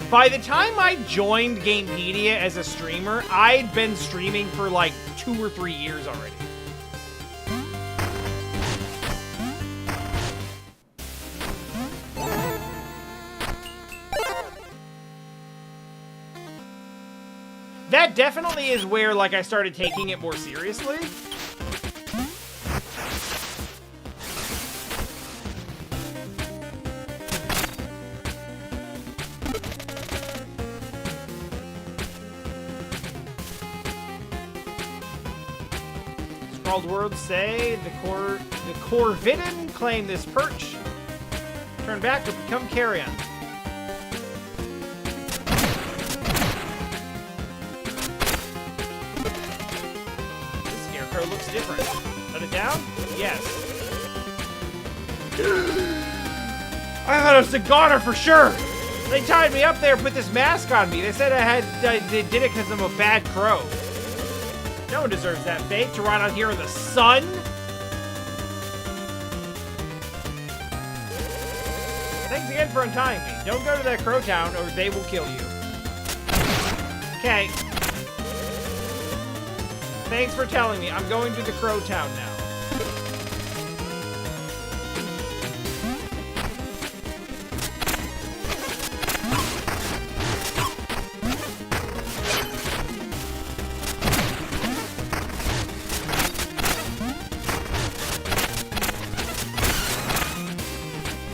By the time I joined Gamepedia as a streamer, I'd been streaming for like 2 or 3 years already. That definitely is where, like, I started taking it more seriously. Words say the Corvidin claim this perch. Turn back or become carrion. This scarecrow looks different. Let it down? Yes. I thought it was a goner for sure. They tied me up there and put this mask on me. They said they did it because I'm a bad crow. No one deserves that fate, to ride out here in the sun. Thanks again for untying me. Don't go to that crow town or they will kill you. Okay. Thanks for telling me. I'm going to the crow town now.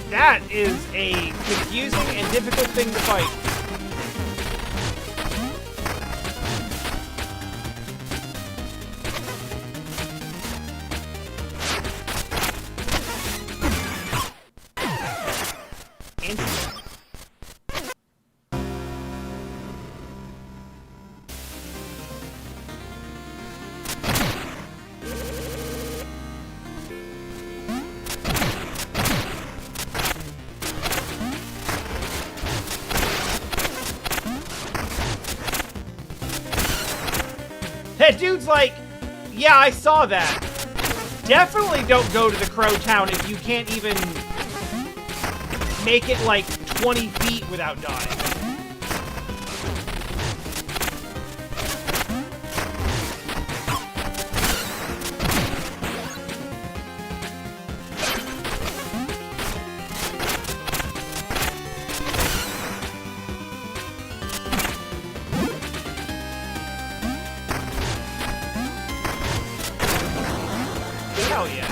That is a confusing and difficult thing to fight. That dude's like, yeah, I saw that. Definitely don't go to the crow town if you can't even make it like 20 feet without dying. Hell yeah.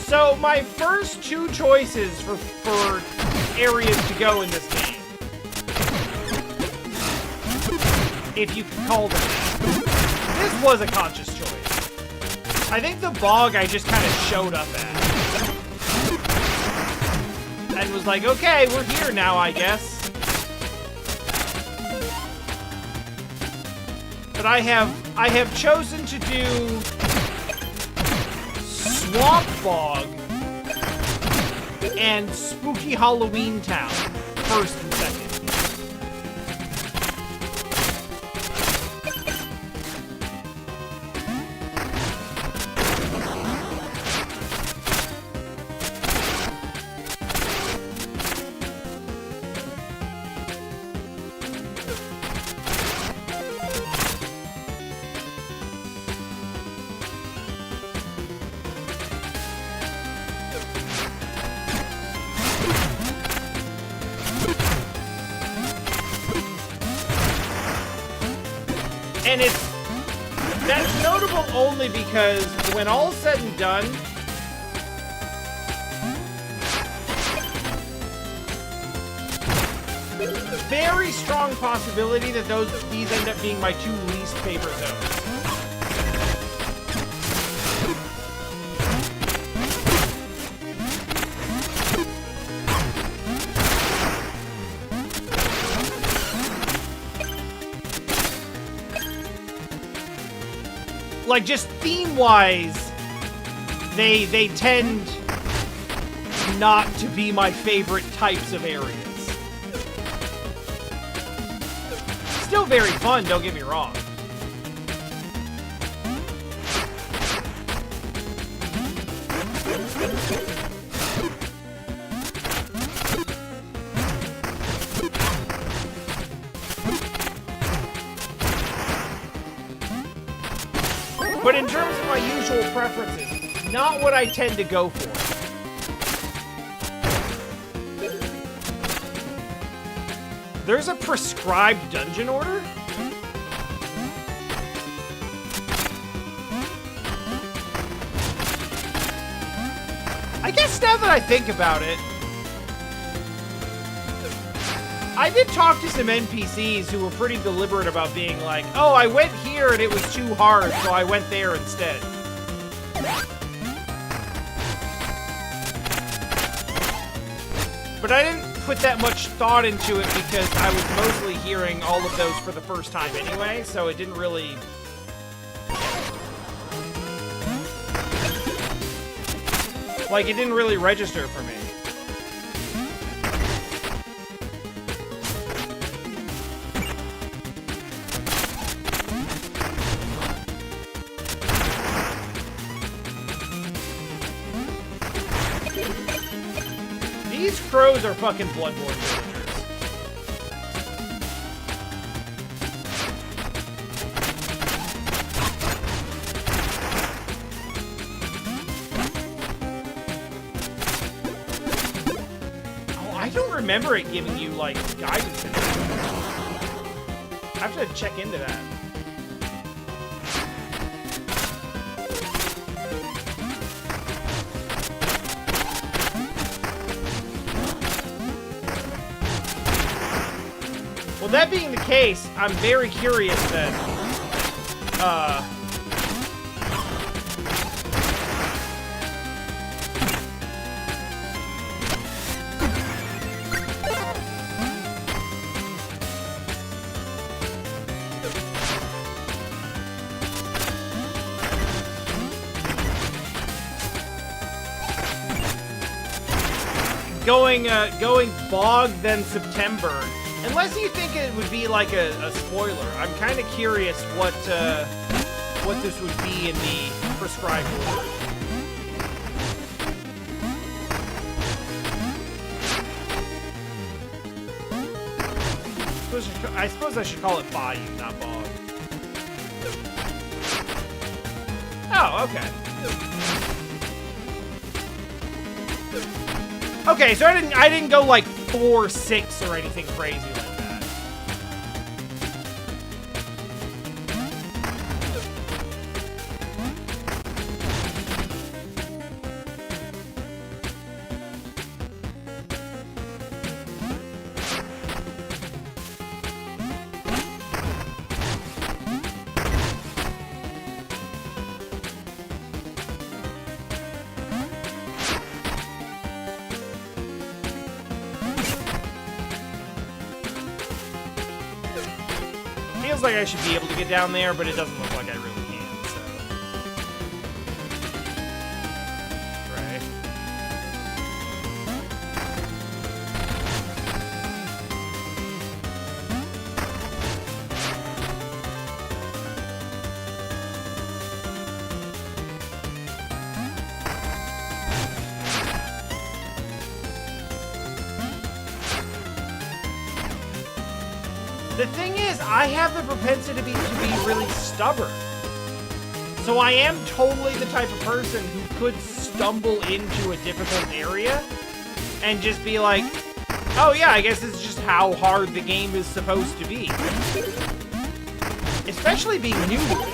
So my first two choices for areas to go in this game, if you can call them that, this was a conscious choice. I think the bog I just kind of showed up at. And was like, okay, we're here now, I guess. But I have chosen to do Swamp Bog and Spooky Halloween Town first and second. And that's notable only because when all's said and done, very strong possibility that these end up being my two least favorite zones. Like, just theme-wise, they tend not to be my favorite types of areas. Still very fun, don't get me wrong. But in terms of my usual preferences, not what I tend to go for. There's a prescribed dungeon order? I guess now that I think about it, I did talk to some NPCs who were pretty deliberate about being like, oh, I went here and it was too hard, so I went there instead. But I didn't put that much thought into it because I was mostly hearing all of those for the first time anyway, so it didn't really... Like, it didn't really register for me. These crows are fucking Bloodborne villagers. Oh, I don't remember it giving you, like, guidance in it. I have to check into that. Well, that being the case, I'm very curious then. Going bog then September. Unless you think it would be like a spoiler, I'm kind of curious what this would be in the prescribed order. I suppose I should call it Bayou, not Bog. Oh, okay. Okay, so I didn't go like 4-6 or anything crazy like that. feels like I should be able to get down there, but it doesn't look like I really can, so. Right. The thing is, I have the propensity to be really stubborn. So I am totally the type of person who could stumble into a difficult area and just be like, oh yeah, I guess this is just how hard the game is supposed to be. Especially being new to it.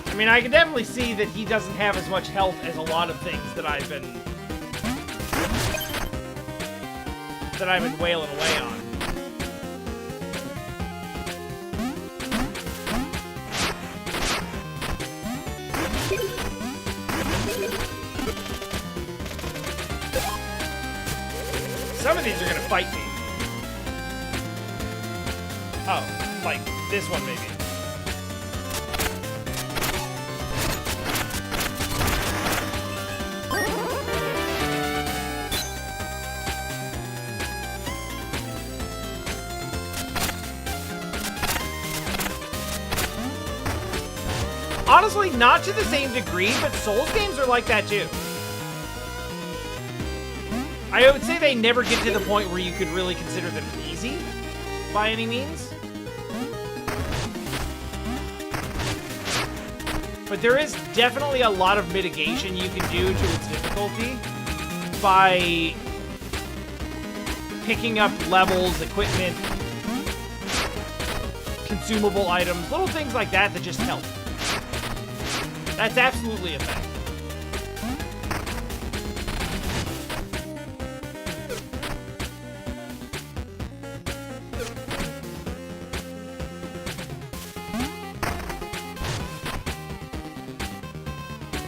I mean, I can definitely see that he doesn't have as much health as a lot of things that I've been wailing away on. Some of these are gonna fight me. Oh, like this one maybe. Honestly, not to the same degree, but Souls games are like that too. I would say they never get to the point where you could really consider them easy, by any means. But there is definitely a lot of mitigation you can do to its difficulty by picking up levels, equipment, consumable items, little things like that that just help. That's absolutely a fact.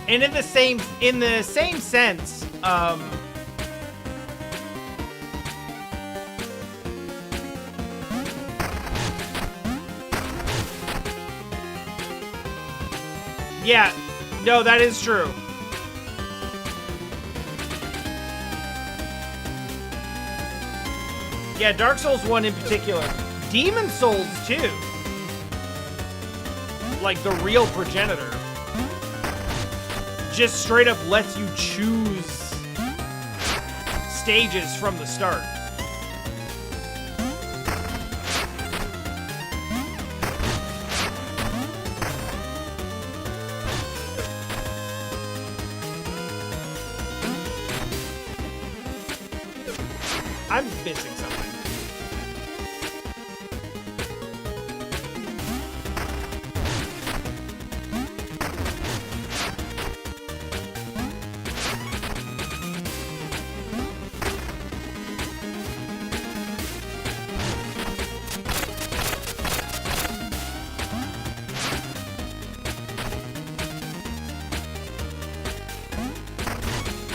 And in the same sense, yeah, no, that is true. Yeah, Dark Souls 1 in particular. Demon Souls 2. Like the real progenitor. Just straight up lets you choose stages from the start. I'm missing something.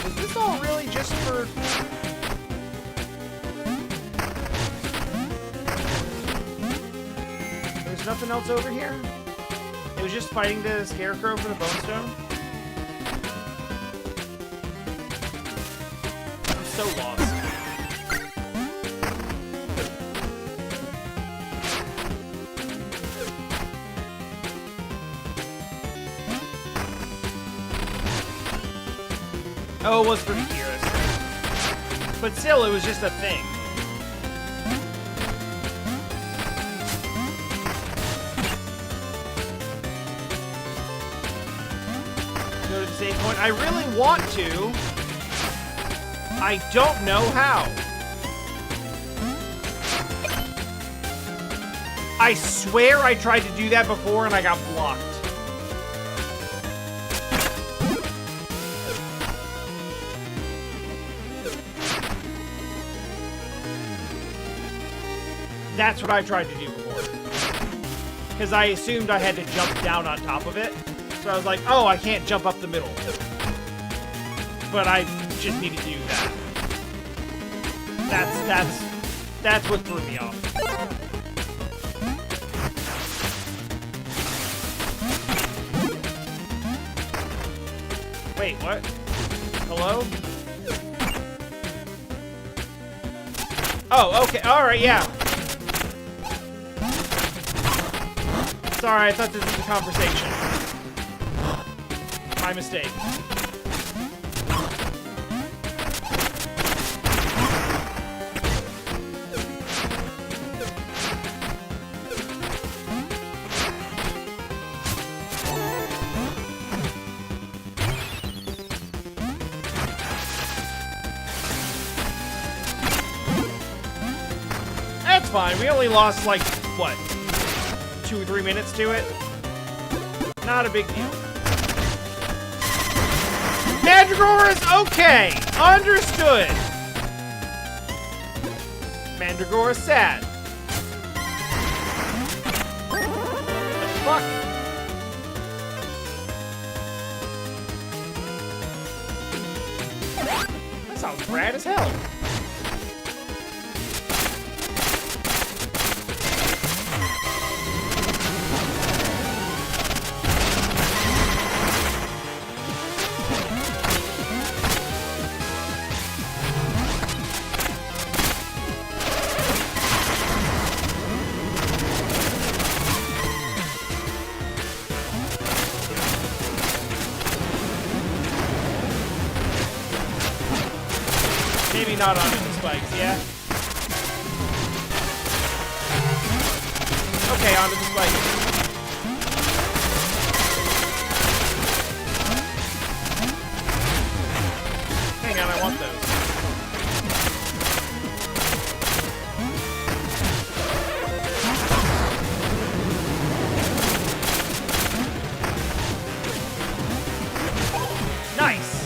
Is this all really just for... Nothing else over here? It was just fighting the scarecrow for the bone stone? I'm so lost. Oh, it was for the Kira. But still, it was just a thing. Go to the save point. I really want to. I don't know how. I swear I tried to do that before and I got blocked. That's what I tried to do before. Because I assumed I had to jump down on top of it. So I was like, oh, I can't jump up the middle. But I just need to do that. That's what threw me off. Wait, what? Hello? Oh, okay. Alright, yeah. Sorry, I thought this was a conversation. My mistake. That's fine. We only lost, like, what? 2 or 3 minutes to it? Not a big deal. Mandragora is okay! Understood! Mandragora is sad. What the fuck? That sounds rad as hell. Maybe not onto the spikes, yeah? Okay, onto the spikes. Hang on, I want those. Nice!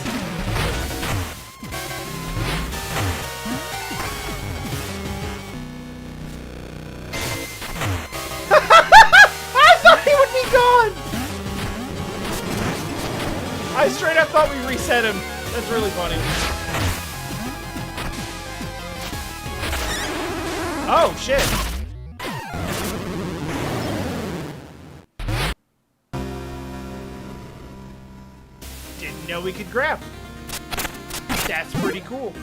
I straight up thought we reset him. That's really funny. Oh, shit. Didn't know we could grab. That's pretty cool.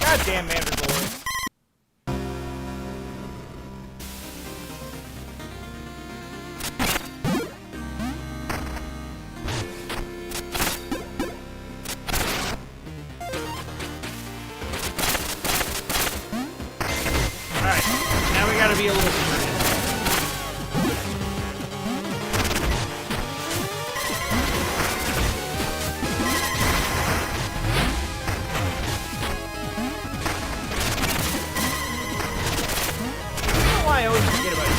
Goddamn mandragores. Alright, now we gotta be a little serious. I always forget about it.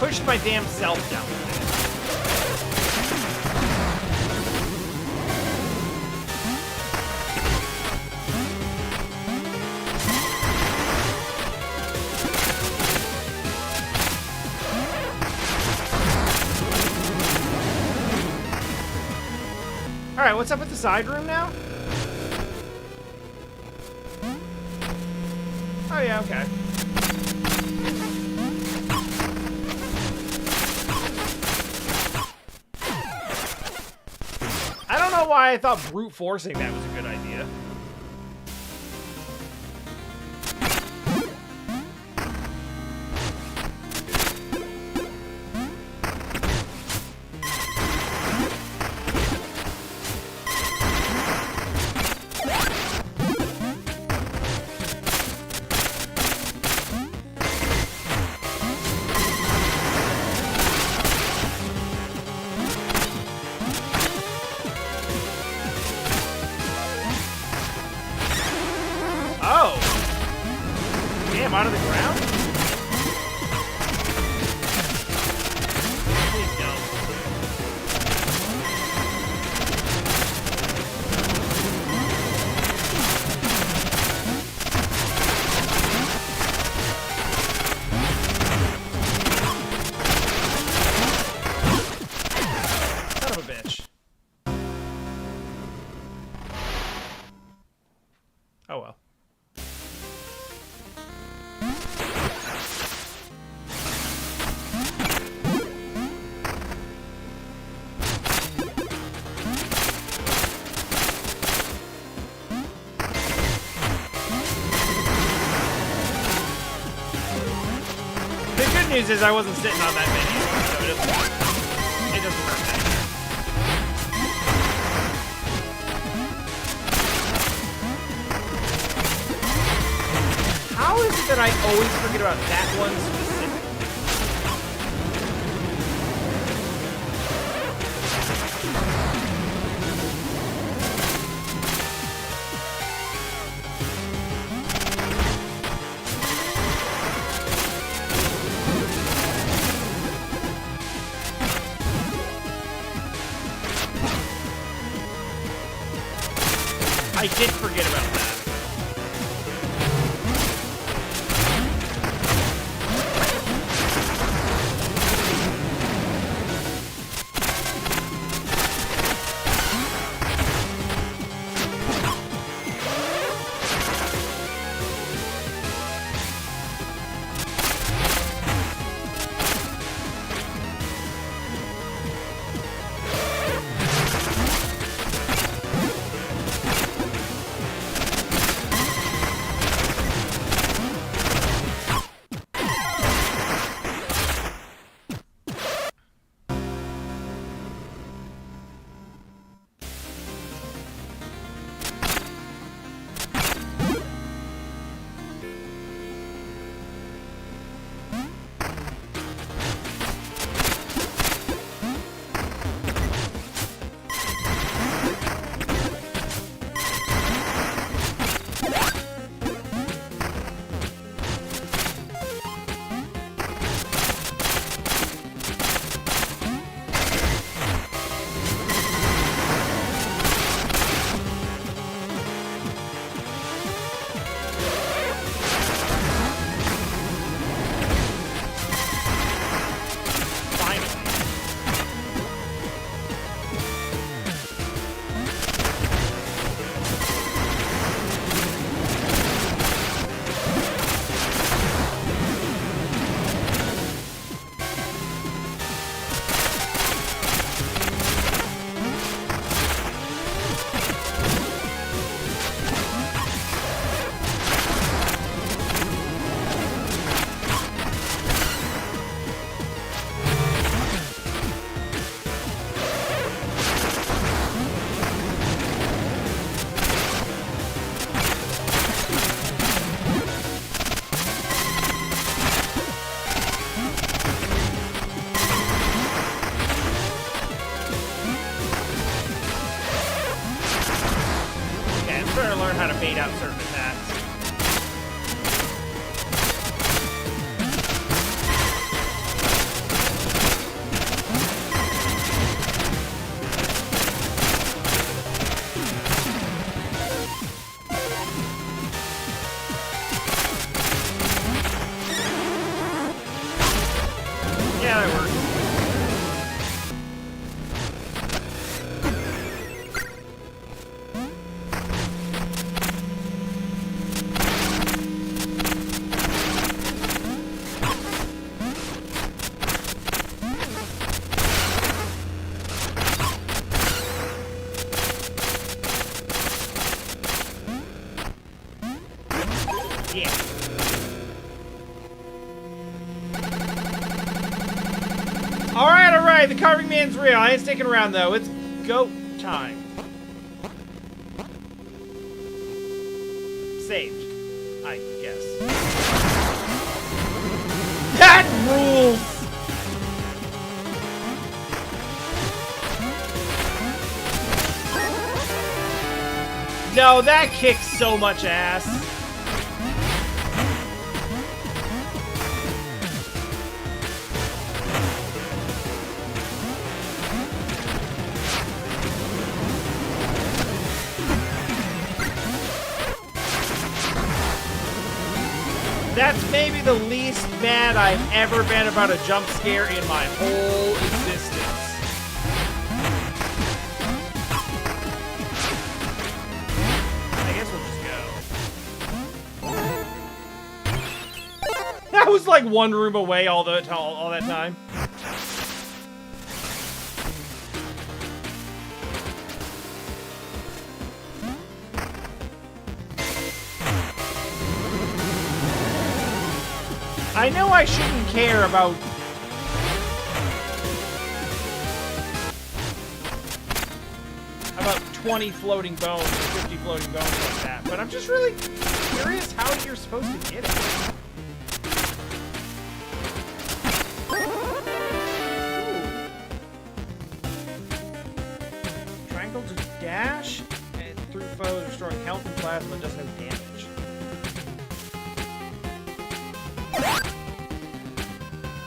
pushed my damn self down the pit. Alright, what's up with the side room now? Oh yeah, okay. I don't know why I thought brute forcing that was a good idea. Damn, out of the ground? Please don't. Son of a bitch. Oh well. The good news is I wasn't sitting on that menu, so it doesn't hurt that. How is it that I always forget about that one specifically? I did forget about that. Yeah. Alright, the carving man's real. I ain't sticking around, though. It's go time. Saved, I guess. That rules! No, that kicks so much ass. That's maybe the least mad I've ever been about a jump scare in my whole existence. I guess we'll just go. That was like one room away all that time. I know I shouldn't care about... about 20 floating bones or 50 floating bones like that, but I'm just really curious how you're supposed to get it. Ooh. Triangle to dash, and through foes, restoring health and plasma does no damage.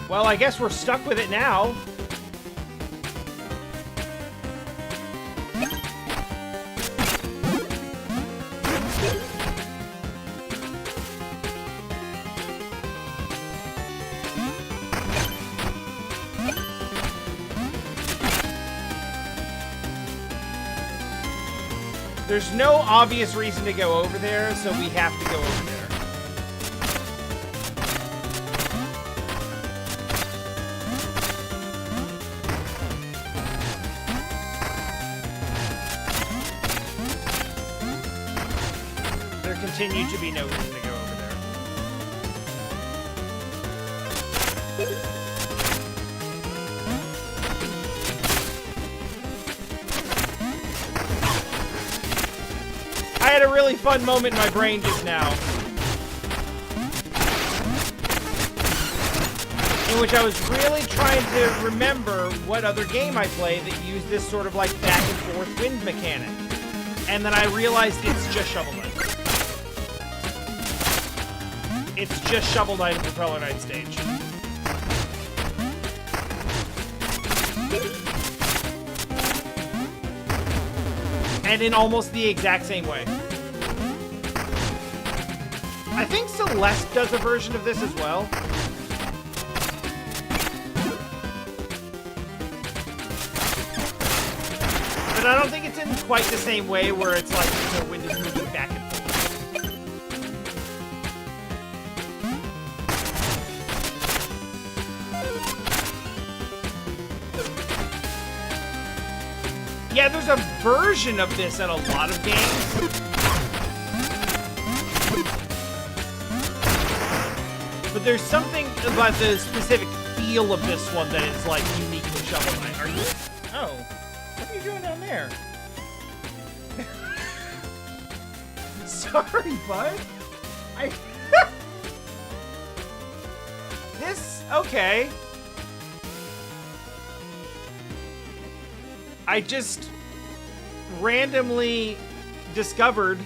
Well, I guess we're stuck with it now. There's no obvious reason to go over there, so we have to go over there. Continue to be no reason to go over there. I had a really fun moment in my brain just now, in which I was really trying to remember what other game I played that used this sort of like back and forth wind mechanic. And then I realized it's just Shovel Knight. It's just Shovel Knight and Propeller Knight stage. And in almost the exact same way. I think Celeste does a version of this as well. But I don't think it's in quite the same way where it's like the wind is moving back and forth. Yeah, there's a version of this in a lot of games. But there's something about the specific feel of this one that is, like, unique to Shovel Knight. Are you... Oh. What are you doing down there? Sorry, bud. This... Okay. I just randomly discovered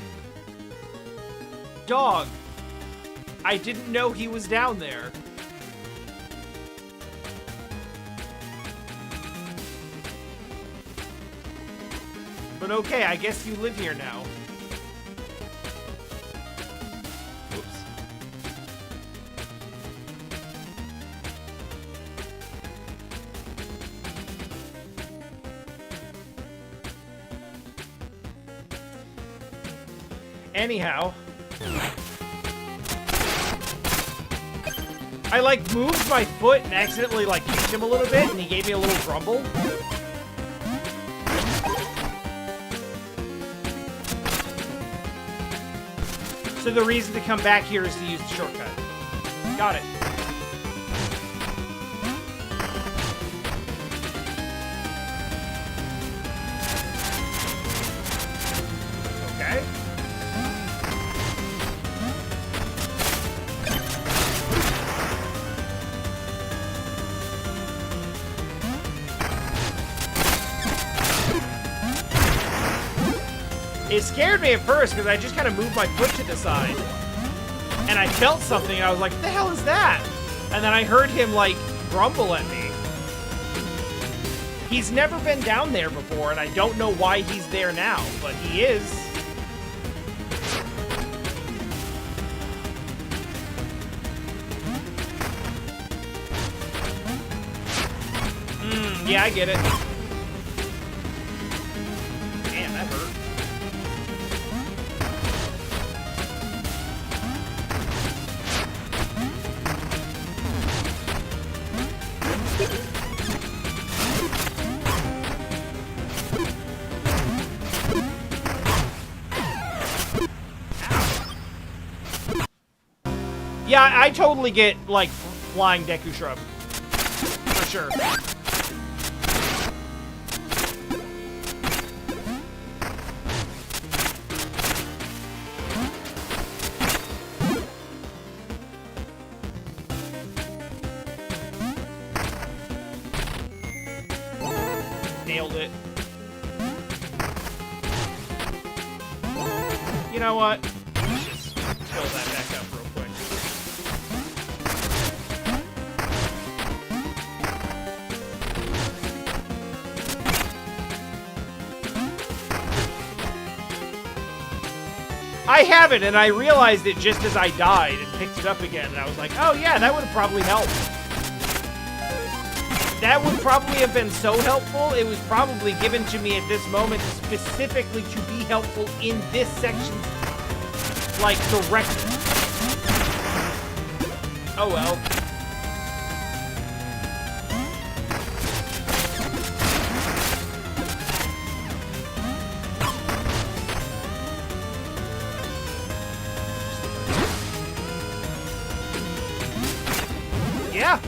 dog. I didn't know he was down there. But okay, I guess you live here now. Oops. Anyhow, I like moved my foot and accidentally like kicked him a little bit, and he gave me a little grumble. So the reason to come back here is to use the shortcut. Got it. Okay. It scared me at first because I just kind of moved my foot to the side. And I felt something and I was like, what the hell is that? And then I heard him like grumble at me. He's never been down there before and I don't know why he's there now, but he is. Yeah, I get it. Damn, that hurt. Yeah, I totally get, like, flying Deku Shrub. For sure. Nailed it. You know what? Let's just fill that back up real quick. I have it, and I realized it just as I died and picked it up again, and I was like, oh yeah, that would have probably helped. That would probably have been so helpful. It was probably given to me at this moment specifically to be helpful in this section, like, directly. Oh well. Yeah.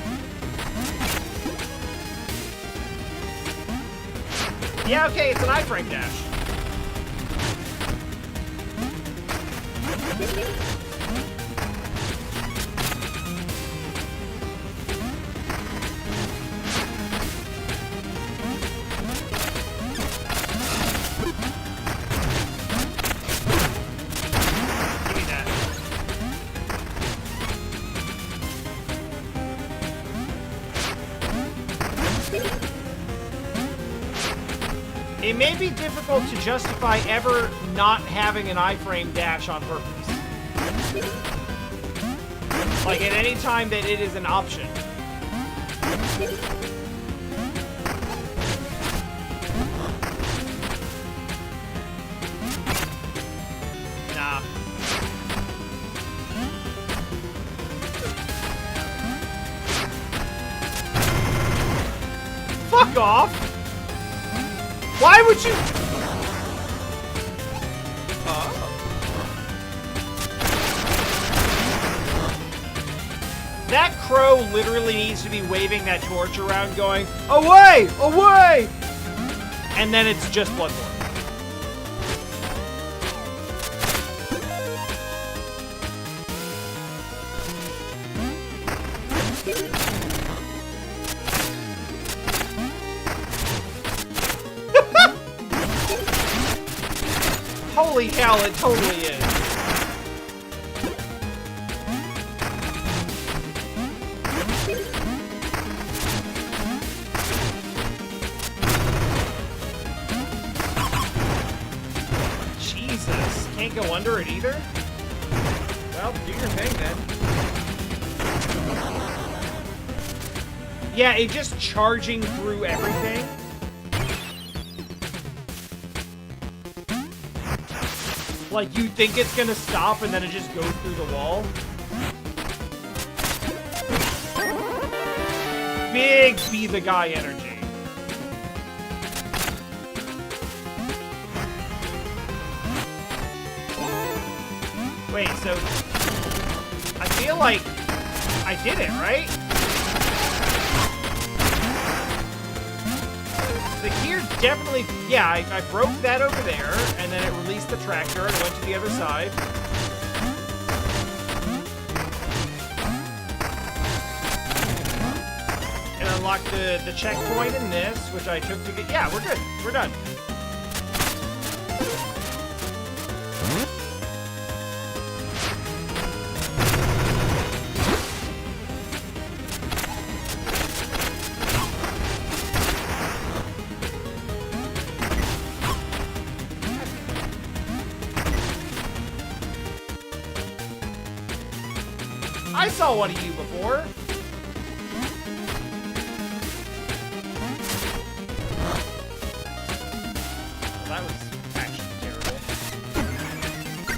Yeah, okay, it's an iframe dash. Give me that. It may be difficult to justify ever not having an iframe dash on purpose. Like at any time that it is an option. Nah. Fuck off! Why would you? That crow literally needs to be waving that torch around going, away! Away! And then it's just Bloodborne. Holy hell, it totally is. Jesus, can't go under it either? Well, do your thing then. Yeah, it just charging through everything. Like, you think it's gonna stop and then it just goes through the wall? Big be the guy energy. Wait. so I feel like I did it, right? The gear definitely, yeah, I broke that over there, and then it released the tractor and went to the other side. And unlocked the checkpoint in this, which I took to get, yeah, we're good. We're done. I saw one of you before. Well, that was actually terrible.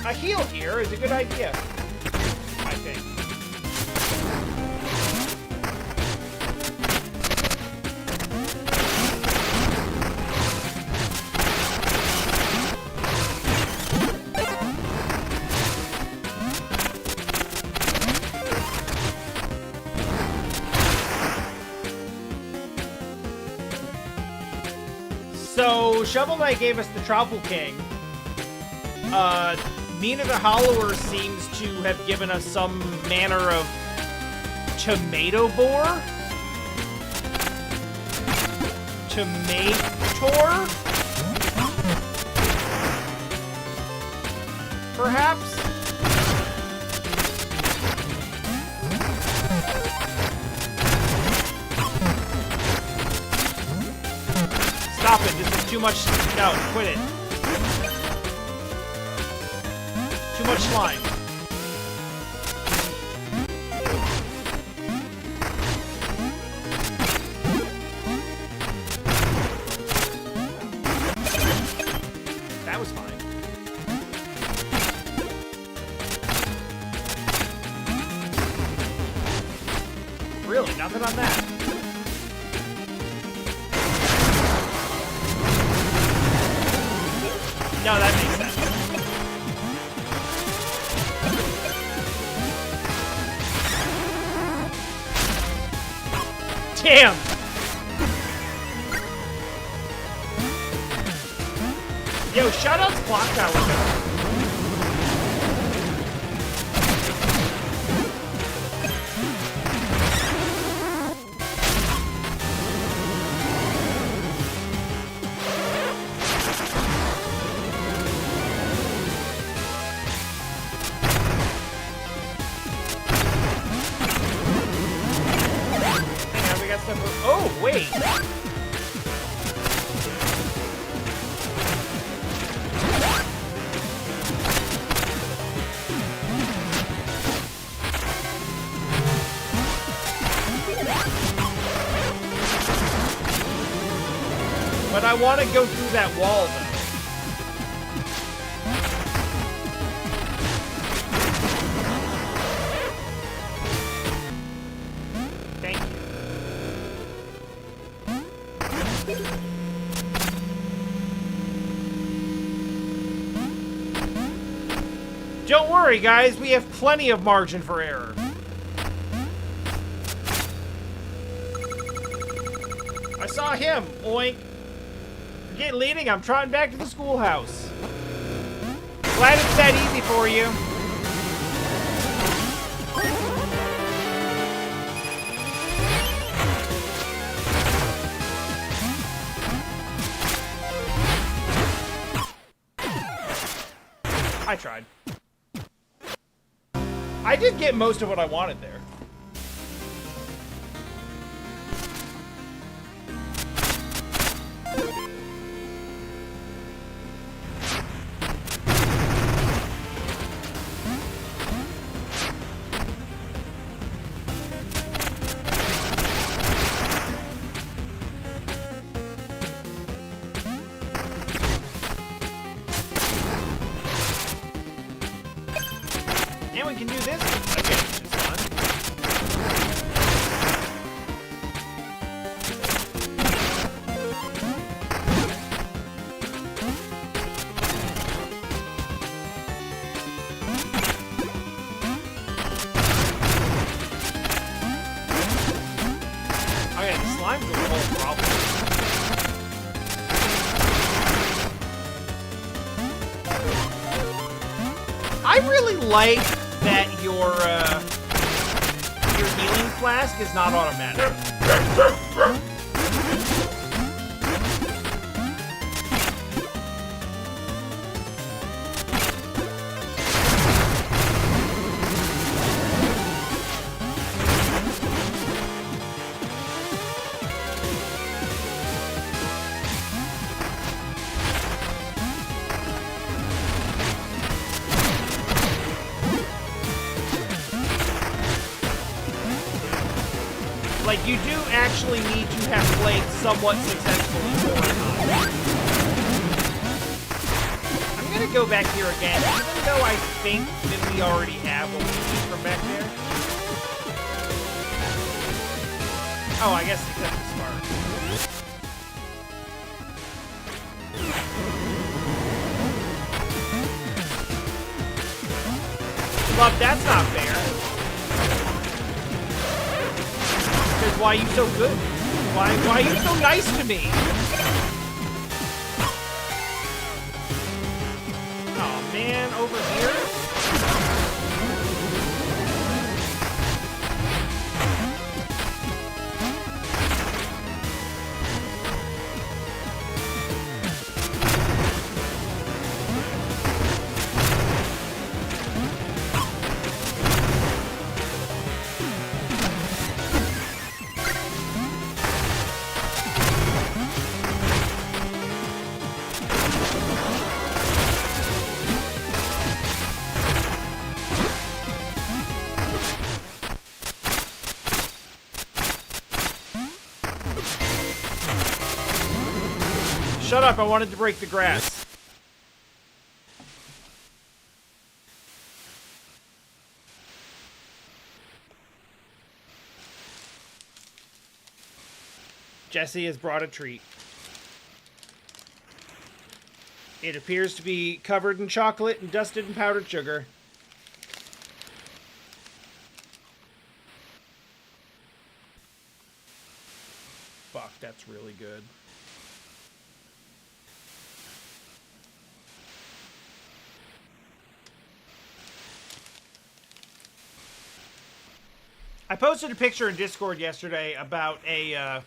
A heal here is a good idea, I think. So, Shovel Knight gave us the Truffle King. Mina the Hollower seems to have given us some manner of tomato boar? Tomator? Perhaps? Stop it, this is too much. No, quit it. Too much slime. That was fine. Really, nothing on that. No, that makes sense. Damn! Yo, shoutouts Clock Tower though. Oh, wait! But I want to go through that wall, though. Don't worry, guys. We have plenty of margin for error. I saw him. Oink. Forget leading. I'm trotting back to the schoolhouse. Glad it's that easy for you. I tried. I did get most of what I wanted there. And we can do this again, which is fun. slimes are the whole problem. I really like that your healing flask is not automatic. Like, you do actually need to have played somewhat successfully for it. I'm gonna go back here again, even though I think that we already have what we need from back there. Oh, I guess except the spark. Love, that's not fair. Why are you so good? Why are you so nice to me? Oh man, over here? Shut up, I wanted to break the grass. Jesse has brought a treat. It appears to be covered in chocolate and dusted in powdered sugar. Fuck, that's really good. I posted a picture in Discord yesterday about a,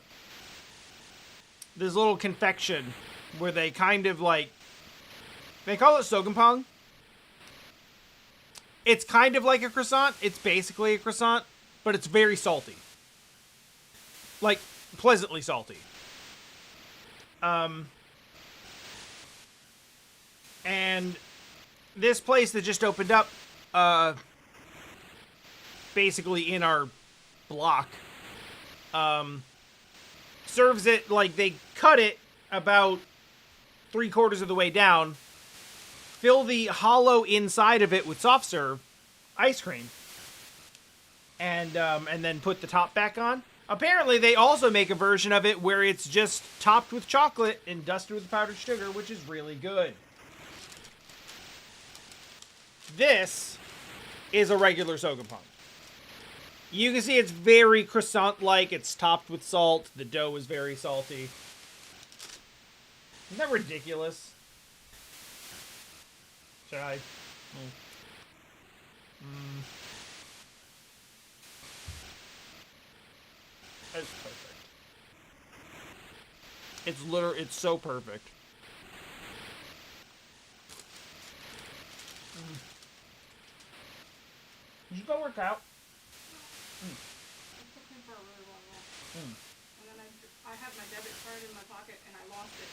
this little confection where they kind of like, they call it Sogampong. It's kind of like a croissant. It's basically a croissant, but it's very salty. Like, pleasantly salty. And this place that just opened up, basically in our block, serves it like they cut it about 3/4 of the way down, fill the hollow inside of it with soft serve ice cream, and then put the top back on. Apparently they also make a version of it where it's just topped with chocolate and dusted with powdered sugar, which is really good. This is a regular Sogampong. You can see it's very croissant-like. It's topped with salt. The dough is very salty. Isn't that ridiculous? Should I? It's perfect. It's so perfect. Did you go work out? It took me for a really long walk. And then I had my debit card in my pocket and I lost it.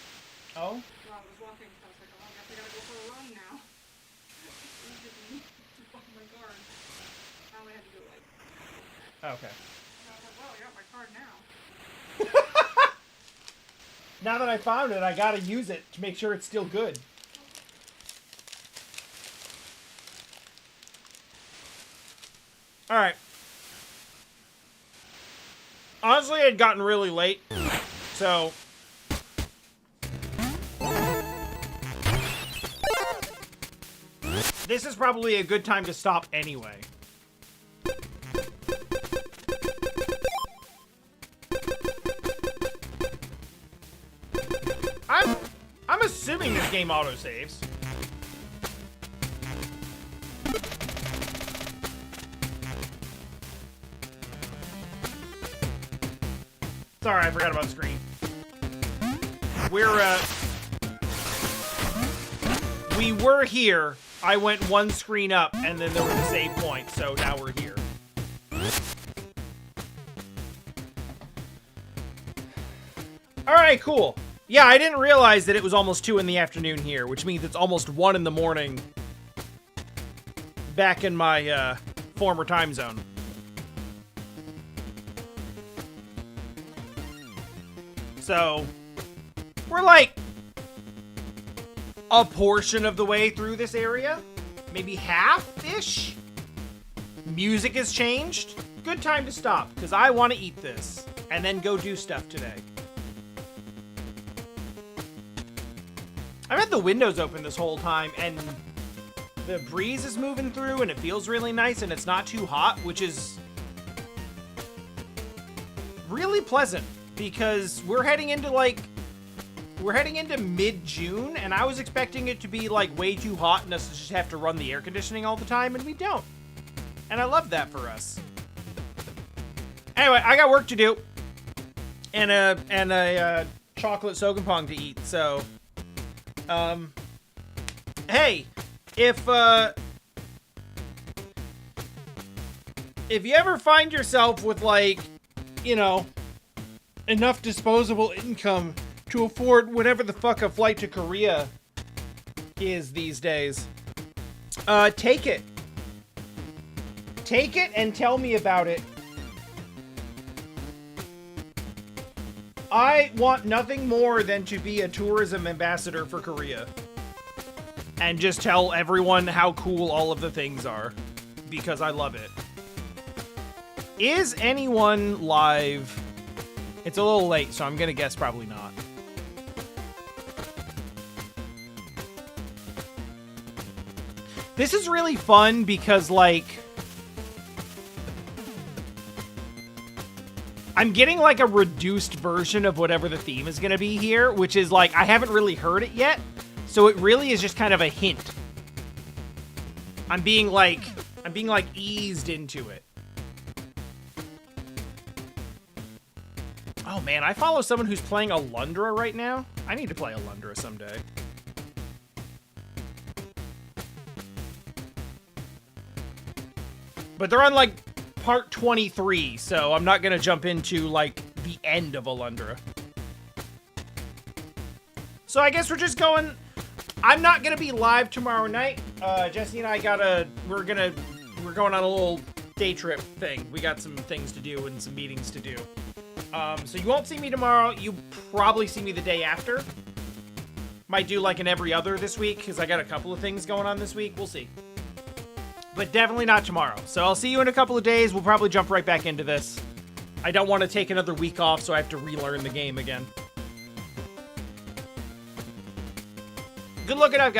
Oh? While I was walking, so I was like, oh, I guess I gotta go for a run now. It didn't me to find my card. I only had to do like. Okay. And I was like, well, I got my card now. Now that I found it, I gotta use it to make sure it's still good. Alright. Honestly, it had gotten really late, so... This is probably a good time to stop anyway. assuming this game autosaves. Sorry, I forgot about screen. We were here. I went one screen up, and then there was a save point, so now we're here. Alright, cool. Yeah, I didn't realize that it was almost 2 in the afternoon here, which means it's almost 1 in the morning back in my former time zone. So, we're like a portion of the way through this area. Maybe half-ish? Music has changed. Good time to stop, because I want to eat this and then go do stuff today. I've had the windows open this whole time, and the breeze is moving through, and it feels really nice, and it's not too hot, which is really pleasant, because we're heading into mid-June, and I was expecting it to be, like, way too hot and us to just have to run the air conditioning all the time, and we don't. And I love that for us. Anyway, I got work to do, and a chocolate Sogenpong to eat, so... hey, if you ever find yourself with, like, you know, enough disposable income to afford whatever the fuck a flight to Korea is these days, take it. Take it and tell me about it. I want nothing more than to be a tourism ambassador for Korea. And just tell everyone how cool all of the things are. Because I love it. Is anyone live? It's a little late, so I'm gonna guess probably not. This is really fun because, like... I'm getting, like, a reduced version of whatever the theme is gonna be here, which is, like, I haven't really heard it yet, so it really is just kind of a hint. I'm being, like, eased into it. Oh, man, I follow someone who's playing Alundra right now. I need to play Alundra someday. But they're on, like, part 23, so I'm not gonna jump into, like, the end of Alundra. So I guess we're just going... I'm not gonna be live tomorrow night. Jesse and I we're going on a little day trip thing. We got some things to do and some meetings to do. So you won't see me tomorrow. You probably see me the day after. Might do, like, an every other this week, because I got a couple of things going on this week. We'll see. But definitely not tomorrow. So I'll see you in a couple of days. We'll probably jump right back into this. I don't want to take another week off, so I have to relearn the game again. Good looking out, guys.